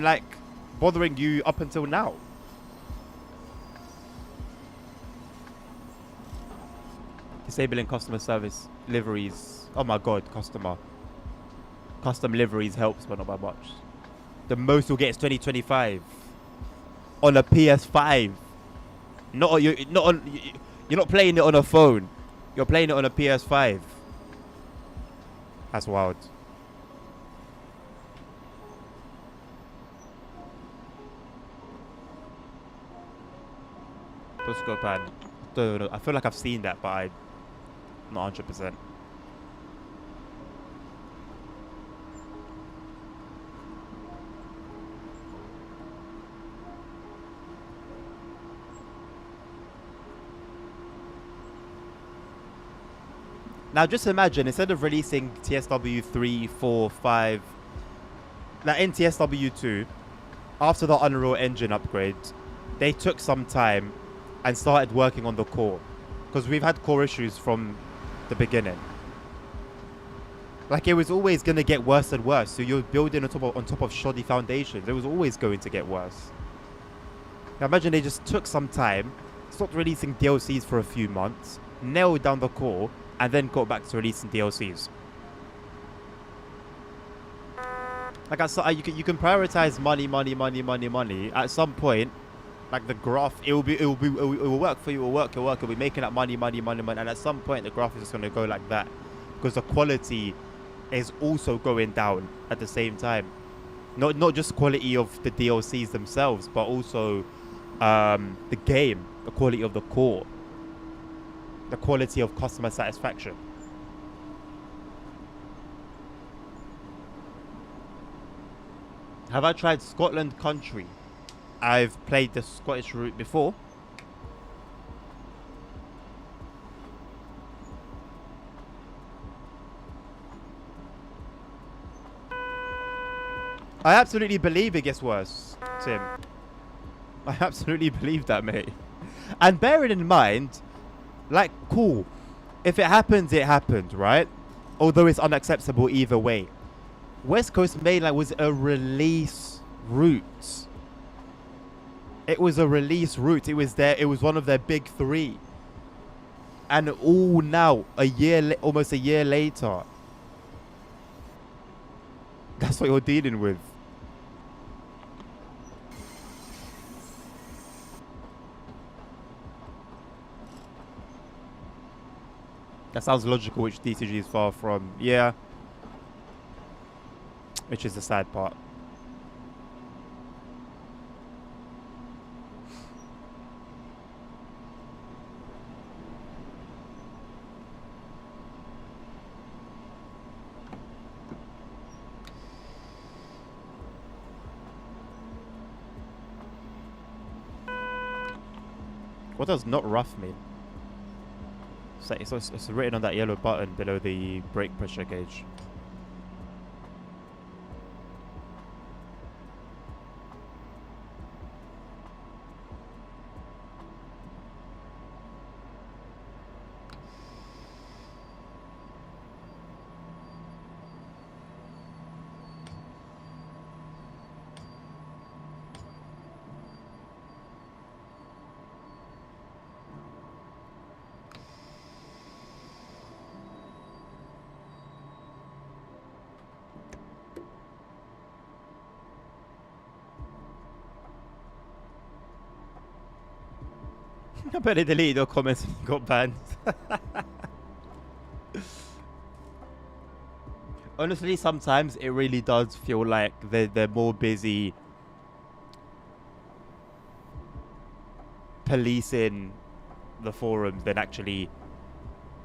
like bothering you up until now. Disabling customer service liveries. Oh my god, custom liveries helps, but not by much. The most you'll get is 2025 on a PS5. You're not playing it on a phone. You're playing it on a PS5. That's wild. Let's go, pan. I feel like I've seen that, but I'm not 100%. Now just imagine, instead of releasing TSW 3, 4, 5, like in TSW 2, after the Unreal Engine upgrade, they took some time and started working on the core. Because we've had core issues from the beginning. Like, it was always going to get worse and worse. So you're building on top of shoddy foundations. It was always going to get worse. Now imagine they just took some time, stopped releasing DLCs for a few months, nailed down the core, and then got back to releasing DLCs. Like, you can prioritize money. At some point, like the graph, it will work for you. It will work. It'll be making that money. And at some point, the graph is just going to go like that, because the quality is also going down at the same time. Not just quality of the DLCs themselves, but also the game, the quality of the core, the quality of customer satisfaction. Have I tried Scotland country? I've played the Scottish route before. I absolutely believe it gets worse, Tim. I absolutely believe that, mate. And bearing in mind, like, cool. If it happens, it happened, right? Although it's unacceptable either way. West Coast Main Line was a release route. It was a release route. It was there. It was one of their big three. And all now, almost a year later, that's what you're dealing with. That sounds logical, which DCG is far from. Yeah. Which is the sad part. What does not rough mean? It's written on that yellow button below the brake pressure gauge. I bet they deleted your comments and got banned. Honestly, sometimes it really does feel like they're more busy policing the forums than actually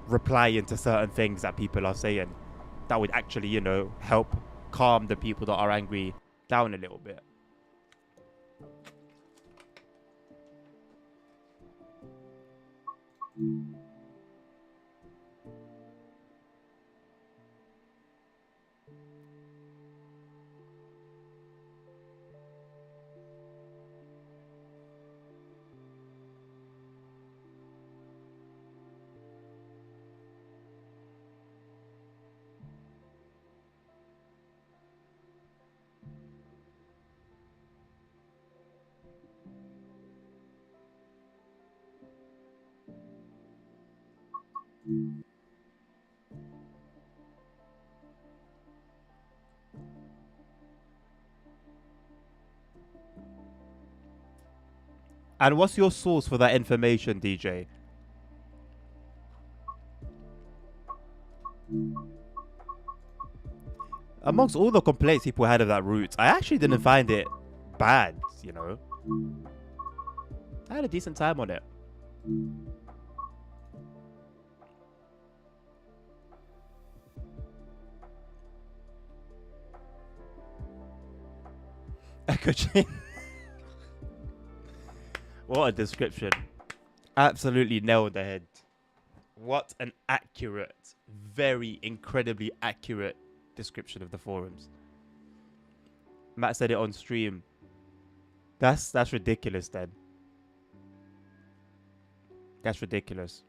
replying to certain things that people are saying. That would actually, you know, help calm the people that are angry down a little bit. And what's your source for that information, DJ? Amongst all the complaints people had of that route, I actually didn't find it bad, you know. I had a decent time on it. Echo chain. What a description. Absolutely nailed the head. What an accurate, very incredibly accurate description of the forums. Matt said it on stream. That's ridiculous then. That's ridiculous.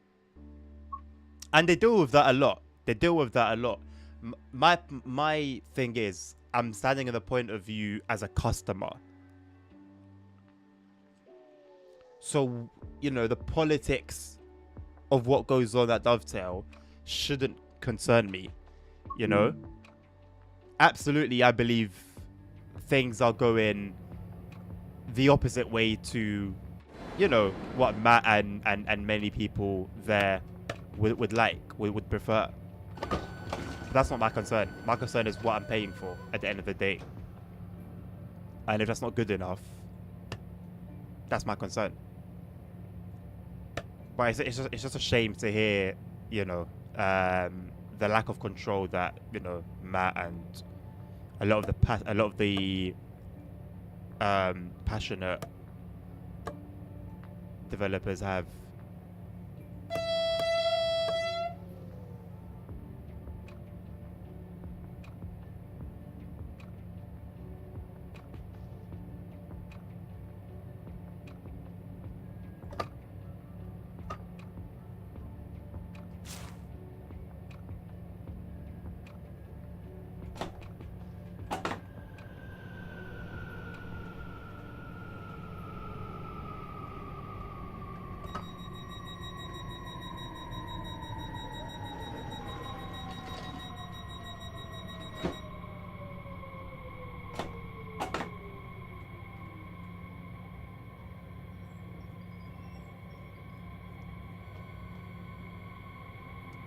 And they deal with that a lot. They deal with that a lot. My thing is, I'm standing in the point of view as a customer. So, you know, the politics of what goes on at Dovetail shouldn't concern me, you know? Absolutely, I believe things are going the opposite way to, you know, what Matt and many people there would prefer. But that's not my concern. My concern is what I'm paying for at the end of the day. And if that's not good enough, that's my concern. But it's just a shame to hear, you know, the lack of control that, you know, Matt and a lot of the passionate developers have.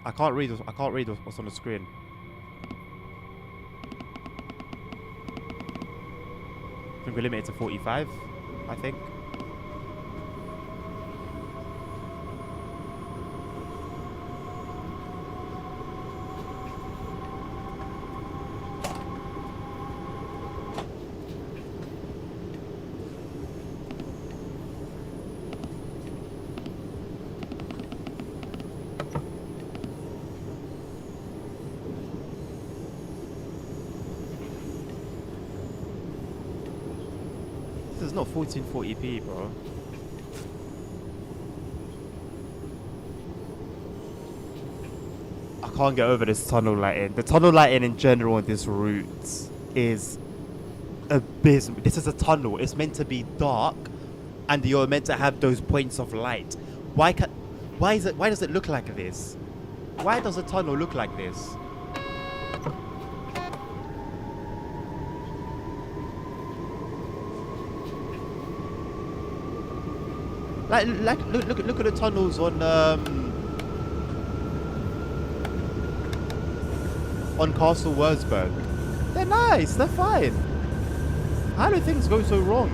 I can't read. I can't read what's on the screen. I think we're limited to 45. I think. This is not 1440p, bro. I can't get over this tunnel lighting. The tunnel lighting in general on this route is abysmal. This is a tunnel. It's meant to be dark, and you're meant to have those points of light. Why does it look like this? Why does a tunnel look like this? Look at the tunnels on Castle Wurzburg. They're nice. They're fine. How do things go so wrong?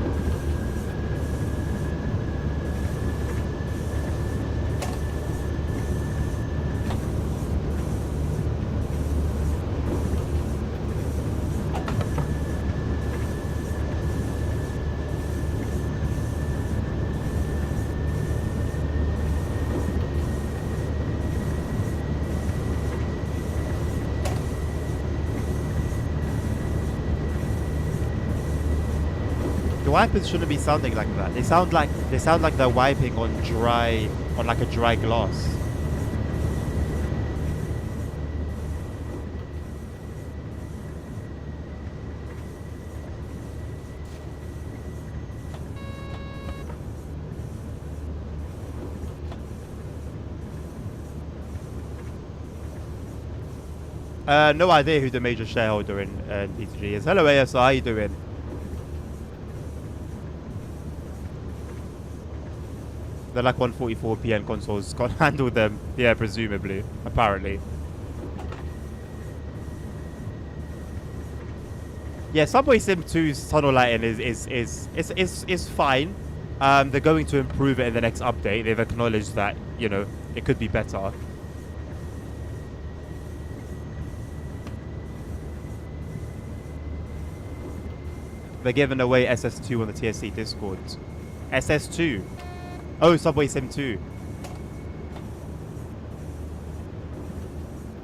The wipers shouldn't be sounding like that. They sound like they're wiping on like a dry glass. No idea who the major shareholder in P2G is. Hello ASR, how you doing? They're like 144p and consoles can't handle them. Yeah, presumably. Apparently. Yeah, Subway Sim 2's tunnel lighting is fine. They're going to improve it in the next update. They've acknowledged that, you know, it could be better. They're giving away SS2 on the TSC Discord. SS2? Oh, Subway Sim 2.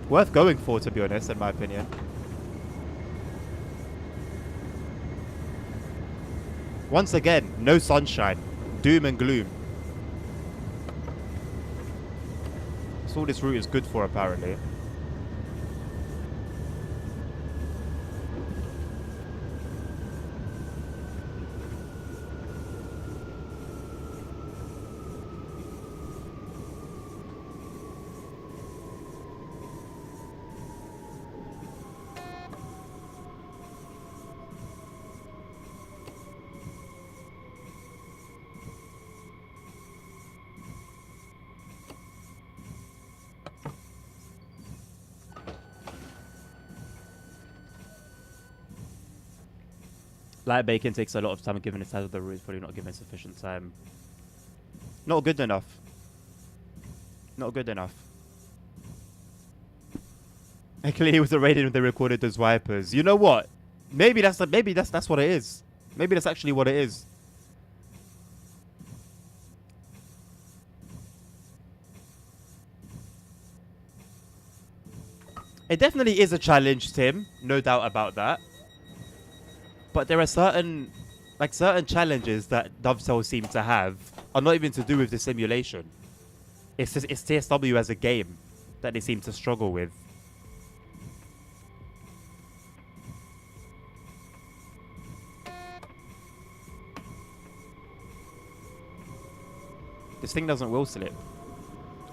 Worth going for, to be honest, in my opinion. Once again, no sunshine. Doom and gloom. That's all this route is good for, apparently. Light bacon takes a lot of time given the size of the route. It's probably not given sufficient time. Not good enough. Not good enough. And clearly it was already when they recorded those wipers. You know what? Maybe that's what it is. Maybe that's actually what it is. It definitely is a challenge, Tim. No doubt about that. But there are certain challenges that Dovetail seem to have are not even to do with the simulation. It's TSW as a game that they seem to struggle with. This thing doesn't wheel slip.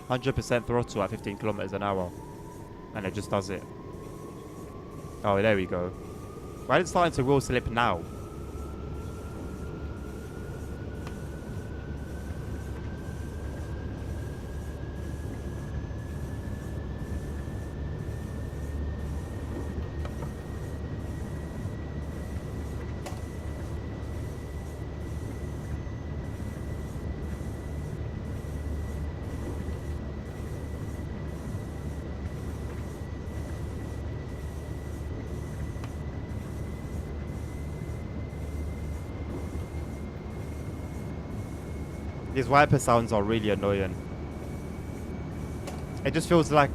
100% throttle at 15 kilometers an hour. And it just does it. Oh, there we go. Why is it starting to wheel slip now? These wiper sounds are really annoying. It just feels like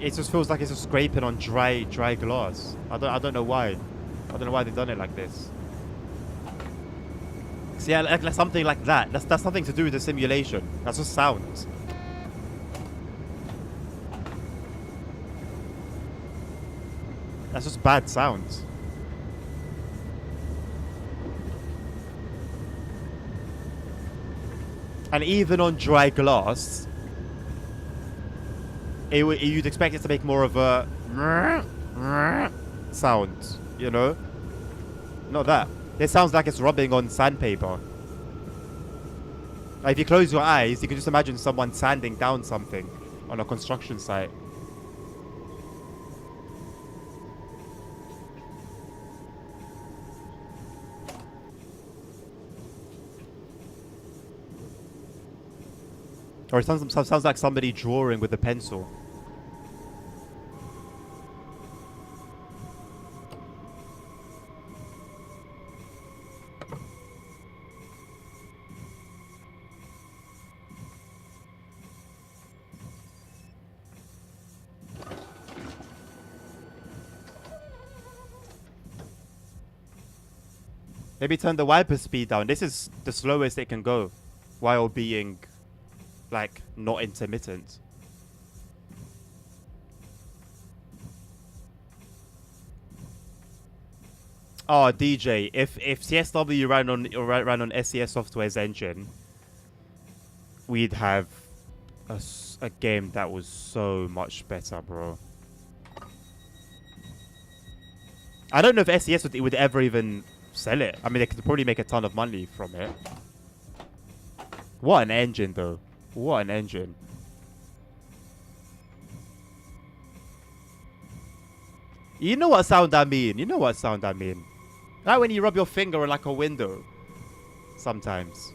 it's just scraping on dry glass. I don't know why. I don't know why they've done it like this. See, yeah, like something like that. That's nothing to do with the simulation. That's just sound. That's just bad sounds. And even on dry glass, you'd expect it to make more of a sound, you know? Not that. It sounds like it's rubbing on sandpaper. Like if you close your eyes, you can just imagine someone sanding down something on a construction site. Or it sounds like somebody drawing with a pencil. Maybe turn the wiper speed down. This is the slowest it can go while being, like, not intermittent. Oh, DJ, if CSW ran on SES Software's engine, we'd have a game that was so much better, bro. I don't know if SES would ever even sell it. I mean, they could probably make a ton of money from it. What an engine, though. What an engine. You know what sound I mean. You know what sound I mean. Like when you rub your finger on like a window. Sometimes.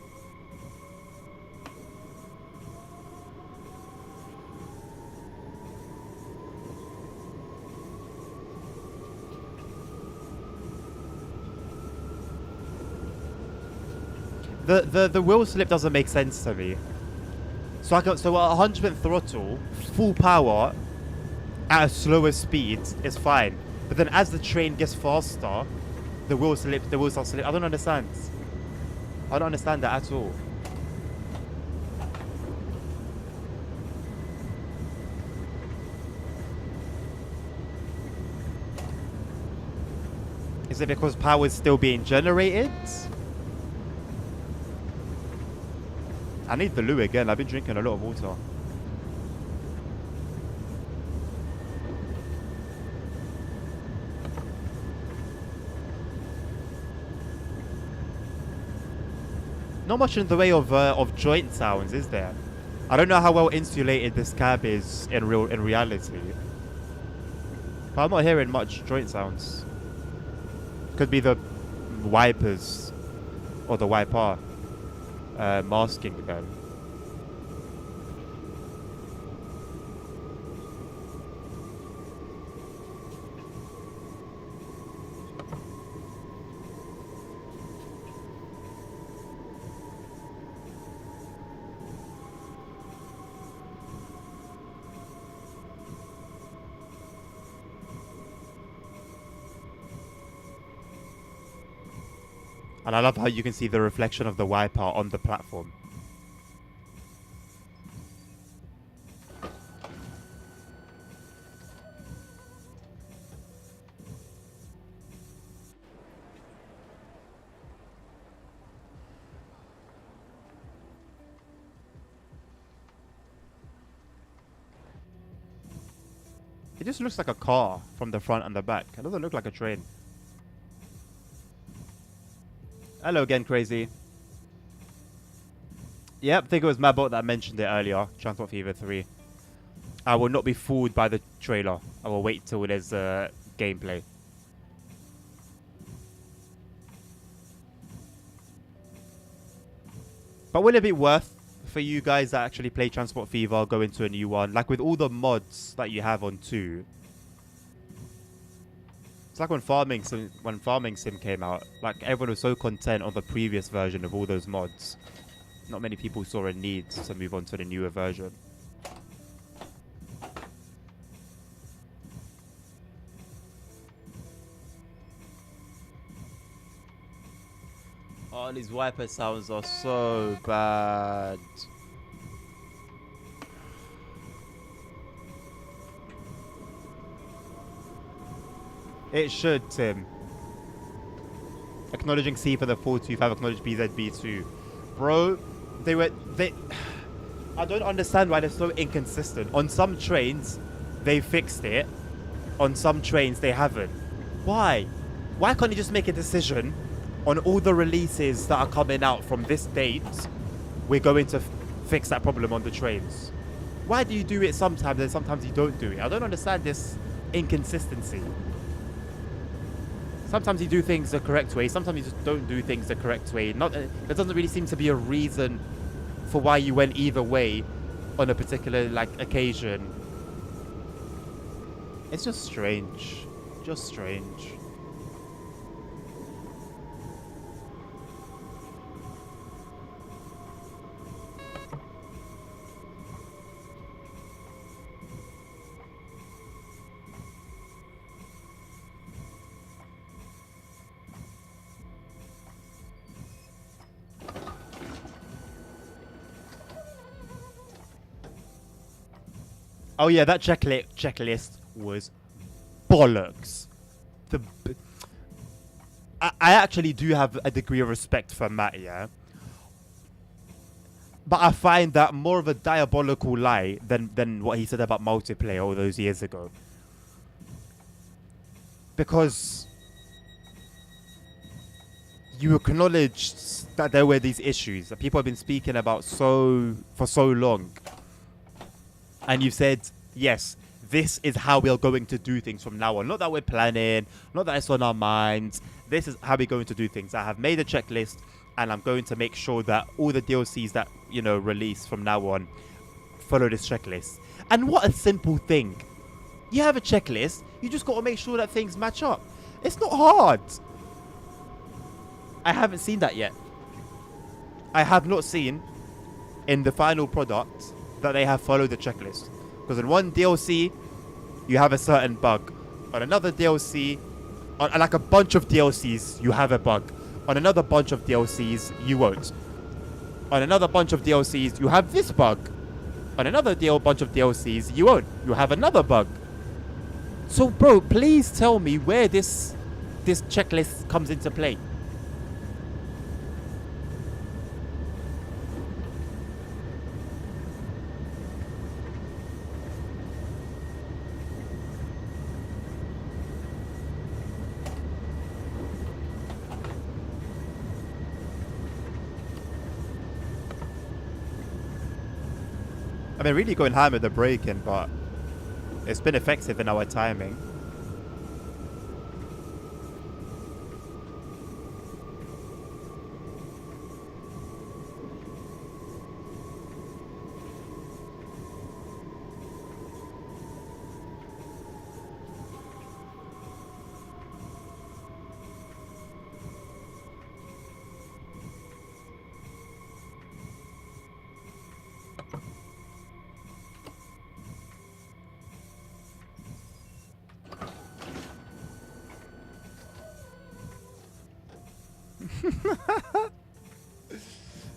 The wheel slip doesn't make sense to me. So at 100% throttle, full power, at a slower speed is fine. But then as the train gets faster, the wheel starts to slip. I don't understand. I don't understand that at all. Is it because power is still being generated? I need the loo again. I've been drinking a lot of water. Not much in the way of joint sounds, is there? I don't know how well insulated this cab is in reality. But I'm not hearing much joint sounds. Could be the wipers or the wiper masking them. And I love how you can see the reflection of the wiper on the platform. It just looks like a car from the front and the back. It doesn't look like a train. Hello again, Crazy. Yep, I think it was Mabot that mentioned it earlier. Transport Fever 3. I will not be fooled by the trailer. I will wait till there's gameplay. But will it be worth for you guys that actually play Transport Fever go into a new one? Like with all the mods that you have on 2. It's like when Farming Sim came out. Like everyone was so content on the previous version of all those mods. Not many people saw a need to move on to the newer version. Oh, these wiper sounds are so bad. It should, Tim. Acknowledging C for the 425, acknowledge BZB2. Bro, they I don't understand why they're so inconsistent. On some trains, they fixed it. On some trains, they haven't. Why? Why can't you just make a decision on all the releases that are coming out from this date? We're going to fix that problem on the trains. Why do you do it sometimes and sometimes you don't do it? I don't understand this inconsistency. Sometimes you do things the correct way. Sometimes you just don't do things the correct way. There doesn't really seem to be a reason for why you went either way on a particular occasion. It's just strange. Just strange. Oh yeah, that checklist was bollocks. I actually do have a degree of respect for Matt, yeah. But I find that more of a diabolical lie than what he said about multiplayer all those years ago. Because you acknowledged that there were these issues that people have been speaking about for so long. And you said, yes, this is how we're going to do things from now on. Not that we're planning, not that it's on our minds. This is how we're going to do things. I have made a checklist, and I'm going to make sure that all the DLCs that, release from now on follow this checklist. And what a simple thing. You have a checklist, you just got to make sure that things match up. It's not hard. I haven't seen that yet. I have not seen in the final product that they have followed the checklist. Because in one DLC, you have a certain bug. On another DLC, on like a bunch of DLCs, you have a bug. On another bunch of DLCs, you won't. On another bunch of DLCs, you have this bug. On another bunch of DLCs, you won't. You have another bug. So, bro, please tell me where this checklist comes into play. I mean, really going ham with the braking, but it's been effective in our timing.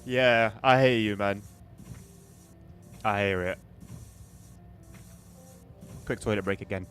Yeah, I hear you, man. I hear it. Quick toilet break again.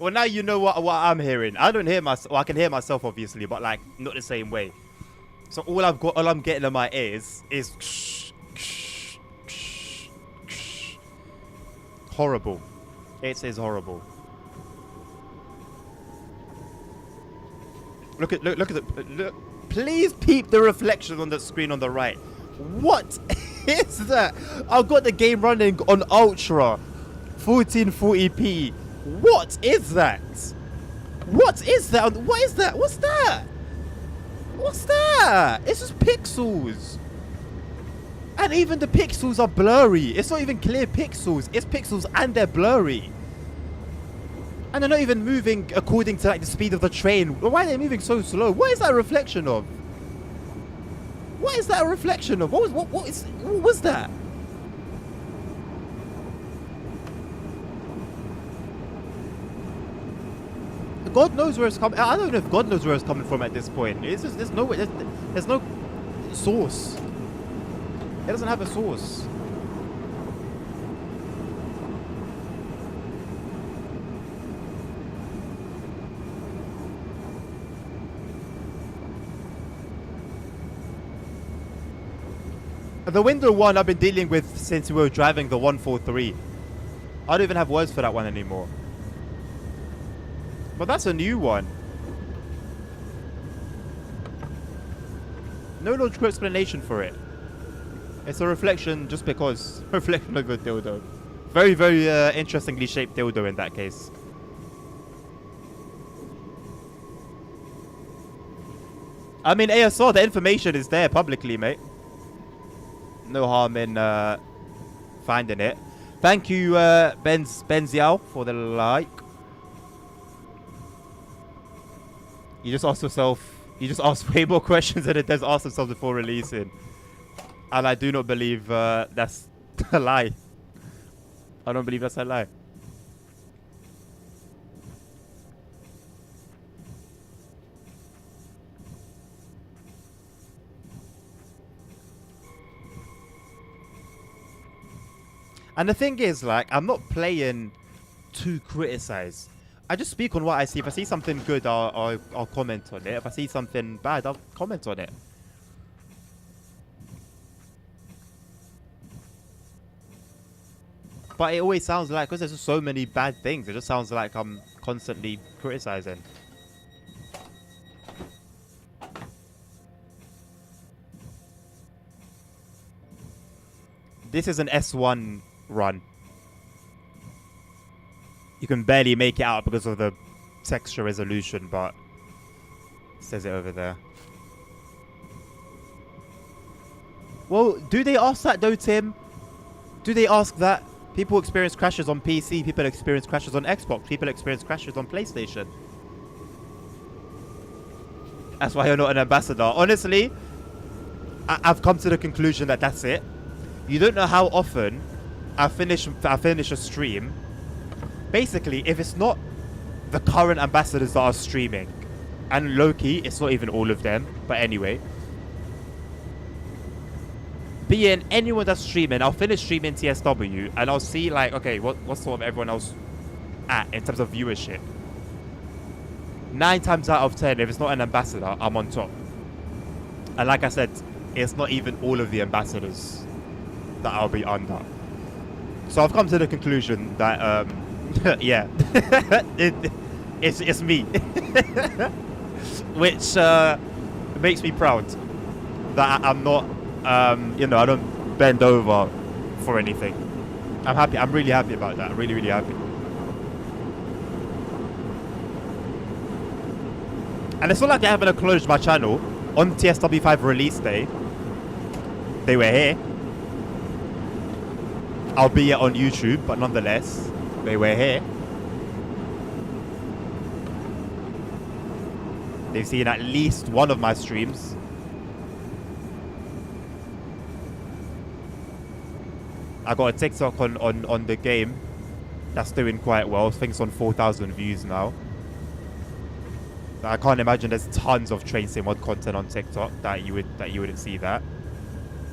Well, now you know what I'm hearing. I don't hear myself. Well, I can hear myself, obviously, but like not the same way. So all I'm getting in my ears is horrible. It is horrible. Look at look. Please peep the reflection on the screen on the right. What is that? I've got the game running on ultra, 1440p. What is that? What is that? What is that? What's that? What's that? It's just pixels. And even the pixels are blurry. It's not even clear pixels. It's pixels and they're blurry. And they're not even moving according to like the speed of the train. Why are they moving so slow? What is that a reflection of? What is that a reflection of? What was that? God knows where it's coming. I don't know if God knows where it's coming from at this point. It's just there's no source. It doesn't have a source. The window one I've been dealing with since we were driving the 143. I don't even have words for that one anymore. But that's a new one. No logical explanation for it. It's a reflection just because. Reflection of a dildo. Very, very interestingly shaped dildo in that case. I mean, ASR, the information is there publicly, mate. No harm in finding it. Thank you, Benziao, for the like. You just asked yourself. You just asked way more questions than it does ask themselves before releasing. And I do not believe that's a lie. I don't believe that's a lie. And the thing is, like, I'm not playing to criticize. I just speak on what I see. If I see something good, I'll comment on it. If I see something bad, I'll comment on it. But it always sounds like, because there's just so many bad things, it just sounds like I'm constantly criticizing. This is an S1 run. You can barely make it out because of the texture resolution, but it says it over there. Well, do they ask that though, Tim? Do they ask that? People experience crashes on PC, people experience crashes on Xbox, people experience crashes on PlayStation. That's why you're not an ambassador. Honestly, I've come to the conclusion that that's it. You don't know how often I finish a stream. Basically, if it's not the current ambassadors that are streaming. And low-key, it's not even all of them. But anyway. Being anyone that's streaming, I'll finish streaming TSW and I'll see like, okay, what's sort of everyone else at in terms of viewership. 9 times out of 10, if it's not an ambassador, I'm on top. And like I said, it's not even all of the ambassadors that I'll be under. So I've come to the conclusion that, yeah, it's me. Which makes me proud that I'm not, you know, I don't bend over for anything. I'm happy. I'm really happy about that. Really, really happy. And it's not like they haven't closed my channel on TSW5 release day. They were here. Albeit on YouTube, but nonetheless, they were here. They've seen at least one of my streams. I got a TikTok on the game that's doing quite well. I think it's on 4,000 views now. I can't imagine there's tons of Train Sim mod content on TikTok that you wouldn't see that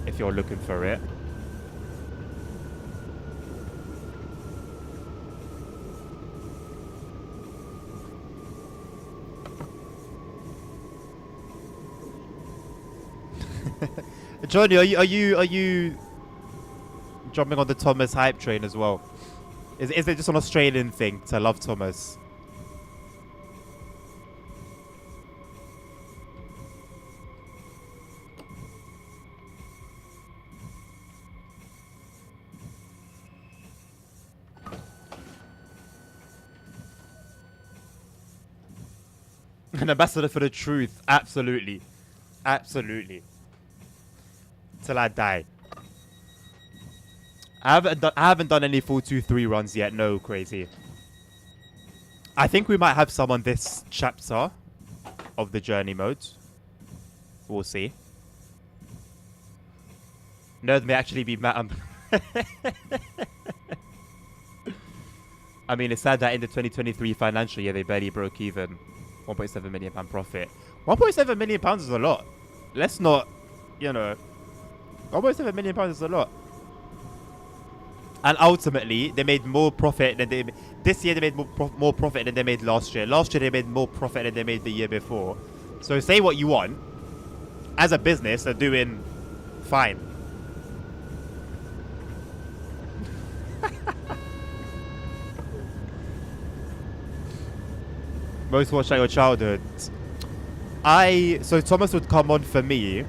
if you're looking for it. Johnny, are you jumping on the Thomas hype train as well? Is it just an Australian thing to love Thomas? An ambassador for the truth, absolutely, absolutely. Till I die. I haven't done any full 2-3 runs yet. No, crazy. I think we might have some on this chapter of the journey mode. We'll see. Nerd may actually be mad. I mean, it's sad that in the 2023 financial year they barely broke even. £1.7 million profit. £1.7 million is a lot. Let's not, you know, £1.7 million is a lot. And ultimately, they made more profit than they... This year, they made more profit than they made last year. Last year, they made more profit than they made the year before. So say what you want. As a business, they're doing fine. Most watched at your childhood. So Thomas would come on for me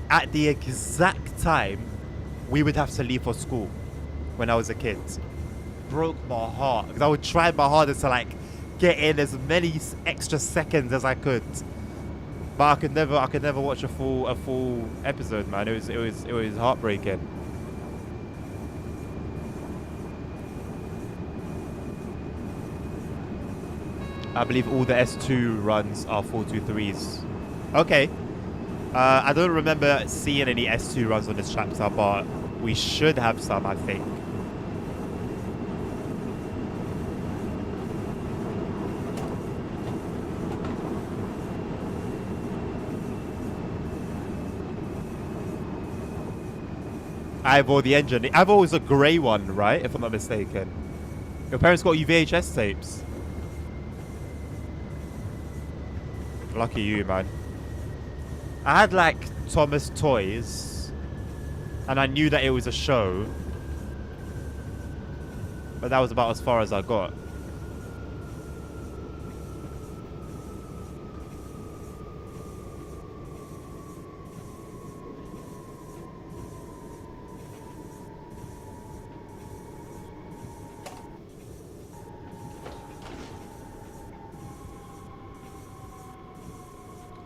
at the exact time we would have to leave for school when I was a kid. Broke my heart because I would try my hardest to like get in as many extra seconds as I could, but I could never watch a full episode, man. It was heartbreaking. I believe all the S2 runs are 423s. Okay. I don't remember seeing any S2 runs on this chapter, but we should have some, I think. Ivor the engine. Ivor was a grey one, right? If I'm not mistaken. Your parents got you VHS tapes. Lucky you, man. I had like Thomas toys, and I knew that it was a show, but that was about as far as I got.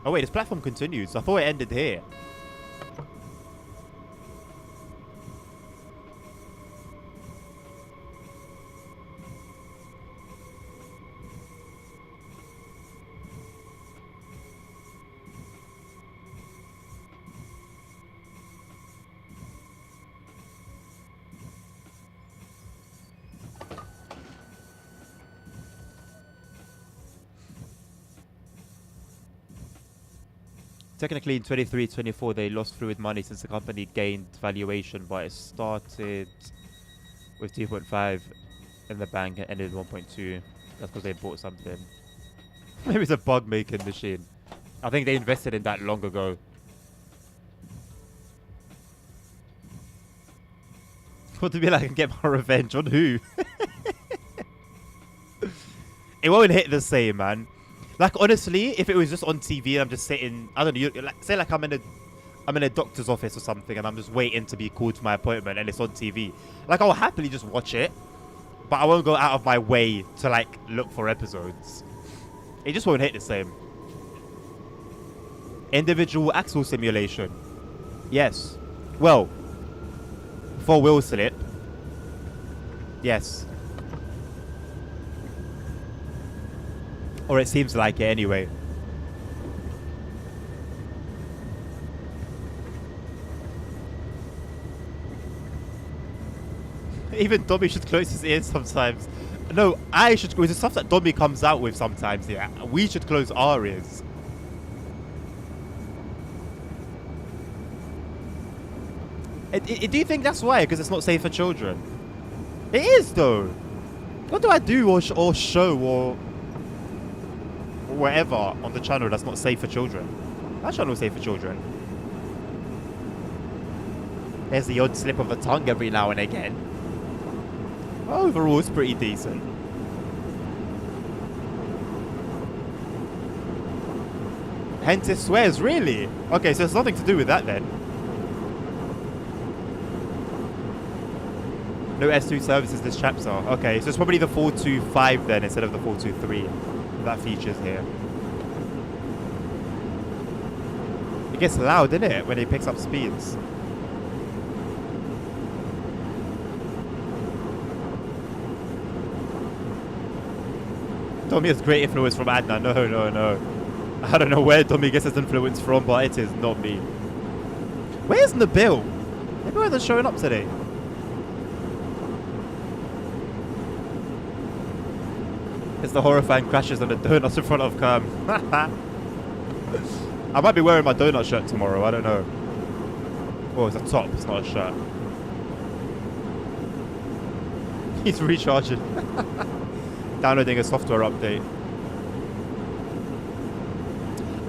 Oh wait, this platform continues. I thought it ended here. Technically, in 23-24, they lost fluid money since the company gained valuation, but it started with 2.5 in the bank and ended with 1.2. That's because they bought something. Maybe it's a bug making machine. I think they invested in that long ago. What to be like and get my revenge on who? It won't hit the same, man. Like, honestly, if it was just on TV and I'm just sitting, I don't know, like, say like I'm in a doctor's office or something and I'm just waiting to be called to my appointment and it's on TV. Like, I'll happily just watch it, but I won't go out of my way to, like, look for episodes. It just won't hit the same. Individual axle simulation. Yes. Well, for wheel slip. Yes. Or it seems like it anyway. Even Dobby should close his ears sometimes. No, I should. With the stuff that Dobby comes out with sometimes, yeah, we should close our ears. Do you think that's why? Because it's not safe for children? It is, though. What do I do or show or whatever on the channel that's not safe for children? That channel is safe for children. There's the odd slip of the tongue every now and again. Overall, it's pretty decent. Hence it swears, really? Okay, so it's nothing to do with that then. No S2 services this chapter. Okay, so it's probably the 425 then instead of the 423 that features here. It gets loud, doesn't it, when it picks up speeds? Tommy has great influence from Adnan. No. I don't know where Tommy gets his influence from, but it is not me. Where's Nabil? Maybe why they're showing up today. It's the horrifying crashes and the donuts in front of Cam. I might be wearing my donut shirt tomorrow. I don't know. Oh, it's a top. It's not a shirt. He's recharging. Downloading a software update.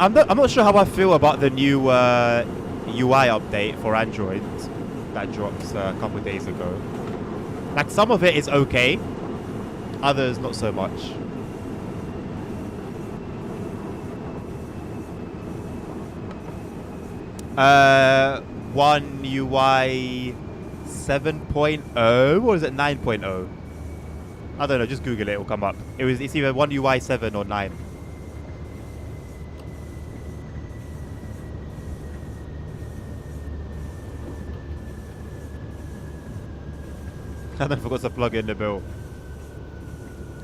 I'm not sure how I feel about the new UI update for Android that dropped a couple of days ago. Like, some of it is okay, others not so much. One UI 7.0 or is it 9.0? I don't know, just Google it, it'll come up. It's either One UI 7 or 9. I then forgot to plug in the bill.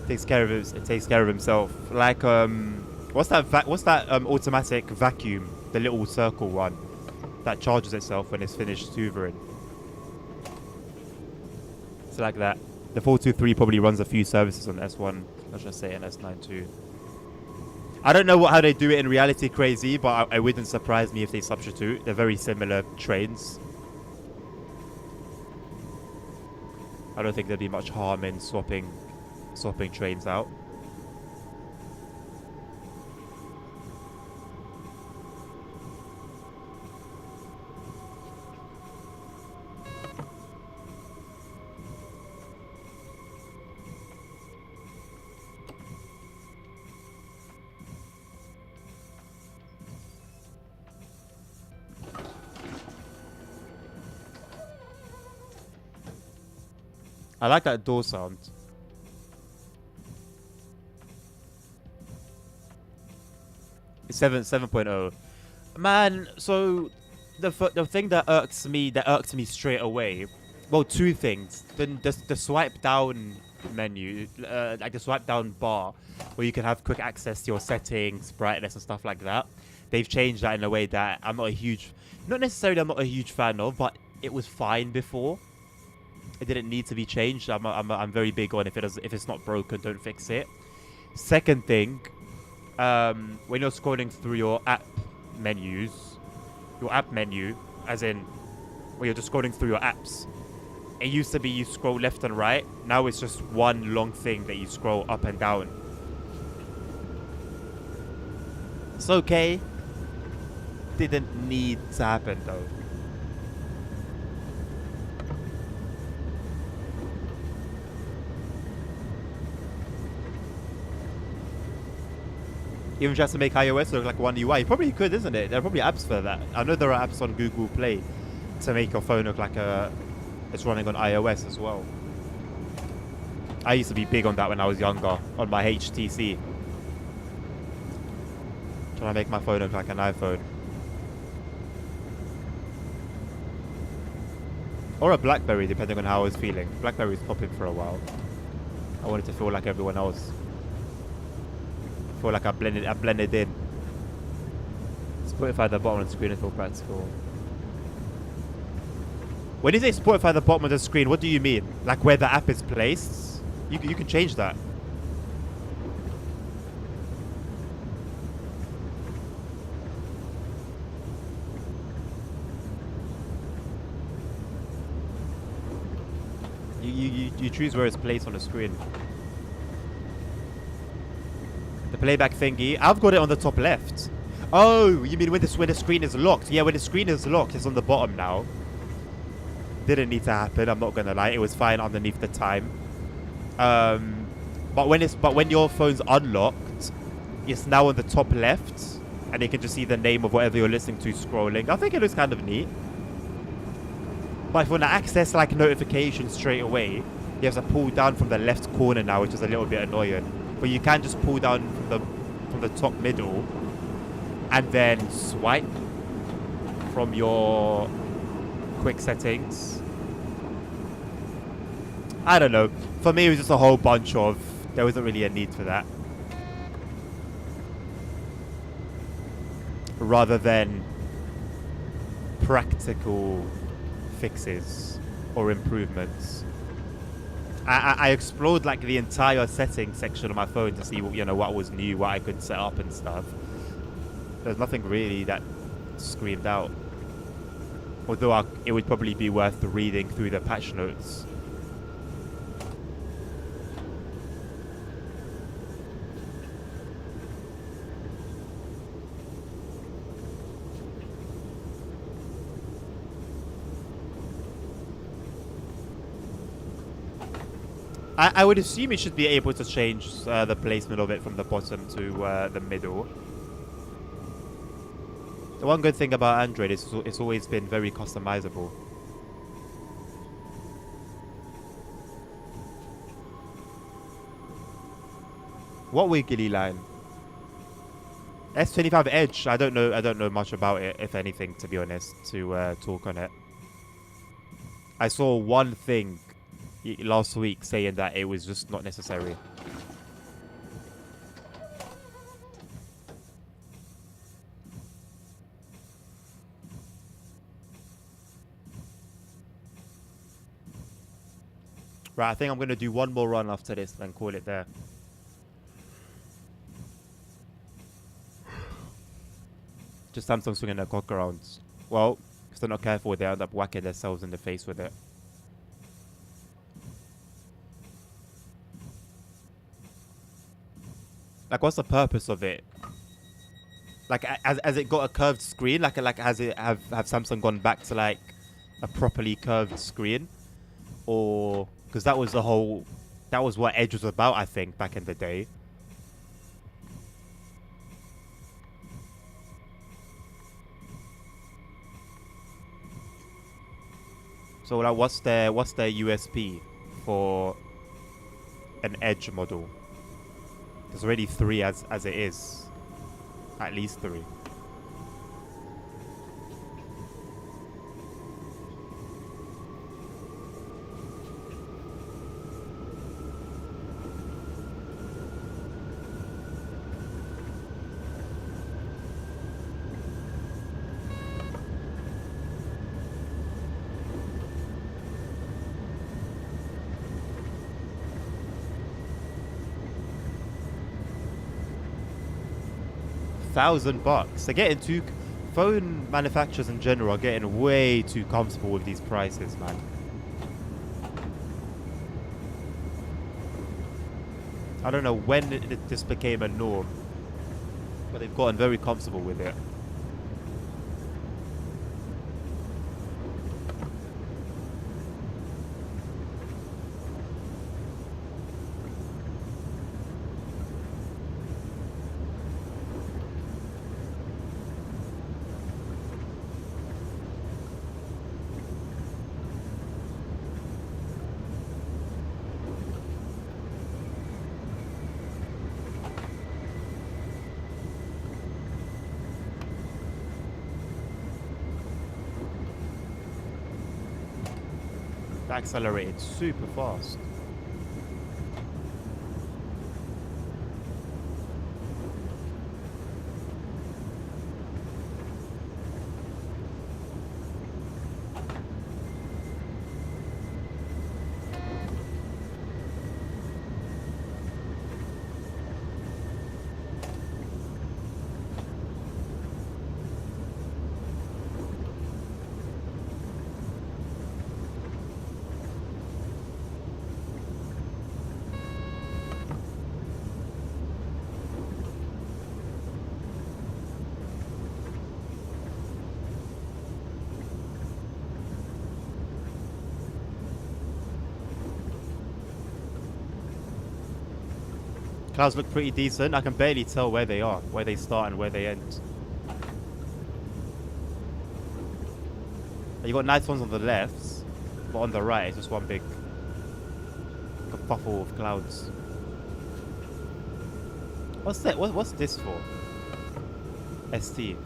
It takes care of himself. Like what's that automatic vacuum? The little circle one that charges itself when it's finished hoovering. It's like that. The 423 probably runs a few services on S1. Let's just say an S9 too. I don't know how they do it in reality, crazy, but it wouldn't surprise me if they substitute. They're very similar trains. I don't think there'd be much harm in swapping trains out. I like that door sound. It's 7.0. Man, so the thing that irks me straight away. Well, two things. The swipe down menu, like the swipe down bar, where you can have quick access to your settings, brightness, and stuff like that. They've changed that in a way that I'm not necessarily I'm not a huge fan of, but it was fine before. It didn't need to be changed. I'm very big on if it's not broken, don't fix it. Second thing, when you're scrolling through your app menus, your app menu, as in where you're just scrolling through your apps. It used to be you scroll left and right. Now it's just one long thing that you scroll up and down. It's okay. Didn't need to happen though. Even just to make iOS look like one UI. You probably could, isn't it? There are probably apps for that. I know there are apps on Google Play to make your phone look like it's running on iOS as well. I used to be big on that when I was younger, on my HTC. Trying to make my phone look like an iPhone. Or a BlackBerry, depending on how I was feeling. BlackBerry was popping for a while. I wanted to feel like everyone else. Feel like I blended in. Spotify at the bottom of the screen, I feel practical. When you say Spotify at the bottom of the screen, what do you mean? Like where the app is placed? You can change that. You choose where it's placed on the screen. The playback thingy. I've got it on the top left. Oh, you mean when the screen is locked? Yeah, when the screen is locked, it's on the bottom now. Didn't need to happen. I'm not gonna lie. It was fine underneath the time. But when your phone's unlocked, it's now on the top left, and you can just see the name of whatever you're listening to scrolling. I think it looks kind of neat. But if you want to access like notifications straight away, you have to pull down from the left corner now, which is a little bit annoying. But you can just pull down from the top middle and then swipe from your quick settings. I don't know. For me, it was just a whole bunch of... There wasn't really a need for that. Rather than practical fixes or improvements. I explored like the entire settings section of my phone to see what was new, what I could set up and stuff. There's nothing really that screamed out. Although it would probably be worth reading through the patch notes. I would assume it should be able to change the placement of it from the bottom to the middle. The one good thing about Android is it's always been very customizable. What wiggly line? S25 Edge. I don't know much about it, if anything, to be honest, to talk on it. I saw one thing last week saying that it was just not necessary. Right, I think I'm going to do one more run after this and then call it there. Just Samsung swinging their cock around. Well, if they're not careful, they end up whacking themselves in the face with it. Like, what's the purpose of it? Like, has it got a curved screen? Like has it have Samsung gone back to like a properly curved screen? Or because that was what Edge was about, I think, back in the day. So like, what's their USP for an Edge model? There's already 3 as it is. At least 3. $1,000. They're getting phone manufacturers in general are getting way too comfortable with these prices, man. I don't know when this became a norm, but they've gotten very comfortable with it. Accelerated super fast. Clouds look pretty decent. I can barely tell where they are, where they start and where they end. You got nice ones on the left, but on the right it's just one big kerfuffle of clouds. What's that? What's this for? ST.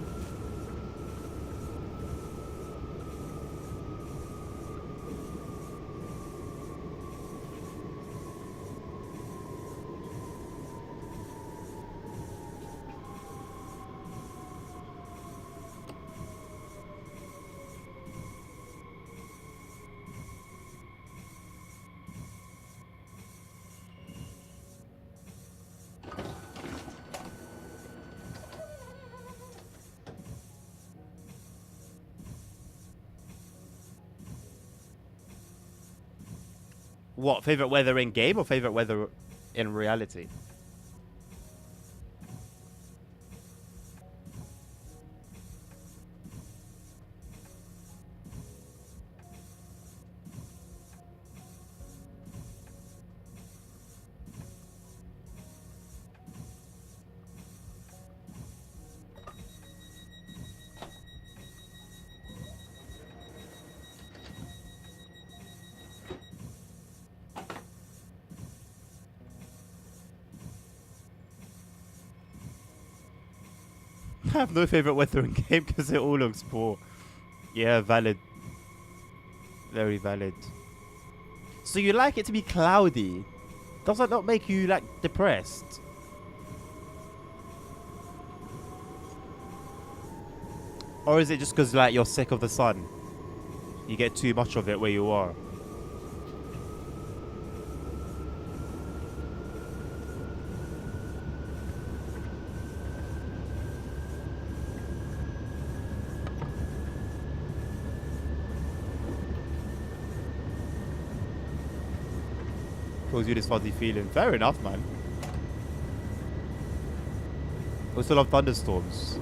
What, favorite weather in game or favorite weather in reality? I have no favorite weather in game because it all looks poor. Yeah, valid. Very valid. So you like it to be cloudy? Does that not make you like depressed? Or is it just because like you're sick of the sun? You get too much of it where you are. Cause you this fuzzy feeling. Fair enough, man. We still love thunderstorms.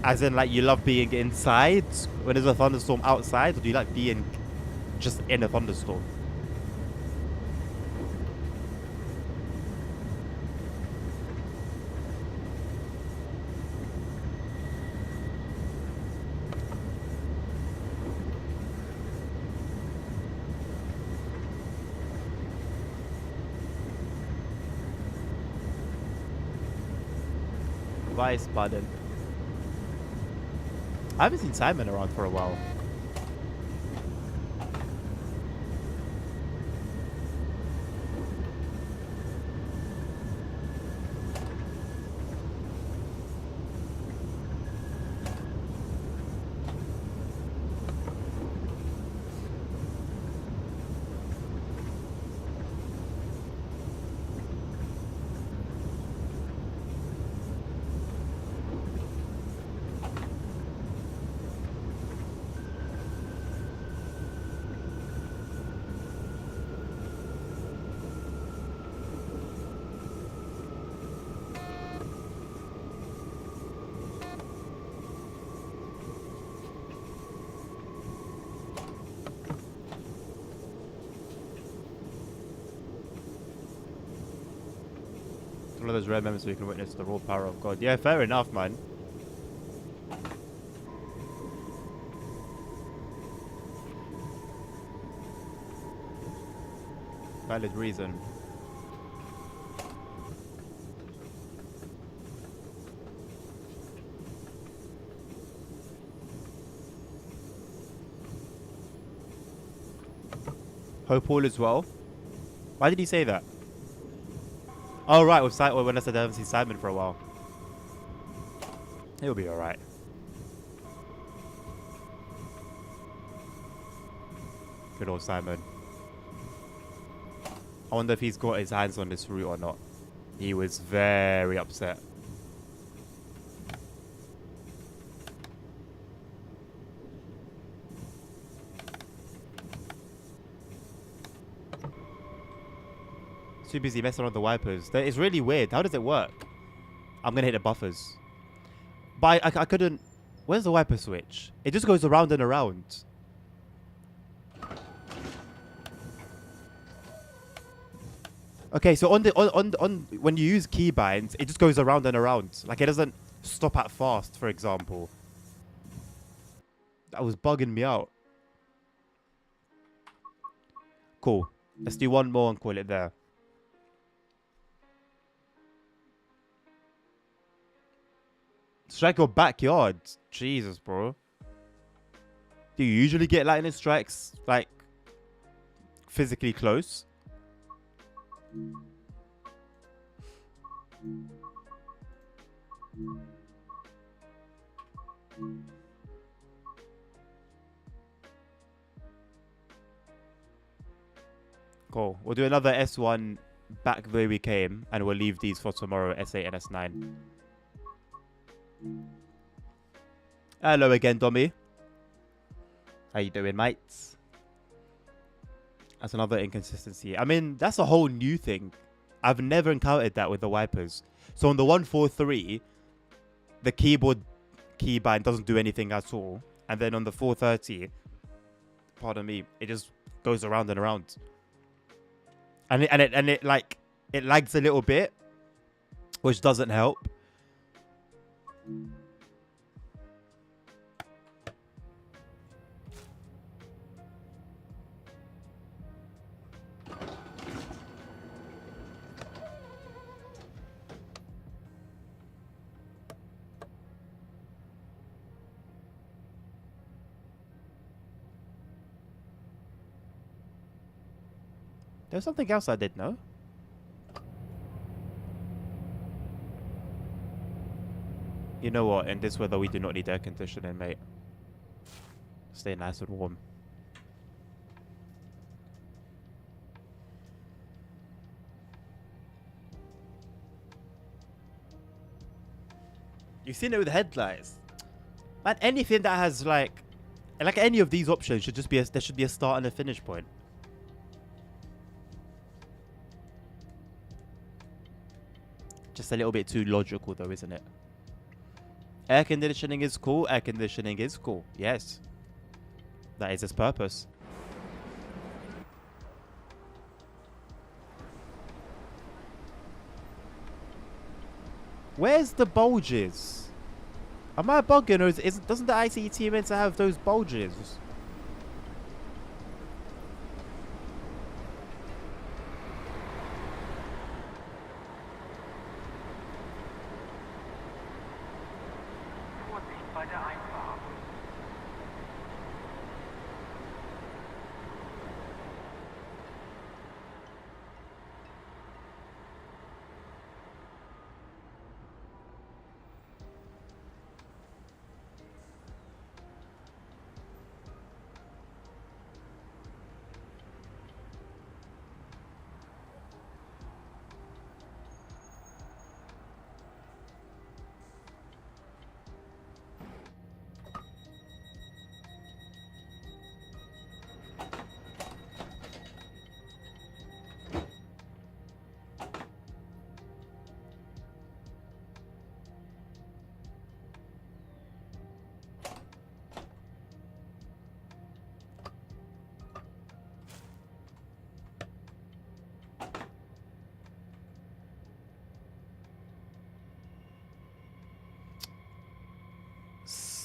As in, like, you love being inside when there's a thunderstorm outside, or do you like being just in a thunderstorm? Vice button. I haven't seen Simon around for a while. One of those rare moments where you can witness the raw power of God. Yeah, fair enough, man. Valid reason. Hope all is well. Why did he say that? Oh, right, with when I said I haven't seen Simon for a while. He'll be alright. Good old Simon. I wonder if he's got his hands on this route or not. He was very upset. Too busy messing around with the wipers. It's really weird. How does it work? I'm gonna hit the buffers. But I couldn't... Where's the wiper switch? It just goes around and around. Okay, so on when you use keybinds, it just goes around and around. Like, it doesn't stop at fast, for example. That was bugging me out. Cool. Let's do one more and call it there. Strike your backyard. Jesus, bro. Do you usually get lightning strikes, like, physically close? Cool. We'll do another S1 back the way we came, and we'll leave these for tomorrow, S8 and S9. Hello again, Dommy. How you doing, mates? That's another inconsistency. I mean, that's a whole new thing. I've never encountered that with the wipers. So on the 143, the keyboard keybind doesn't do anything at all. And then on the 430, pardon me, it just goes around and around. And it like, it lags a little bit, which doesn't help. There's something else I did know. You know what? In this weather, we do not need air conditioning, mate. Stay nice and warm. You've seen it with headlights. Man, anything that has like any of these options should just be there should be a start and a finish point. Just a little bit too logical though, isn't it? Air conditioning is cool. Air conditioning is cool. Yes. That is its purpose. Where's the bulges? Am I bugging, or doesn't the ICT meant to have those bulges?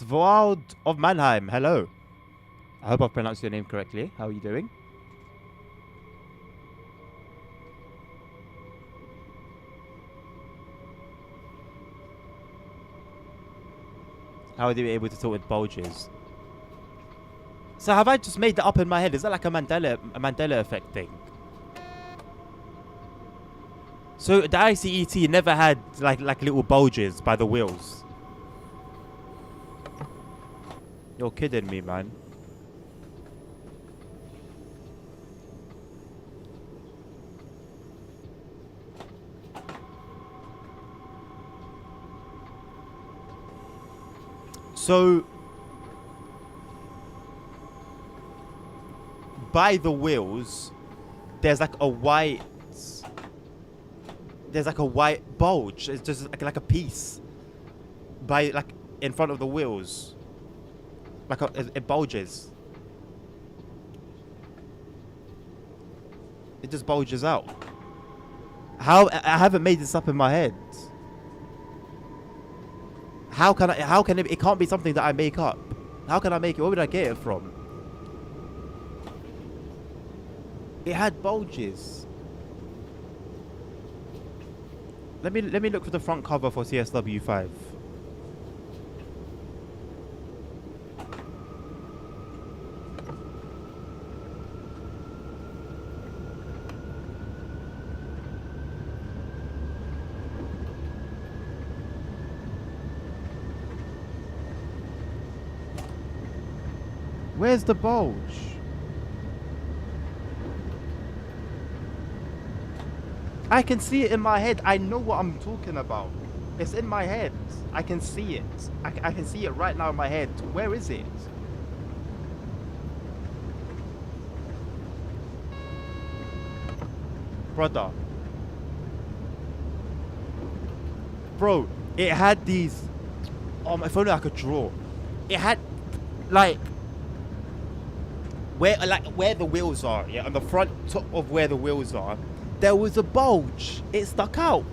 Svold of Mannheim, hello. I hope I've pronounced your name correctly. How are you doing? How are you able to talk with bulges? So have I just made that up in my head? Is that like a Mandela effect thing? So the ICET never had like little bulges by the wheels. You're kidding me, man. So by the wheels, there's like a white bulge. It's just like a piece by like in front of the wheels. Like it bulges. It just bulges out. How I haven't made this up in my head. How can it can't be something that I make up. How can I make it? Where would I get it from? It had bulges. Let me look for the front cover for CSW5. Where's the bulge? I can see it in my head. I know what I'm talking about. It's in my head. I can see it. I can see it right now in my head. Where is it? Brother. Bro, it had these... Oh, if only I could draw. It had, like... where the wheels are, yeah, on the front top of where the wheels are, there was a bulge. It stuck out.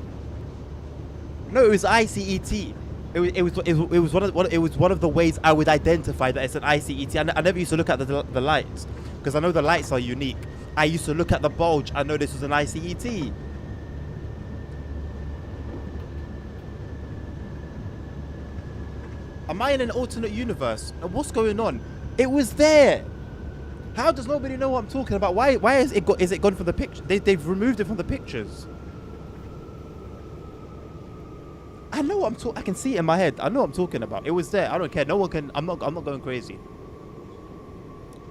No, it was ICET. It was one of the ways I would identify that it's an ICET. I never used to look at the lights because I know the lights are unique. I used to look at the bulge. I know this was an ICET. Am I in an alternate universe? What's going on? It was there. How does nobody know what I'm talking about? Why is it gone from the picture? They've removed it from the pictures. I know what I'm talking. I can see it in my head. I know what I'm talking about. It was there. I don't care. No one can. I'm not going crazy.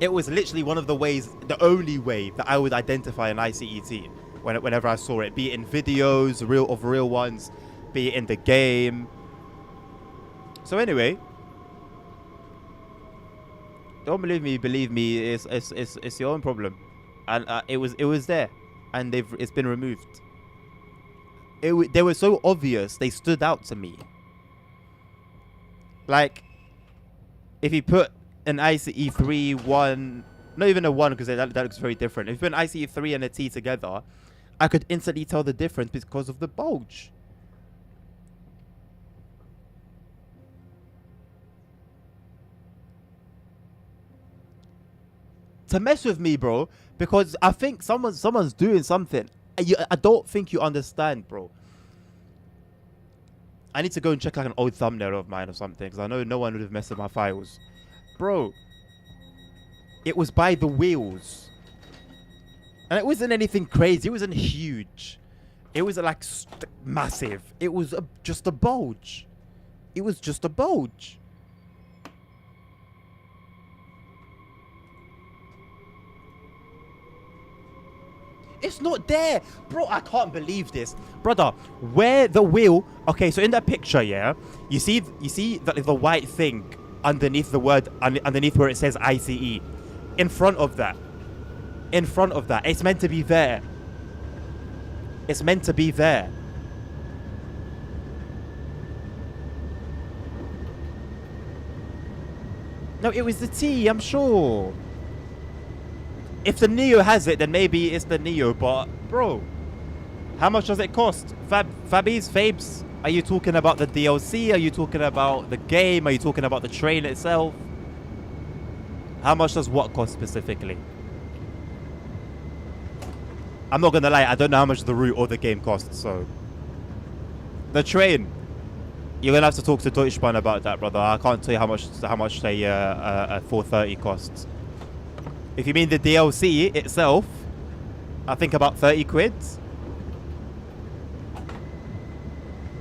It was literally one of the ways, the only way that I would identify an ICET whenever I saw it, be it in videos, real ones, be it in the game. So anyway. Don't believe me. It's your own problem, and it was there, and it's been removed. They were so obvious. They stood out to me. Like, if you put an ICE 3 1, not even a 1 because that looks very different. If you put an ICE 3 and a T together, I could instantly tell the difference because of the bulge. To mess with me, bro, because I think someone's doing something. I don't think you understand, bro. I need to go and check like an old thumbnail of mine or something, because I know no one would have messed with my files. Bro, it was by the wheels. And it wasn't anything crazy. It wasn't huge. It was like massive. It was just a bulge. It was just a bulge. It's not there. Bro, I can't believe this. Brother, where the wheel... Okay, so in that picture, yeah, you see the white thing underneath the word, underneath where it says ICE. In front of that. It's meant to be there. It's meant to be there. No, it was the T, I'm sure. If the Neo has it, then maybe it's the Neo, but bro, how much does it cost? Fabs? Are you talking about the DLC? Are you talking about the game? Are you talking about the train itself? How much does what cost specifically? I'm not gonna lie, I don't know how much the route or the game costs, so. The train. You're gonna have to talk to Deutschbahn about that, brother. I can't tell you how much a 430 costs. If you mean the DLC itself, I think about 30 quid.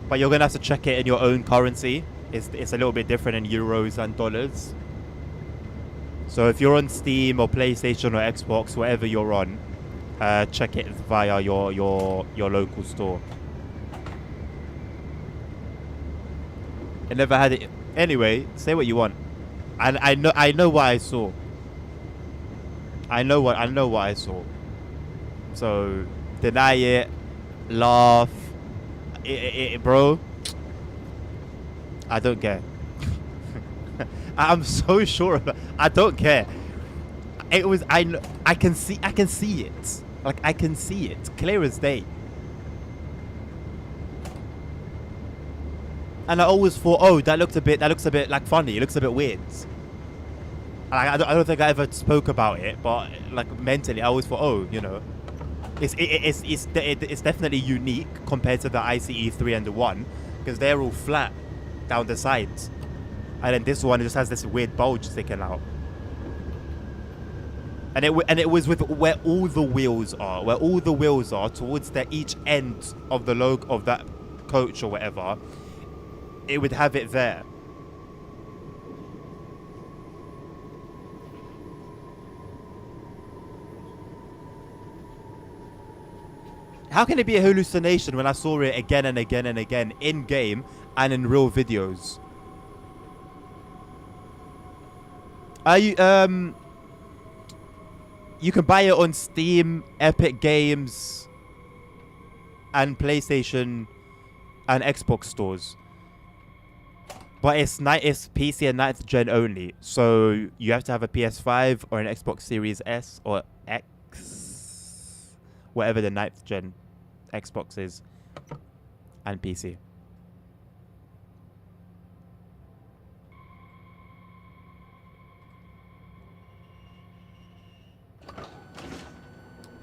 But you're gonna have to check it in your own currency. It's a little bit different in euros and dollars. So if you're on Steam or PlayStation or Xbox, whatever you're on, check it via your local store. I never had it. Anyway, say what you want. And I know what I saw. I know what I saw. So deny it, laugh, bro. I don't care. I'm so sure of it. I don't care. It was I can see it. Like I can see it clear as day. And I always thought, oh, that looks a bit like funny. It looks a bit weird. I don't think I ever spoke about it, but like mentally, I always thought, oh, you know, it's definitely unique compared to the ICE 3 and the 1, because they're all flat down the sides, and then this one just has this weird bulge sticking out. And it was with where all the wheels are, towards each end of the logo of that coach or whatever. It would have it there. How can it be a hallucination when I saw it again and again and again in game and in real videos? Are you you can buy it on Steam, Epic Games, and PlayStation and Xbox stores. But it's PC and 9th gen only. So you have to have a PS5 or an Xbox Series S or X, whatever the 9th gen Xbox is, and PC.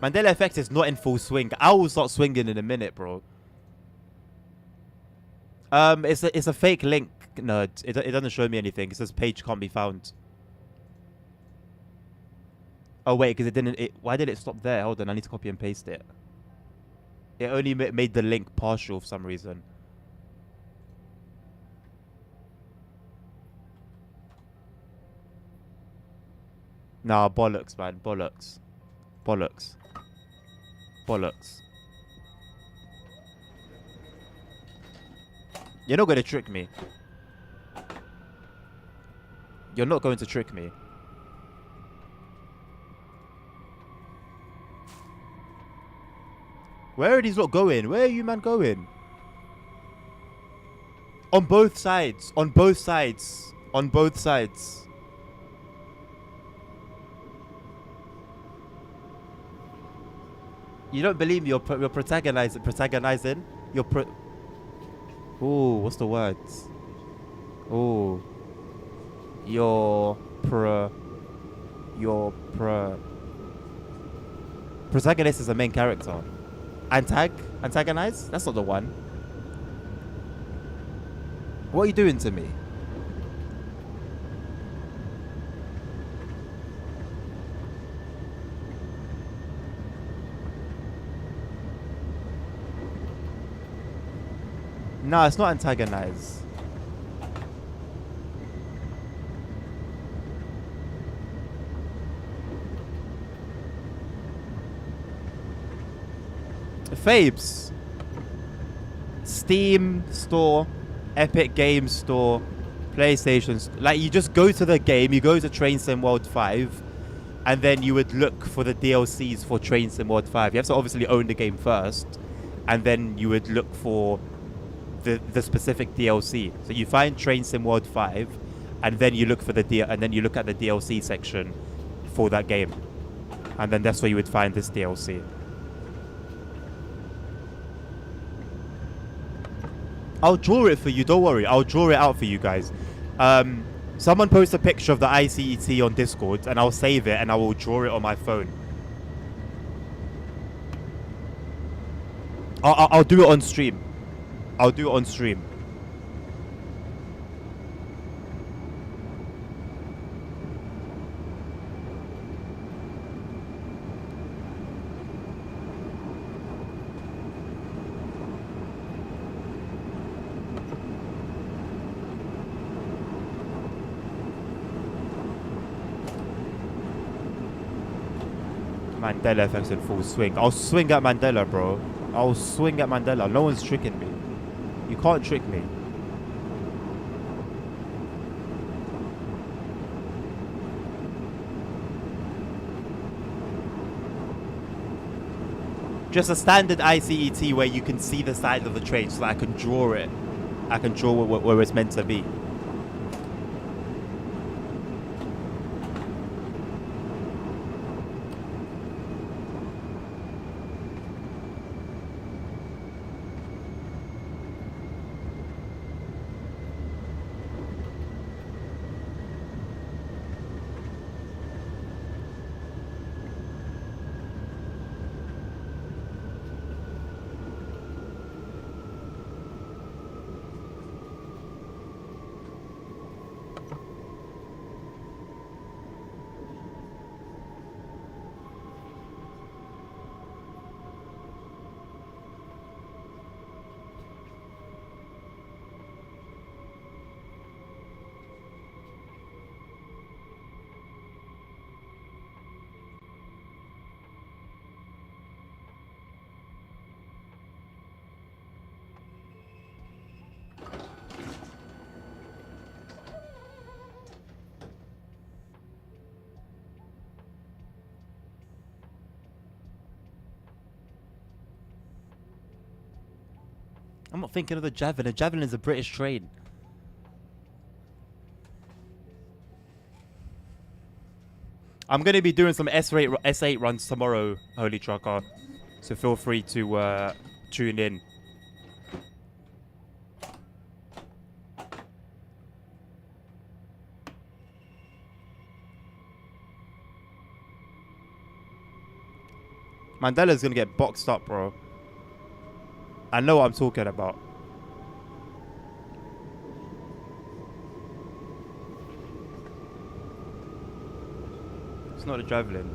Mandela Effect is not in full swing. I will start swinging in a minute, bro. It's a fake link, nerd. It doesn't show me anything. It says page can't be found. Oh wait, because it didn't. Why did it stop there? Hold on, I need to copy and paste it. It only made the link partial for some reason. Nah, bollocks, man. Bollocks. Bollocks. Bollocks. You're not going to trick me. You're not going to trick me. Where are these lot going? Where are you, man, going? On both sides. On both sides. On both sides. You don't believe me? You're protagonizing. Ooh, what's the words? Ooh. Protagonist is the main character. Antagonize? That's not the one. What are you doing to me? No, it's not antagonize. Fabes. Steam store, Epic Games store, PlayStation. Like, you just go to the game, you go to Train Sim World 5, and then you would look for the DLCs for Train Sim World 5. You have to obviously own the game first, and then you would look for the specific DLC. So you find Train Sim World 5, and then you look for and then you look at the DLC section for that game, and then that's where you would find this DLC. I'll draw it for you. Don't worry. I'll draw it out for you guys. Someone post a picture of the ICET on Discord, and I'll save it, and I will draw it on my phone. I'll do it on stream. I'll do it on stream. Mandela effect's in full swing. I'll swing at Mandela, bro. I'll swing at Mandela. No one's tricking me. You can't trick me. Just a standard ICET where you can see the side of the train so that I can draw it. I can draw where it's meant to be. I'm not thinking of the Javelin. The Javelin is a British train. I'm going to be doing some S8 runs tomorrow, Holy Trucker. So feel free to tune in. Mandela's going to get boxed up, bro. I know what I'm talking about. It's not a Javelin.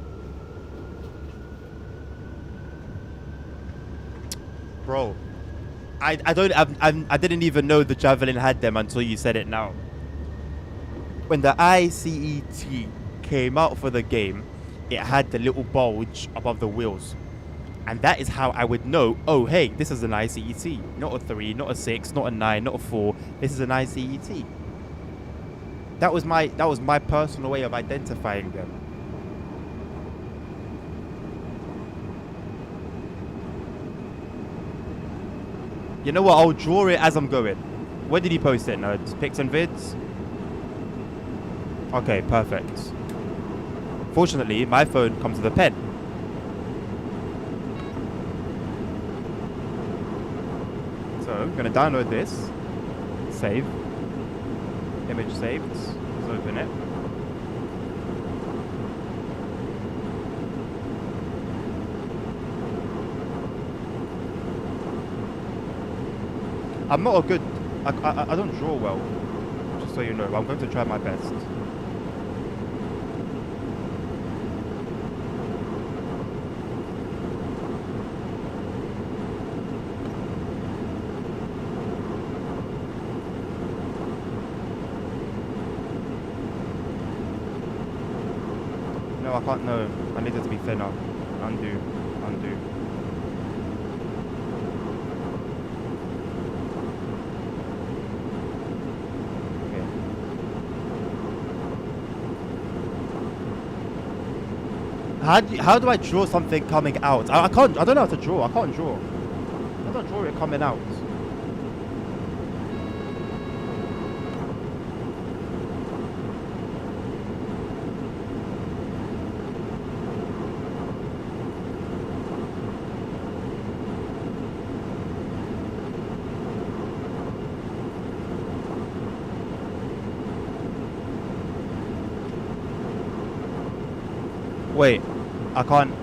Bro, I didn't even know the Javelin had them until you said it now. When the ICET came out for the game, it had the little bulge above the wheels. And that is how I would know, oh, hey, this is an ICET. Not a 3, not a 6, not a 9, not a 4. This is an ICET. That was my personal way of identifying them. You know what? I'll draw it as I'm going. Where did he post it, nerds? Pics and vids? Okay, perfect. Fortunately, my phone comes with a pen. So, I'm going to download this. Save. Image saved. Let's open it. I'm not a good... I don't draw well. Just so you know. I'm going to try my best. No, I can't. No, I need it to be thinner. Undo. Undo. Okay. How do I draw something coming out? I can't. I don't know how to draw. I can't draw. I don't draw it coming out. Wait, I can't.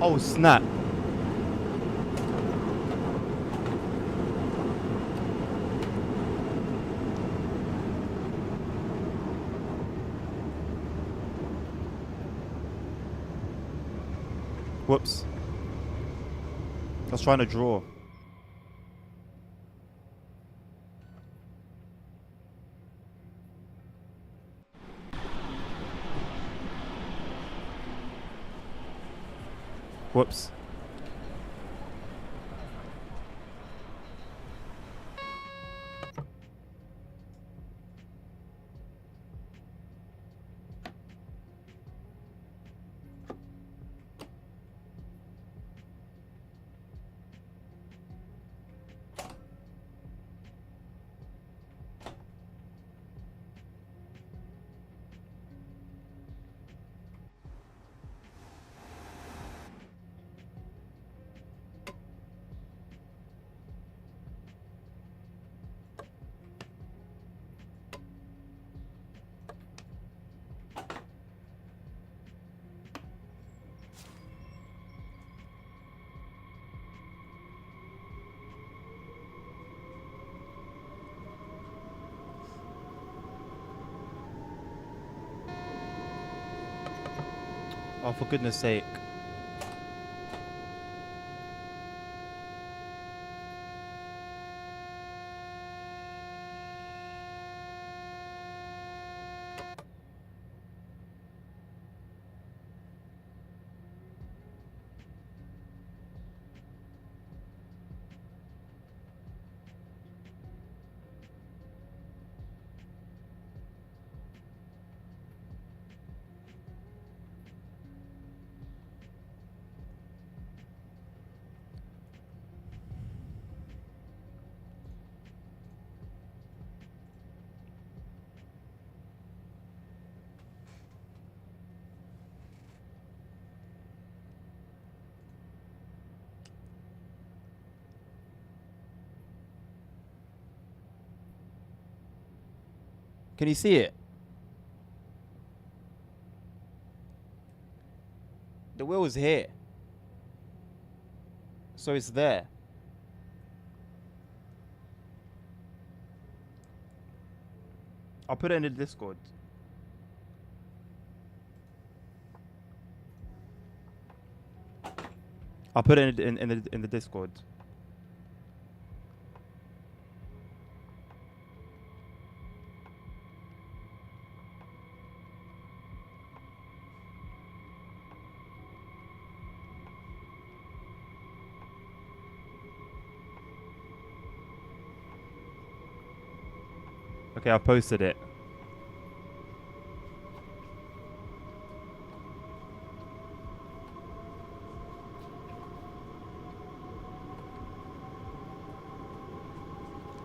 Oh, snap. Whoops. I was trying to draw. Whoops. Oh, for goodness sake. Can you see it? The wheel is here. So it's there. I'll put it in the Discord. I'll put it in the Discord. Okay, I've posted it.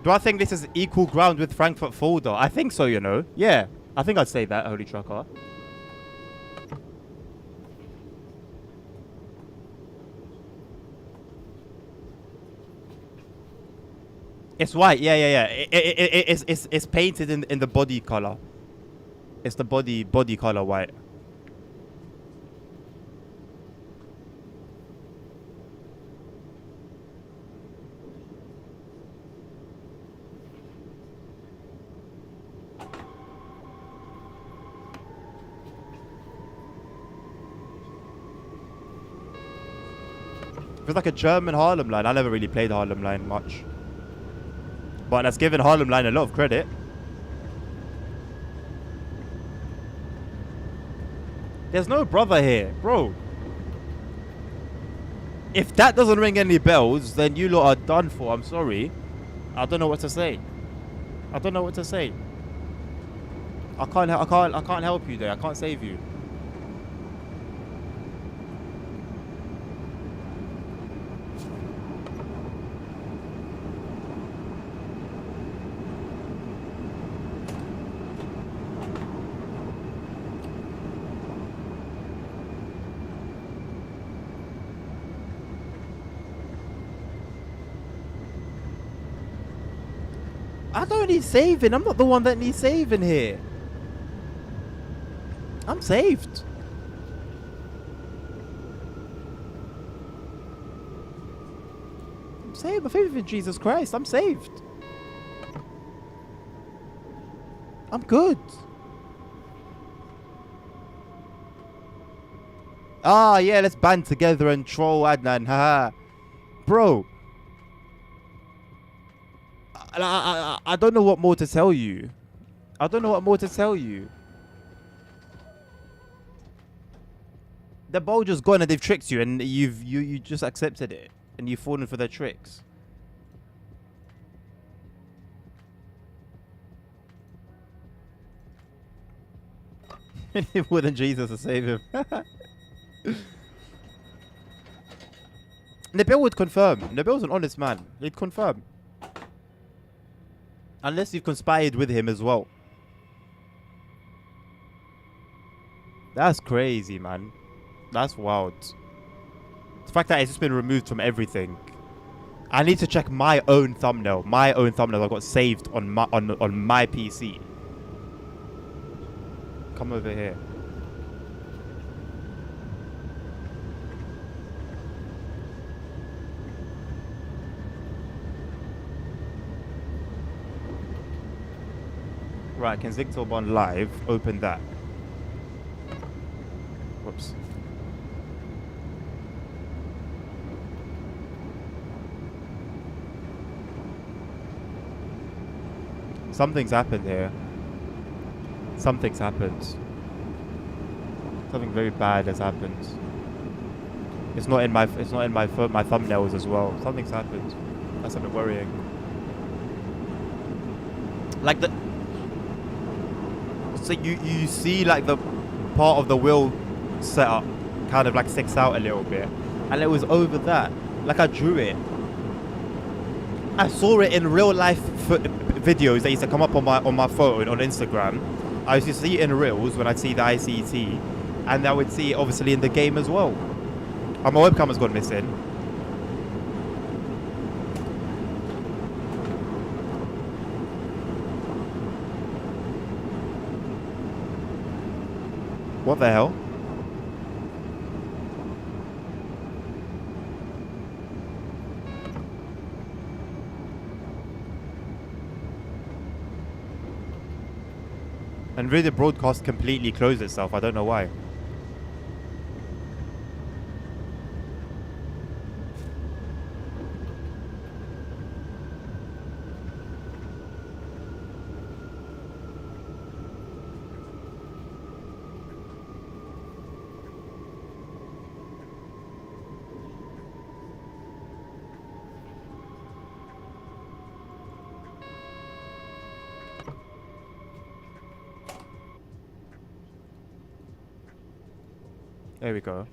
Do I think this is equal ground with Frankfurt folder? I think so, you know. Yeah, I think I'd say that, Holy Trucker. It's white, yeah. It's painted in the body color. It's the body color white. Feels like a German Harlem line. I never really played Harlem line much, but that's given Harlem line a lot of credit. There's no brother here, bro. If that doesn't ring any bells, then you lot are done for. I'm sorry. I don't know what to say. I don't know what to say. I can't help you there. I can't save you. I don't need saving. I'm not the one that needs saving here. I'm saved. I'm saved. I faith in Jesus Christ. I'm saved. I'm good. Ah, yeah, let's band together and troll Adnan. Haha. Bro. I don't know what more to tell you. I don't know what more to tell you. The bulge is gone and they've tricked you and you just accepted it. And you've fallen for their tricks. More than Jesus to save him. Nabil would confirm. Nabil's an honest man. He'd confirm. Unless you've conspired with him as well. That's crazy, man. That's wild. The fact that it's just been removed from everything. I need to check my own thumbnail. My own thumbnail I got saved on my PC. Come over here. Right, can Zigtorbon live open that? Whoops. Something's happened here. Something's happened. Something very bad has happened. It's not in my thumbnails as well. Something's happened. That's a bit worrying. Like the so you see like the part of the wheel setup kind of like sticks out a little bit, and it was over that. Like I drew it. I saw it in real life videos that used to come up on my phone on Instagram. I used to see it in reels when I'd see the ICT, and I would see it obviously in the game as well. And my webcam has gone missing. What the hell? And really the broadcast completely closed itself. I don't know why. There we go.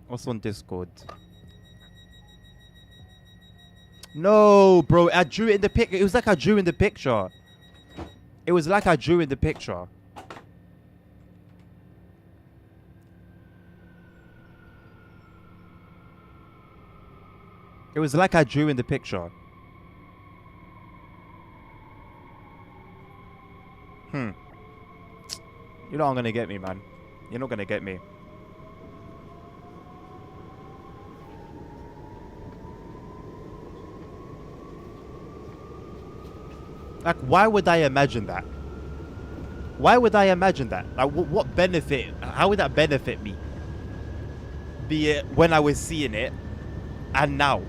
What's on Discord? No, bro. I drew it in the pic. It was like I drew in the picture. It was like I drew in the picture. It was like I drew in the picture. You're not gonna get me, man. You're not gonna get me. Like, why would I imagine that? Why would I imagine that? Like, what benefit? How would that benefit me? Be it when I was seeing it, and now.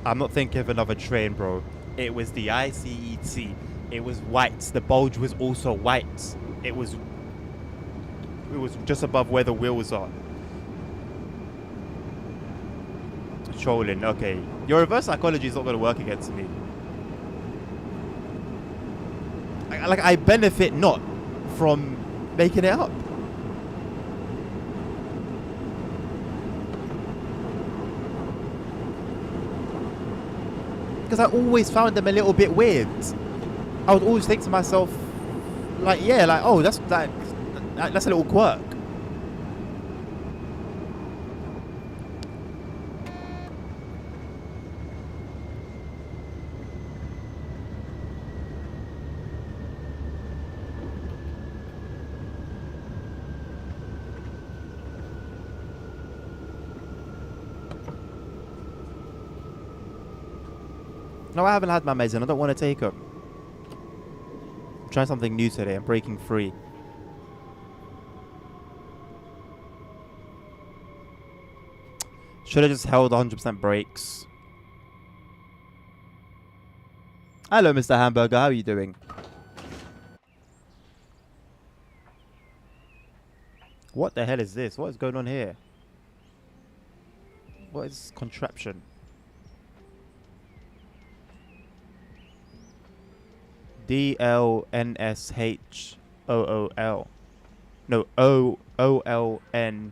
I'm not thinking of another train, bro. It was the ICET. It was white. The bulge was also white. It was just above where the wheels are. trolling. Okay, your reverse psychology is not going to work against me. I benefit not from making it up. Because I always found them a little bit weird. I would always think to myself, like, yeah, like, oh, that's a little quirk. No, I haven't had my meds and I don't want to take them. I'm trying something new today. I'm breaking free. Should have just held 100% brakes. Hello, Mr. Hamburger. How are you doing? What the hell is this? What is going on here? What is this contraption? DLNSHOOL. No, OOLN.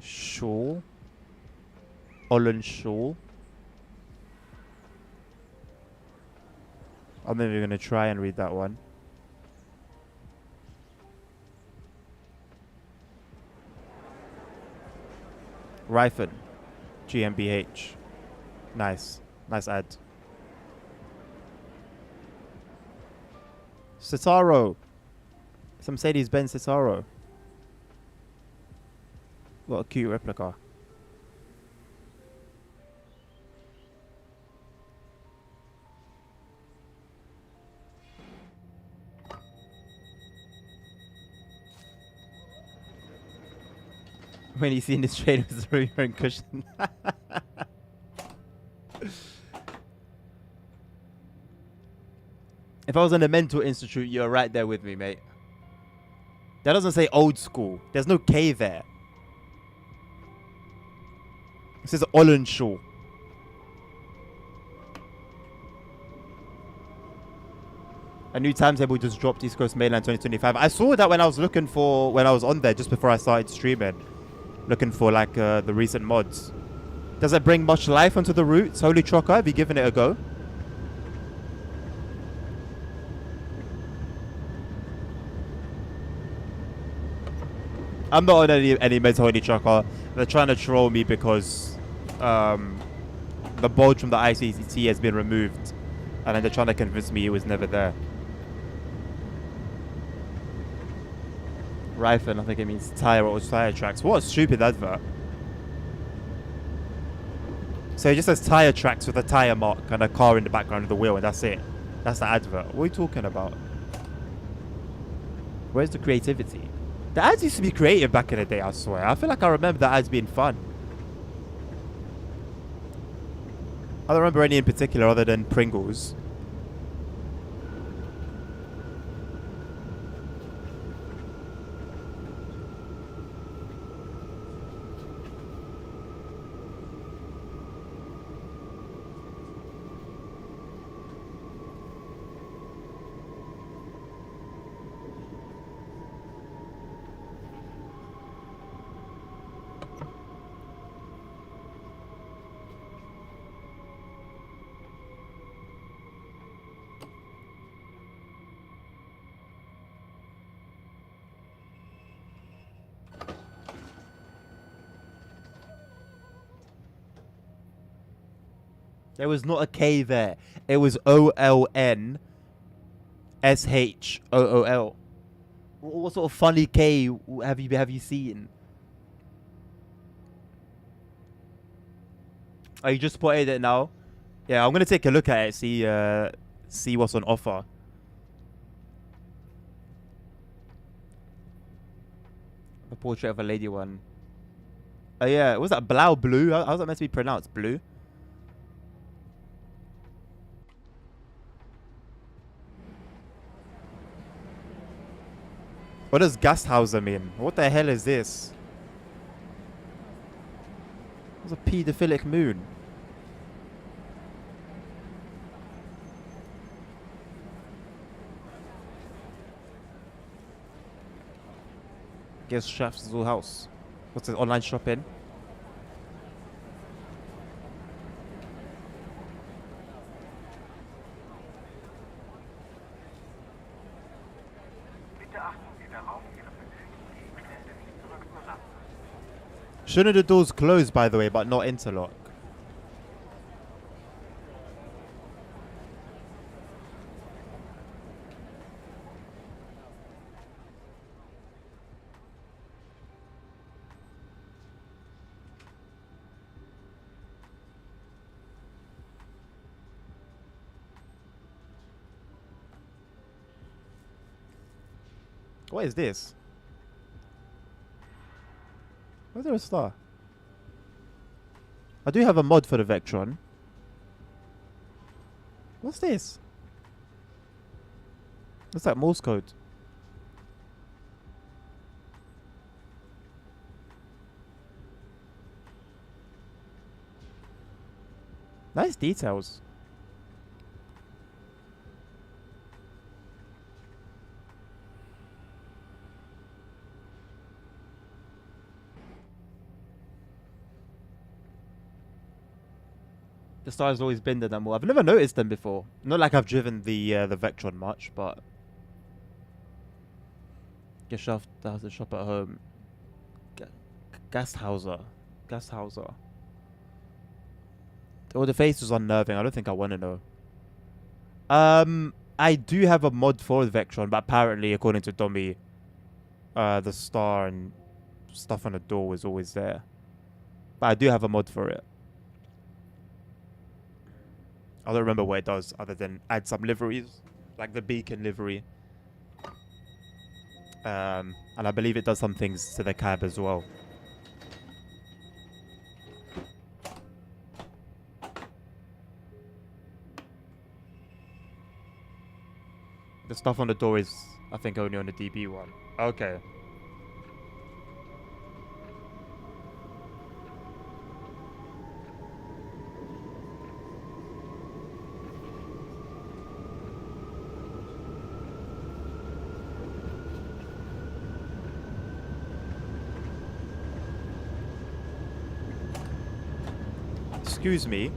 Shaw. Olin Shaw. I'm never going to try and read that one. Ryfen. GmbH. Nice. Nice ad. Citaro. It's a Mercedes-Benz Citaro. What a cute replica. When you see in this train with the your own cushion. If I was in a mental institute, you're right there with me, mate. That doesn't say old school. There's no K there. It says Ollenshaw. A new timetable just dropped, East Coast Mainland 2025. I saw that when I was looking for, when I was on there just before I started streaming. Looking for like the recent mods. Does it bring much life onto the routes? Holy Trucker, have you given it a go? I'm not on any meds, Holy Trucker. They're trying to troll me because the bulge from the ICCT has been removed. And then they're trying to convince me it was never there. Ryfen, I think it means tire or tire tracks. What a stupid advert. So it just says tire tracks with a tire mark and a car in the background of the wheel, and that's it. That's the advert. What are you talking about? Where's the creativity? The ads used to be creative back in the day, I swear. I feel like I remember the ads being fun. I don't remember any in particular other than Pringles. There was not a K there. It was OLNSHOOL. What sort of funny K have you seen? Oh, you just spotted it now? Yeah, I'm gonna take a look at it, see what's on offer. A portrait of a lady one. Oh yeah, was that Blau Blue? How's that meant to be pronounced? Blue? What does Gasthauser mean? What the hell is this? It's a pedophilic moon. Guess chef's house. What's it? Online shopping. Shouldn't the doors close, by the way, but not interlock? What is this? Where's there a star? I do have a mod for the Vectron. What's this? It's like Morse code. Nice details. The star's always been there more. I've never noticed them before. Not like I've driven the Vectron much, but Geschäft, the shop at home. Gasthauser. Oh, the face was unnerving. I don't think I want to know. I do have a mod for the Vectron, but apparently, according to Domi, the star and stuff on the door was always there. But I do have a mod for it. I don't remember what it does other than add some liveries, like the beacon livery. And I believe it does some things to the cab as well. The stuff on the door is, I think, only on the DB one. Okay. Excuse me.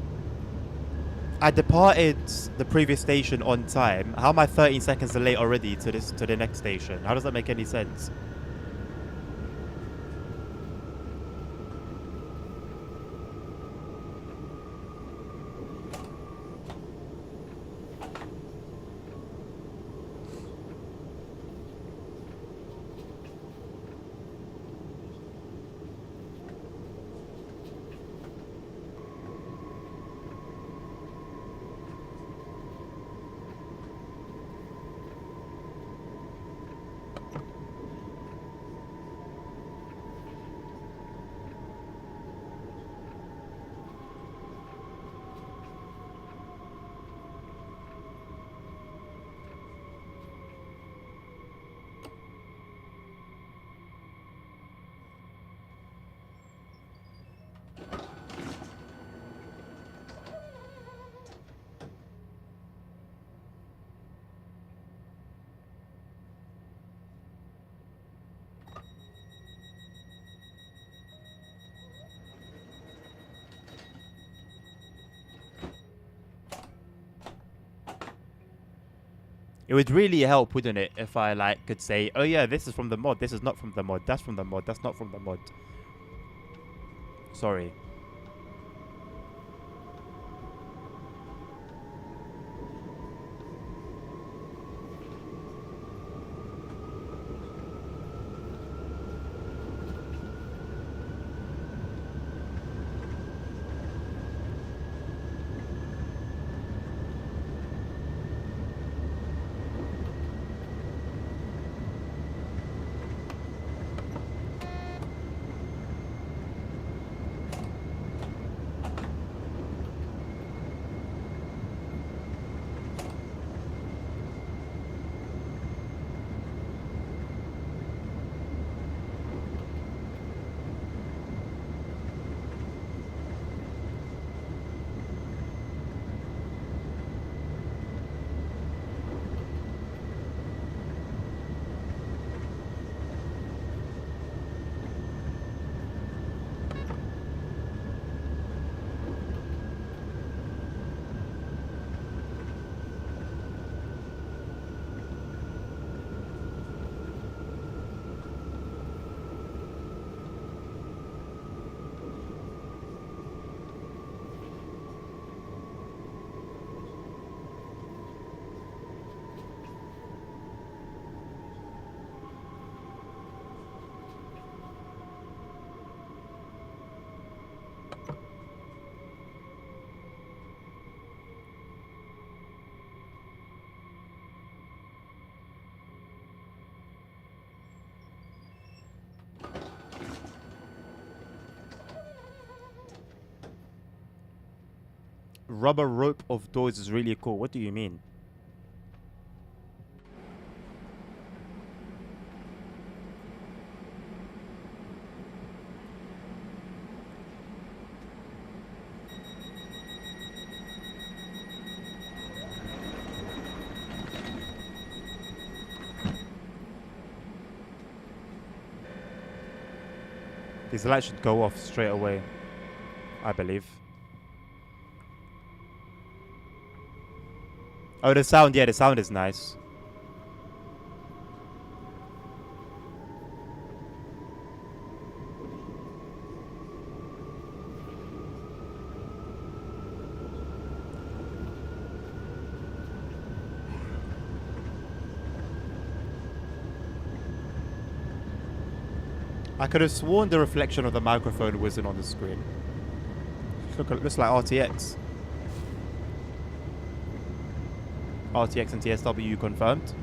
I departed the previous station on time. How am I 13 seconds late already to the next station? How does that make any sense? It would really help, wouldn't it, if I like could say, oh yeah, this is from the mod, this is not from the mod, that's from the mod, that's not from the mod. Sorry. Rubber rope of doors is really cool. What do you mean? These lights should go off straight away, I believe. Oh, the sound. Yeah, the sound is nice. I could have sworn the reflection of the microphone wasn't on the screen. Look, it looks like RTX. RTX and TSW confirmed.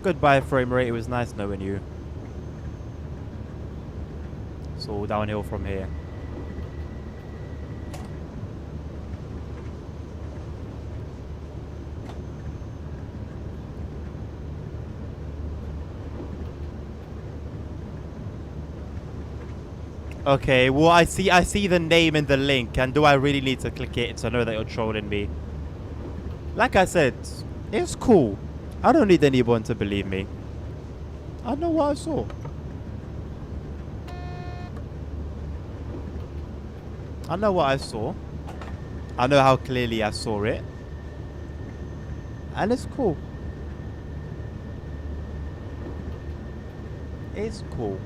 Goodbye, frame rate. It was nice knowing you. It's all downhill from here. Okay, well I see the name in the link, and do I really need to click it to know that you're trolling me? Like I said, it's cool. I don't need anyone to believe me. I know what I saw. I know what I saw. I know how clearly I saw it. And it's cool. It's cool.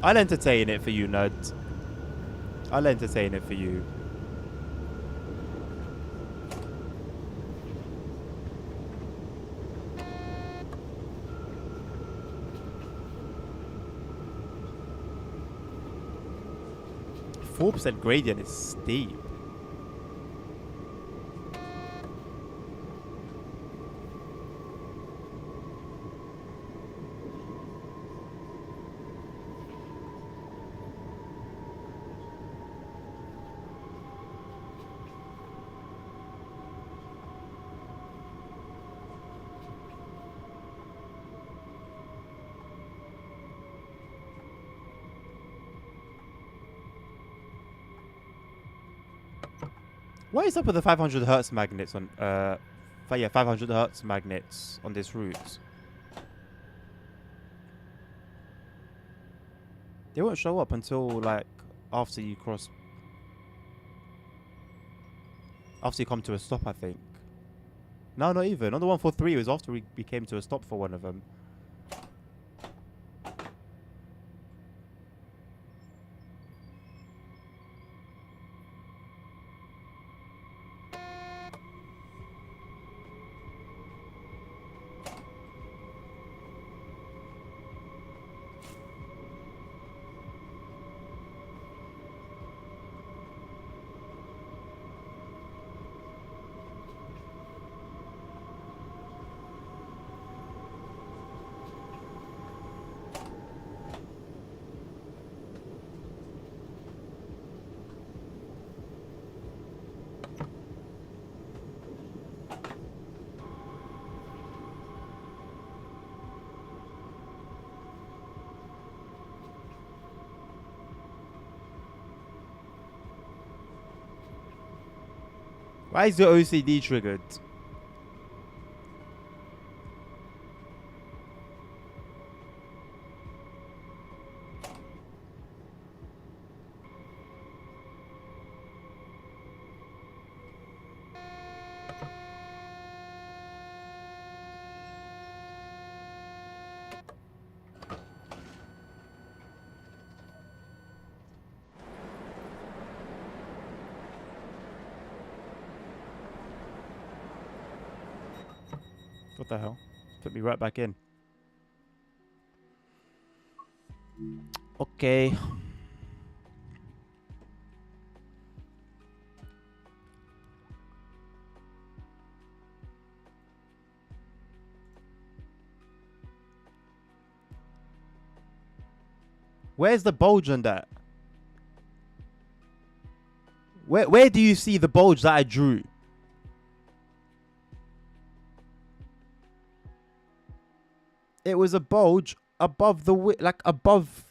I'll entertain it for you, Nud. I'll entertain it for you. .4% gradient is steep. What is up with the 500 hertz magnets on 500 hertz magnets on this route? They won't show up until like after you cross, after you come to a stop, I think. No, not even. On the 143, it was after we came to a stop for one of them. Why is your OCD triggered? What the hell? Put me right back in. Okay. Where's the bulge on that? Where do you see the bulge that I drew? It was a bulge above the like above.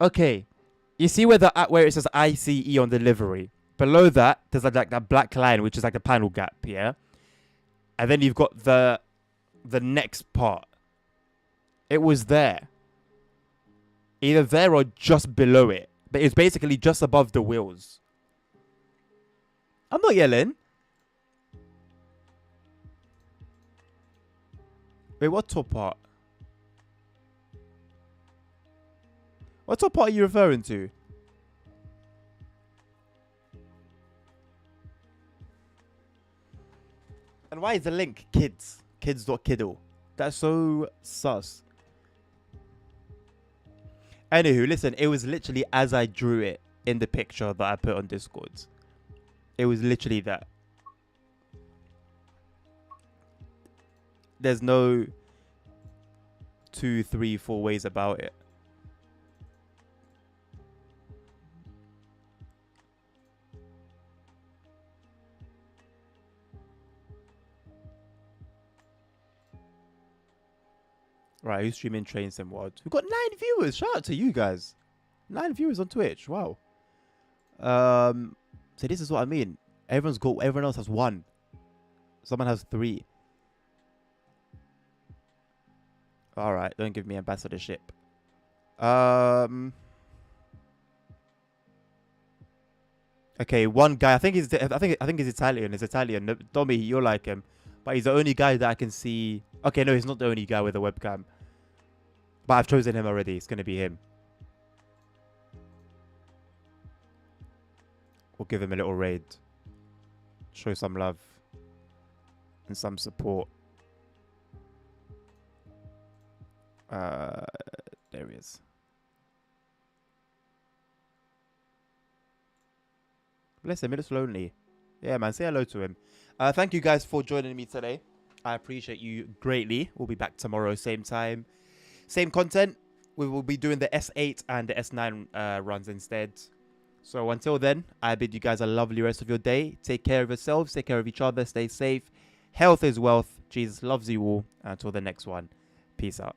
Okay, you see where where it says ICE on the livery. Below that, there's like that black line, which is like the panel gap, yeah. And then you've got the next part. It was there, either there or just below it, but it's basically just above the wheels. I'm not yelling. Wait, what top part? What top part are you referring to? And why is the link kids? Kids.kiddle. That's so sus. Anywho, listen, it was literally as I drew it in the picture that I put on Discord. It was literally that. There's no 2, 3, 4 ways about it. Right, who's streaming Trains and What? We've got 9 viewers. Shout out to you guys. 9 viewers on Twitch. Wow. So this is what I mean. Everyone else has 1. Someone has 3. Alright, don't give me ambassadorship. Okay, Okay, one guy. I think he's Italian. He's Italian. No, Tommy, you're like him, but he's the only guy that I can see. Okay, no, he's not the only guy with a webcam. But I've chosen him already. It's gonna be him. We'll give him a little raid. Show some love and some support. There he is. Bless him, he looks lonely. Yeah, man, say hello to him. Thank you guys for joining me today. I appreciate you greatly. We'll be back tomorrow, same time, same content. We will be doing the S8 and the S9 runs instead. So until then, I bid you guys a lovely rest of your day. Take care of yourselves, take care of each other, stay safe. Health is wealth. Jesus loves you all. Until the next one, peace out.